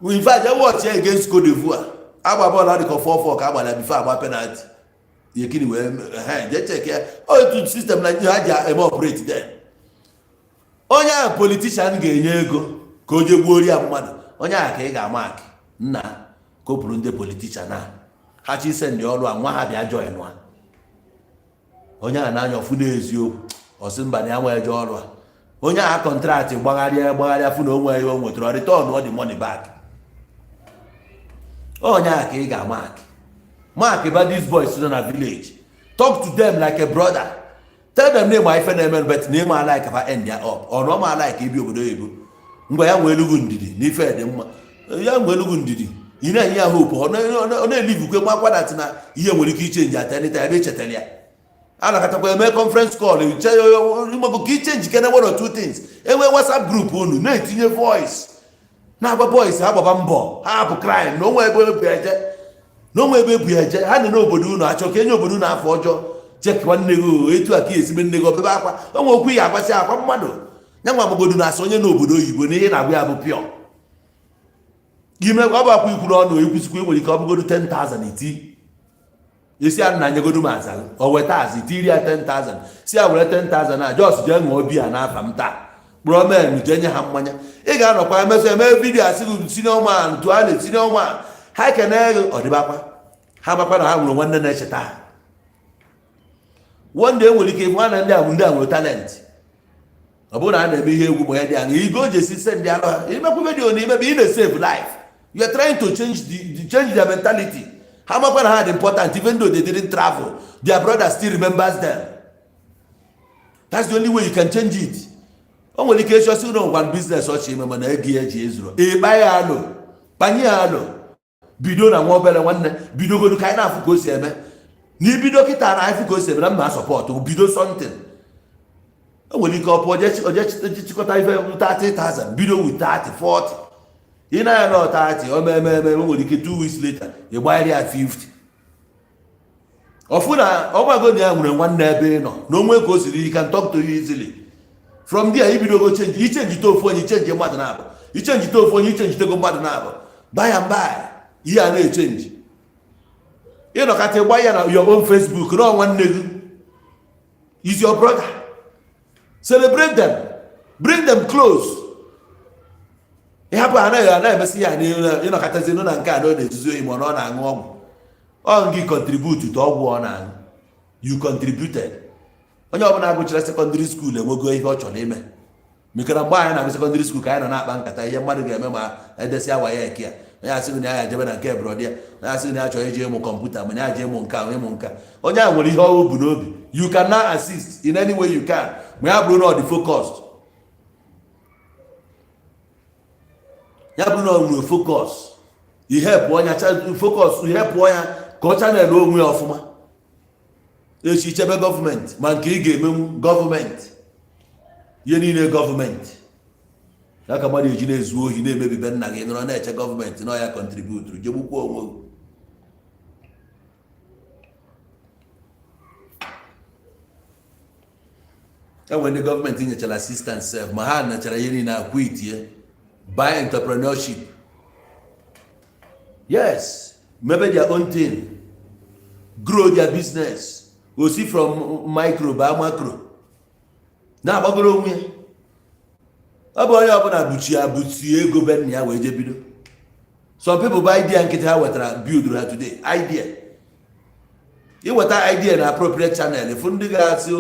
S1: In fact, I watch ya against Cote d'Ivoire. Agba bọọlụ adịkọ 4-4 ka agbara before agba penalty. Yekini wee je check ya. Otu system na ha ji eme operate then. Onye ahụ politician ga-enye ego ka o je gbuo ori ya mmadụ. Onye ahụ ka ị ga-ama akị nna kopụrụ ndị politician a ha chi ise ndị ọrụ a nwa ha bịa join nwa. Onye ahụ na-anya ọfụ n'eziokwu ọsị mba na ya nwee je ọrụ a. Onye ahụ kọntraktị gbagharịa fụ na onwe ihe o nwetara return all the money back. Onye ahụ ka ị ga-ama akị. Mark about these boys in a village. Talk to them like a brother. Tell them name my friend name but name I like if I end their up. Or no I like ibi obodo ibu. Ngwa ya nwelu gundidi ni fe de mma. Ya nwelu gundidi. Ina ya hope. Ona live kwe makwa that na ihe nwere ike change at any time chetele ya. Ana kata kwa eme conference call. You go ki change kana one or two things. Enwe WhatsApp group unu na etinye voice. Na agba boys ha baba mbọ. Ha bụ crime. No nwe ebe eje. No nwe ebe eje. Ha na obodo unu achọ ka enye obodo unu afọ ọjọọ. Check one nego etu aka esibe nego bebe akwa onwe okwu ya agbasi akwa mmadụ nya nwa obodo na-asọ onye n'obodo oyibo n'ihe na-agwa ya bụ pịọ gime ọ bụ akwa ikwuru ọnụ ekwusikwa nwere ike ọ bụgodo 10,000 iti esi a na nyegodo m aza o weta azị tiri ya 10,000 si ya were 10,000 na jos jee ṅụọ biya n'afa m taa kpụrụ men jee nye ha mmanya ị ga-anọkwa emesọ eme vidiyo asị gị senior man tụale senior man ha kene ọdịbakwa ha gbakwa na ha nwere nwanne na-echeta ha. One day nwere ike nwa na ndị ahụ ndị nwere talent. Ọ bụrụ na a na-eme ihe egwu gbanye dị anya igo jesi send ndị alụ ha imekwu vidiyo na imebe ị na-save life. You are trying to change their mentality. Ha makwa na ha dị important even though they didn't travel. Their brother still remembers them. That's the only way you can change it. O nwere ike ịchọsi ụlọ one business ọchị ime mana ego ya ji ezuru. Ịkpa ya alụ kpanye ya alụ bido na nwa obere nwanne bidogodu ka anyị na-afụ ka o si eme. N'ibido kita na ifu ka o si eme na mma support bido something. O nwere ike ọpụ oje chịkọta ife 30,000 bido with 30, 40. Ị na ya nọ 30 o mee o nwere ike 2 weeks later ị gbanyere ya 50. Ọfụ na ọgbagodi ya nwere nwanne ebe ị nọ na onwe ka o siri you can talk to you easily. From there ibido go change ichenji to ofu onye change mmadụ na abụ ichenji to ofu onye ichenji tego mmadụ na abụ by and by ihe a na-echenji. You know, can't buy your own Facebook. No one is your brother. Celebrate them. Bring them close. You know, you contribute to all you contributed. When you're going to secondary school, and we'll go to your name. mekara mgbe anyị na secondary school ka anyị nọ na-akpa nkata ihe mmadụ ga-eme ma edesi awa ya eke ya onye asịghị na ya jebe na nke brọdịa onye asịghị na ya chọrọ iji ịmụ kọmputa ma ya ji ịmụ nka ịmụ nka onye a nwere ihe ọrụ bụ n'obi you can now assist in any way you can ma ya bụrụ na ọ dị focused ya bụrụ na ọ nwere focus ihepụ onye focus ihepụ ya ka ọ chanel onwe ya ọfụma echi chebe gọọmenti ma nke ị ga-emenwu gọọmenti ihe niile gọọmenti ya ka mmadụ eji na-ezu ohi na-emebi be nna gị nọrọ na-eche gọọmenti na ya kọntributuru jegbukwa onwe gị. enwere ndị gọọmenti nyechara assistance sef ma ha nechara ihe niile akwụ itie by entrepreneurship yes maybe their own thing grow their business osi from micro ba macro na-agbagoro onwe ya ọ bụ onye ọbụla buchi ego be nna ya wee je bido some people bụ idea nkịtị ha wetara build ha today idea iweta idea na appropriate channel if ndị ga-asị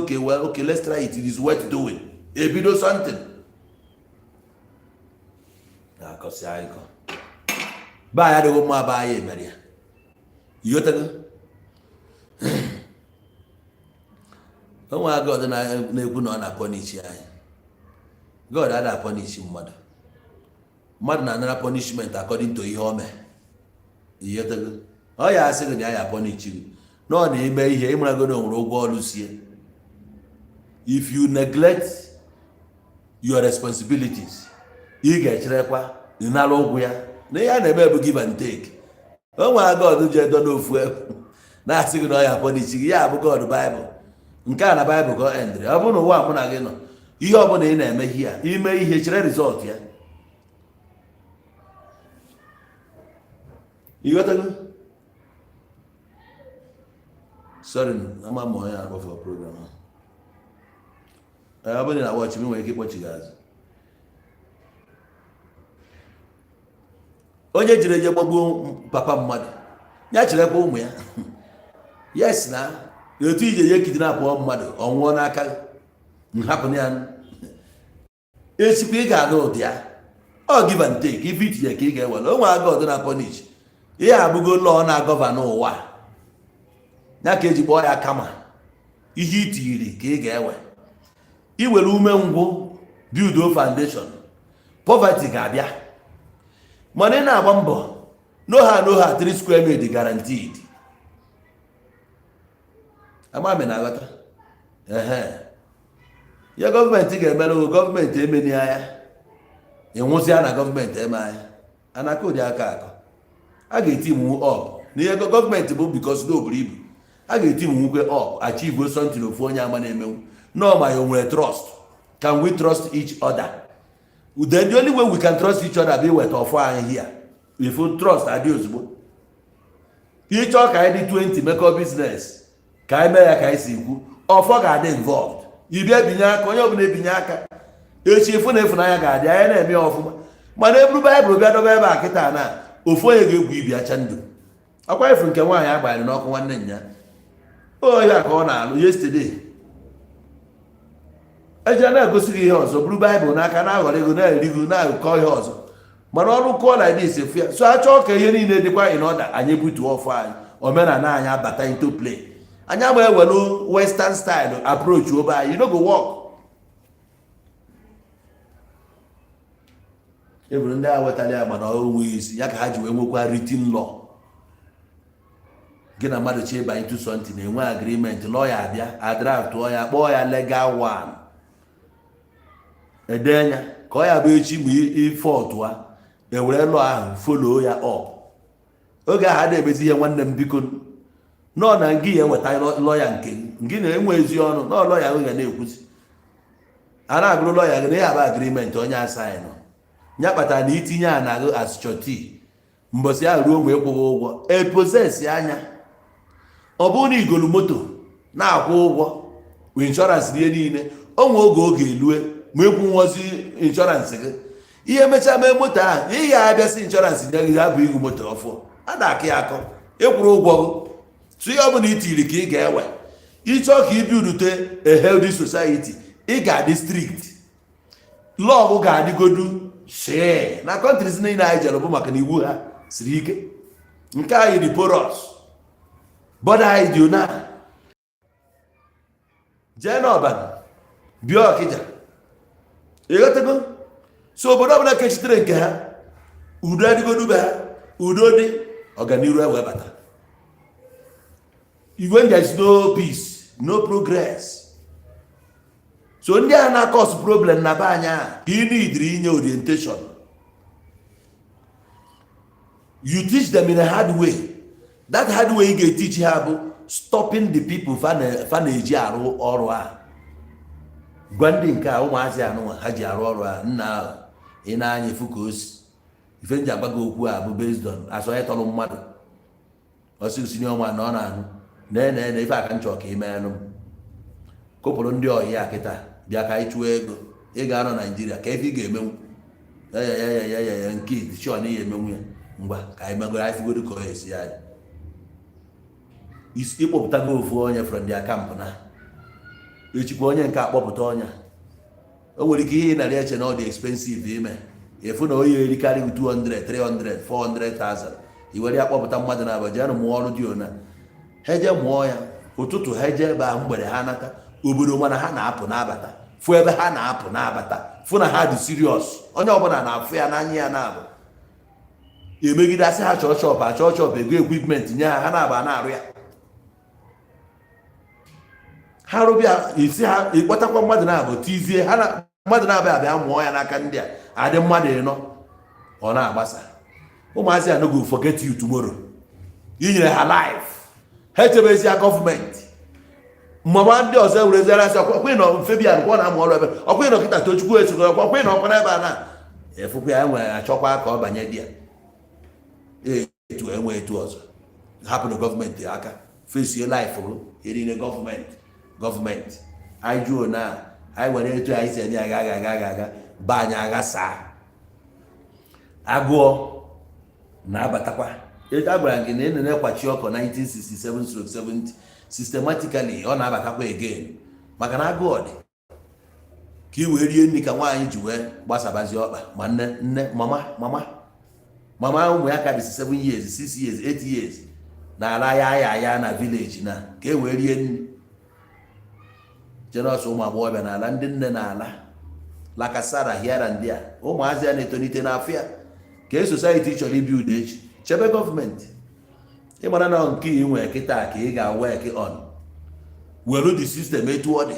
S1: okay let's try it is worth doing ebido something na-akọsị anyịkọ ba ya dịghị mma ba ya emere ya ighọtago onwe God na-ekwu na ọ na-apọnichi anyị God ada apọnichi mmadụ na-anara punishment according to ihe o mee ighọtago ọ ya asị gị na ya apọnichi gị na ọ na-eme ihe ịmarago na onwere ụgwọ ọrụ sie if you neglect your responsibilities ị ga-echerekwa ịnara ụgwọ ya na ihe a na-eme bụ give and take onwe God ji edo n'ofu efu na-asị gị na ọ ya apọnichi gị ya bụ God Bible nke a na Bible ka ọ endịrị ọ bụrụ na ụwa mụ na gị nọ ihe ọbụla ị na-eme ihe ime ihe chere rizọt ya ịghọtago sorry ama m onye akpọfọ program ọ bụrụ na wọchị m nwere ike ịkpọchi gị azụ onye jiri eje gbagbuo papa mmadụ ya cherekwa ụmụ ya yes na etu ije ye kidnap mmadụ ọ nwụọ n'aka nhapụ ya esikwa ị ga-aga ụdị ya ọ give and take ife itinye ka ị ga-ewere onwe agọd na punish ihe abụgo lọọ na-agọva n'ụwa ya ka eji kpọọ ya kama ihe itiri ka ị ga-ewe iwere ume ngwụ build foundation poverty ga-abịa mana ị na-agba mbọ no ha 3 square meter guaranteed amami na aghọta ya gọọmenti ga-emere gọọmenti emeni anya ịnwụsịa na gọọmenti eme anya anaka ụdị aka akọ a ga-eti iwu ọp n'ihe gọọmenti bụ bikos na oburu ibu a ga-eti iwu nkwe ọp achieve something ofu onye ama na-emenwu no ma ya nwere trust can we trust each other the only way we can trust each other bụ iweta ọfọ anyị here if trust adị ozugbo ịchọ ka anyị dị 20 mekọ business ka anyị mee ya ka anyị si ikwu ọfọ ga-adị involved ibia ebinye aka onye ọbụla ebinye aka echi efu na efunanya ga-adị anyị na-eme ọfụma mana eburu baịbụl bịa dobe ebe a kịta na ofu onye ga-egwu ibi acha ndụ akwa efu nke nwaanyị agbanyere n'ọkụ nwanne nya ohe a ka ọ na-alụ yesterday eji na-egosi gị ihe ọzọ buru baịbụl n'aka na-aghọrọ ego na-erigo na-akọ ihe ọzọ mana ọrụ kụọ na dis efu ya so achọọ ka ihe niile dịkwa in order anyị butuo ọfọ anyị omenala anyị abata into play anyị agba ewelu western style approach obe anyị no go work eburu ndị a wetara ya mana onwe isi ya ka ha ji wee nwekwa written law gị na mmadụ chi ịba into something na-enwe agreement lawyer abịa adraft ya kpọọ ya legal one edenya ka ọ ya bụ echi bụ ife ọtụa ewere lọ ahụ follow ya up oge ahụ ada emezi ihe nwanne m biko nọ na ngị ya eweta lọya nke ngị na-enwe ezi ọnụ nọ lọya ahụ ga na-ekwuzi a na-agụrụ lọya gị na ya bụ agreement onye asaghị nọ ya kpatara na itinye a na-agụ asụchọti mbọsị ahụ ruo mgbe ịkwụghị ụgwọ epozesi anya ọ bụrụ na igolu moto na-akwụ ụgwọ inshọransị ihe niile onwe oge elue ma ekwu nwozi inshọransị gị ihe mechaa mee moto ahụ ị ga-abịasị inshọransị nye gị abụ ihu moto ọfụ a na-akị akọ ịkwụrụ ụgwọ gị tụ ihe ọbụla itiri ka ị ga-ewe ịchọ ka ibi urute a healthy society ị ga-adị strict lọọ ga-adịgodu shee na countries niile anyị jere bụ maka na iwu ha siri ike. Nke anyị dị porous, bọda anyị dị ona jee n'Ọbana bịa Ọkịja, ịghọtago. So obodo ọbụla kechitere nke ha, udo adịgodu be ha, udo dị, ọganiru wee bata. When there is no peace, no progress. So ndị a na-cause problem na be anya ka ị need inye orientation. You teach them in a hard way. That hard way you get teach ha bụ stopping the people fa na-eji arụ ọrụ a. Gwa ndị nke a ụmụazị anụnwa ha ji arụ ọrụ a, nna ị na-anya efu ka osi ife nji agbago okwu a bụ based on asọnye tọrọ mmadụ osinye ọnwa na ọ na-anụ na ife aka nchọ ka ime anụ kopụrụ ndị ọyị a kịta bịa ka anyị chụọ ego ị ga-anọ Naijiria ka ife ị ga-emenwu ya nke shọ na ihe emenwu ya ngwa ka anyị megoro anyị fugoro ka ọ esi ya ịkpọpụtago ofu onye from their camp na echikwa onye nke akpọpụta ọnya. O nwere ike ihe ị narị eche na ọ dị expensive ime efu na onye erikarị 200, 300, 400,000 iwere ya kpọpụta mmadụ na abaji anụ mụọ ọrụ dị ona ha je mụọ ya ụtụtụ ha je ebe a mgbede ha nata obodo mana ha na-apụ n'abata fụ ebe ha na-apụ n'abata fụ na ha dị serious. Onye ọbụla na-afụ ya n'anya ya na-abụ emegide asị ha chọọ chọp ego equipment nye ha na-aba na-arụ ya. Ha rụbịa isi ha ịkpọtakwa mmadụ na-abụ tizie ha na mmadụ na-abịa abịa mụọ ya n'aka ndị a adị mmadụ ịnọ ọ na-agbasa. Ụmụazị a no go forget you tomorrow. I nyere ha life ha echebezi ya gọọmenti mmama ndị ọzọ were zere asị ọkwa ịnọ mfebian kwa na amụ ọrụ ebe ọkwa ịnọ kịta tochukwu esoro ọkwa ịnọ ọkwa n'ebe a na efukwa ya nwere achọkwa ka ọ banye di ya etu enwe etu ọzọ hapụ na gọọmenti aka fesie life rụ erine gọọmenti anyị jụọ na anyị were etu anyị si enye aga ba anyị agha saa agụọ na-abatakwa. A gwara gị na ị na-ekwachi ọkọ 1967-70 systematically ọ na-abatakwa again maka na agụọ dị ka i wee rie nri ka nwaanyị ji wee gbasabazi ọkpa ma nne mama ụmụ ya ka dị 7 years 6 years 8 years na ala ya na village na ka e wee rie nri. Jenọs ụmụ agbọghọbịa na ala ndị nne na ala lakasara hiara ndị a ụmụazị a na-etonite n'afịa ka society chọrọ ibi udo echi chebe gọọmenti. Ị mara na nke ị nwere kịta ka ị ga-work on were the system etu ọ dị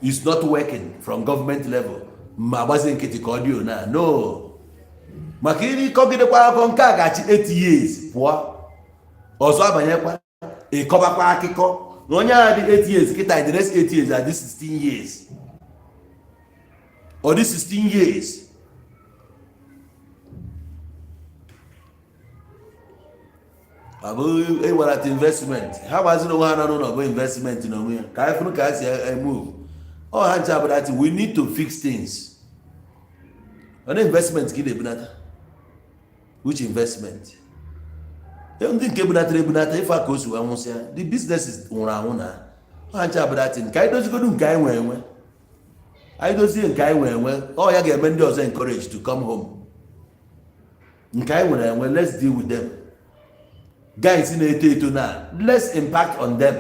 S1: is not working from government level ma gbazi nkịtị ka ọ dị ona no maka iri kọgidekwa akụkọ nke a ga-achị 8 years pụọ ọzọ abanyekwa ịkọbakwa akụkọ na onye agha dị 8 years kịta the next 8 years adị 16 years ọ dị 16 years. Abụ ewerata investment ha gbaziri onwe ha nọ n'ụlọ bụ investment n'onwe ya ka anyị fụrụ ka ha si move ọ ha ncha bụ that we need to fix things. Onye investment ka ị na-ebunata which investment ndị nke ebunata ife aka o si wee nwụsịa the business nwụrụ anwụ na ọ ha ncha bụ that ka anyị dozigodu nke anyị nwee enwe anyị dozie nke anyị nwee enwe ọ ya ga-eme ndị ọzọ encourage to come home. Nke anyị nwere enwe let's deal with them. Guys na-eto eto na less impact on them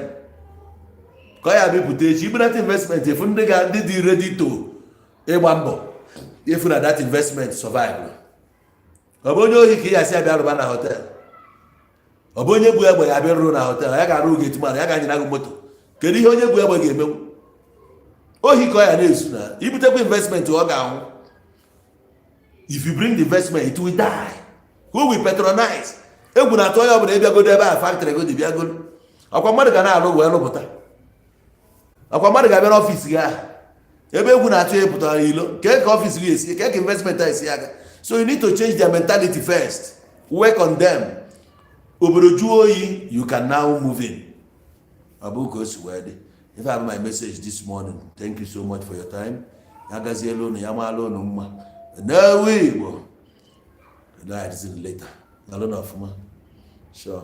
S1: ka ọ ya bịpụta echi ibunata investment efu ndị ga-adị dị ready to ịgba mbọ efu na that investment survive. Ọ bụ onye ohi ka ị ya si abịa rụba na hotel, ọ bụ onye bụ egbe ya abịa rụrụ na hotel ya ga-arụ oge etumana ya ga-anyịna gị moto. Kedu ihe onye bụ egbe ga-emenwu? Ohi ka ọ ya na-esu na ibutekwa investment ọ ga-anwụ. If you bring the investment it will die. Who will patronize? Egwu na-atụ onye ọbụla ịbịagodo ebe a factory go bịagodo ọkwa mmadụ ga na-alụ wee lụpụta ọkwa mmadụ ga-abịa n'ọfịs gị ahụ ebe egwu na-atụ ya pụtara ilo ka ọfịs gị esi ka investment a esi aga. So you need to change their mentality first, work on them. Obodo jụọ oyi you can now move in. Ọ bụ ka o si wee dị. If I have my message this morning, thank you so much for your time. Ya gaziela unu ya maala unu mma n'ewe Igbo. Later. Alone of man. Sure.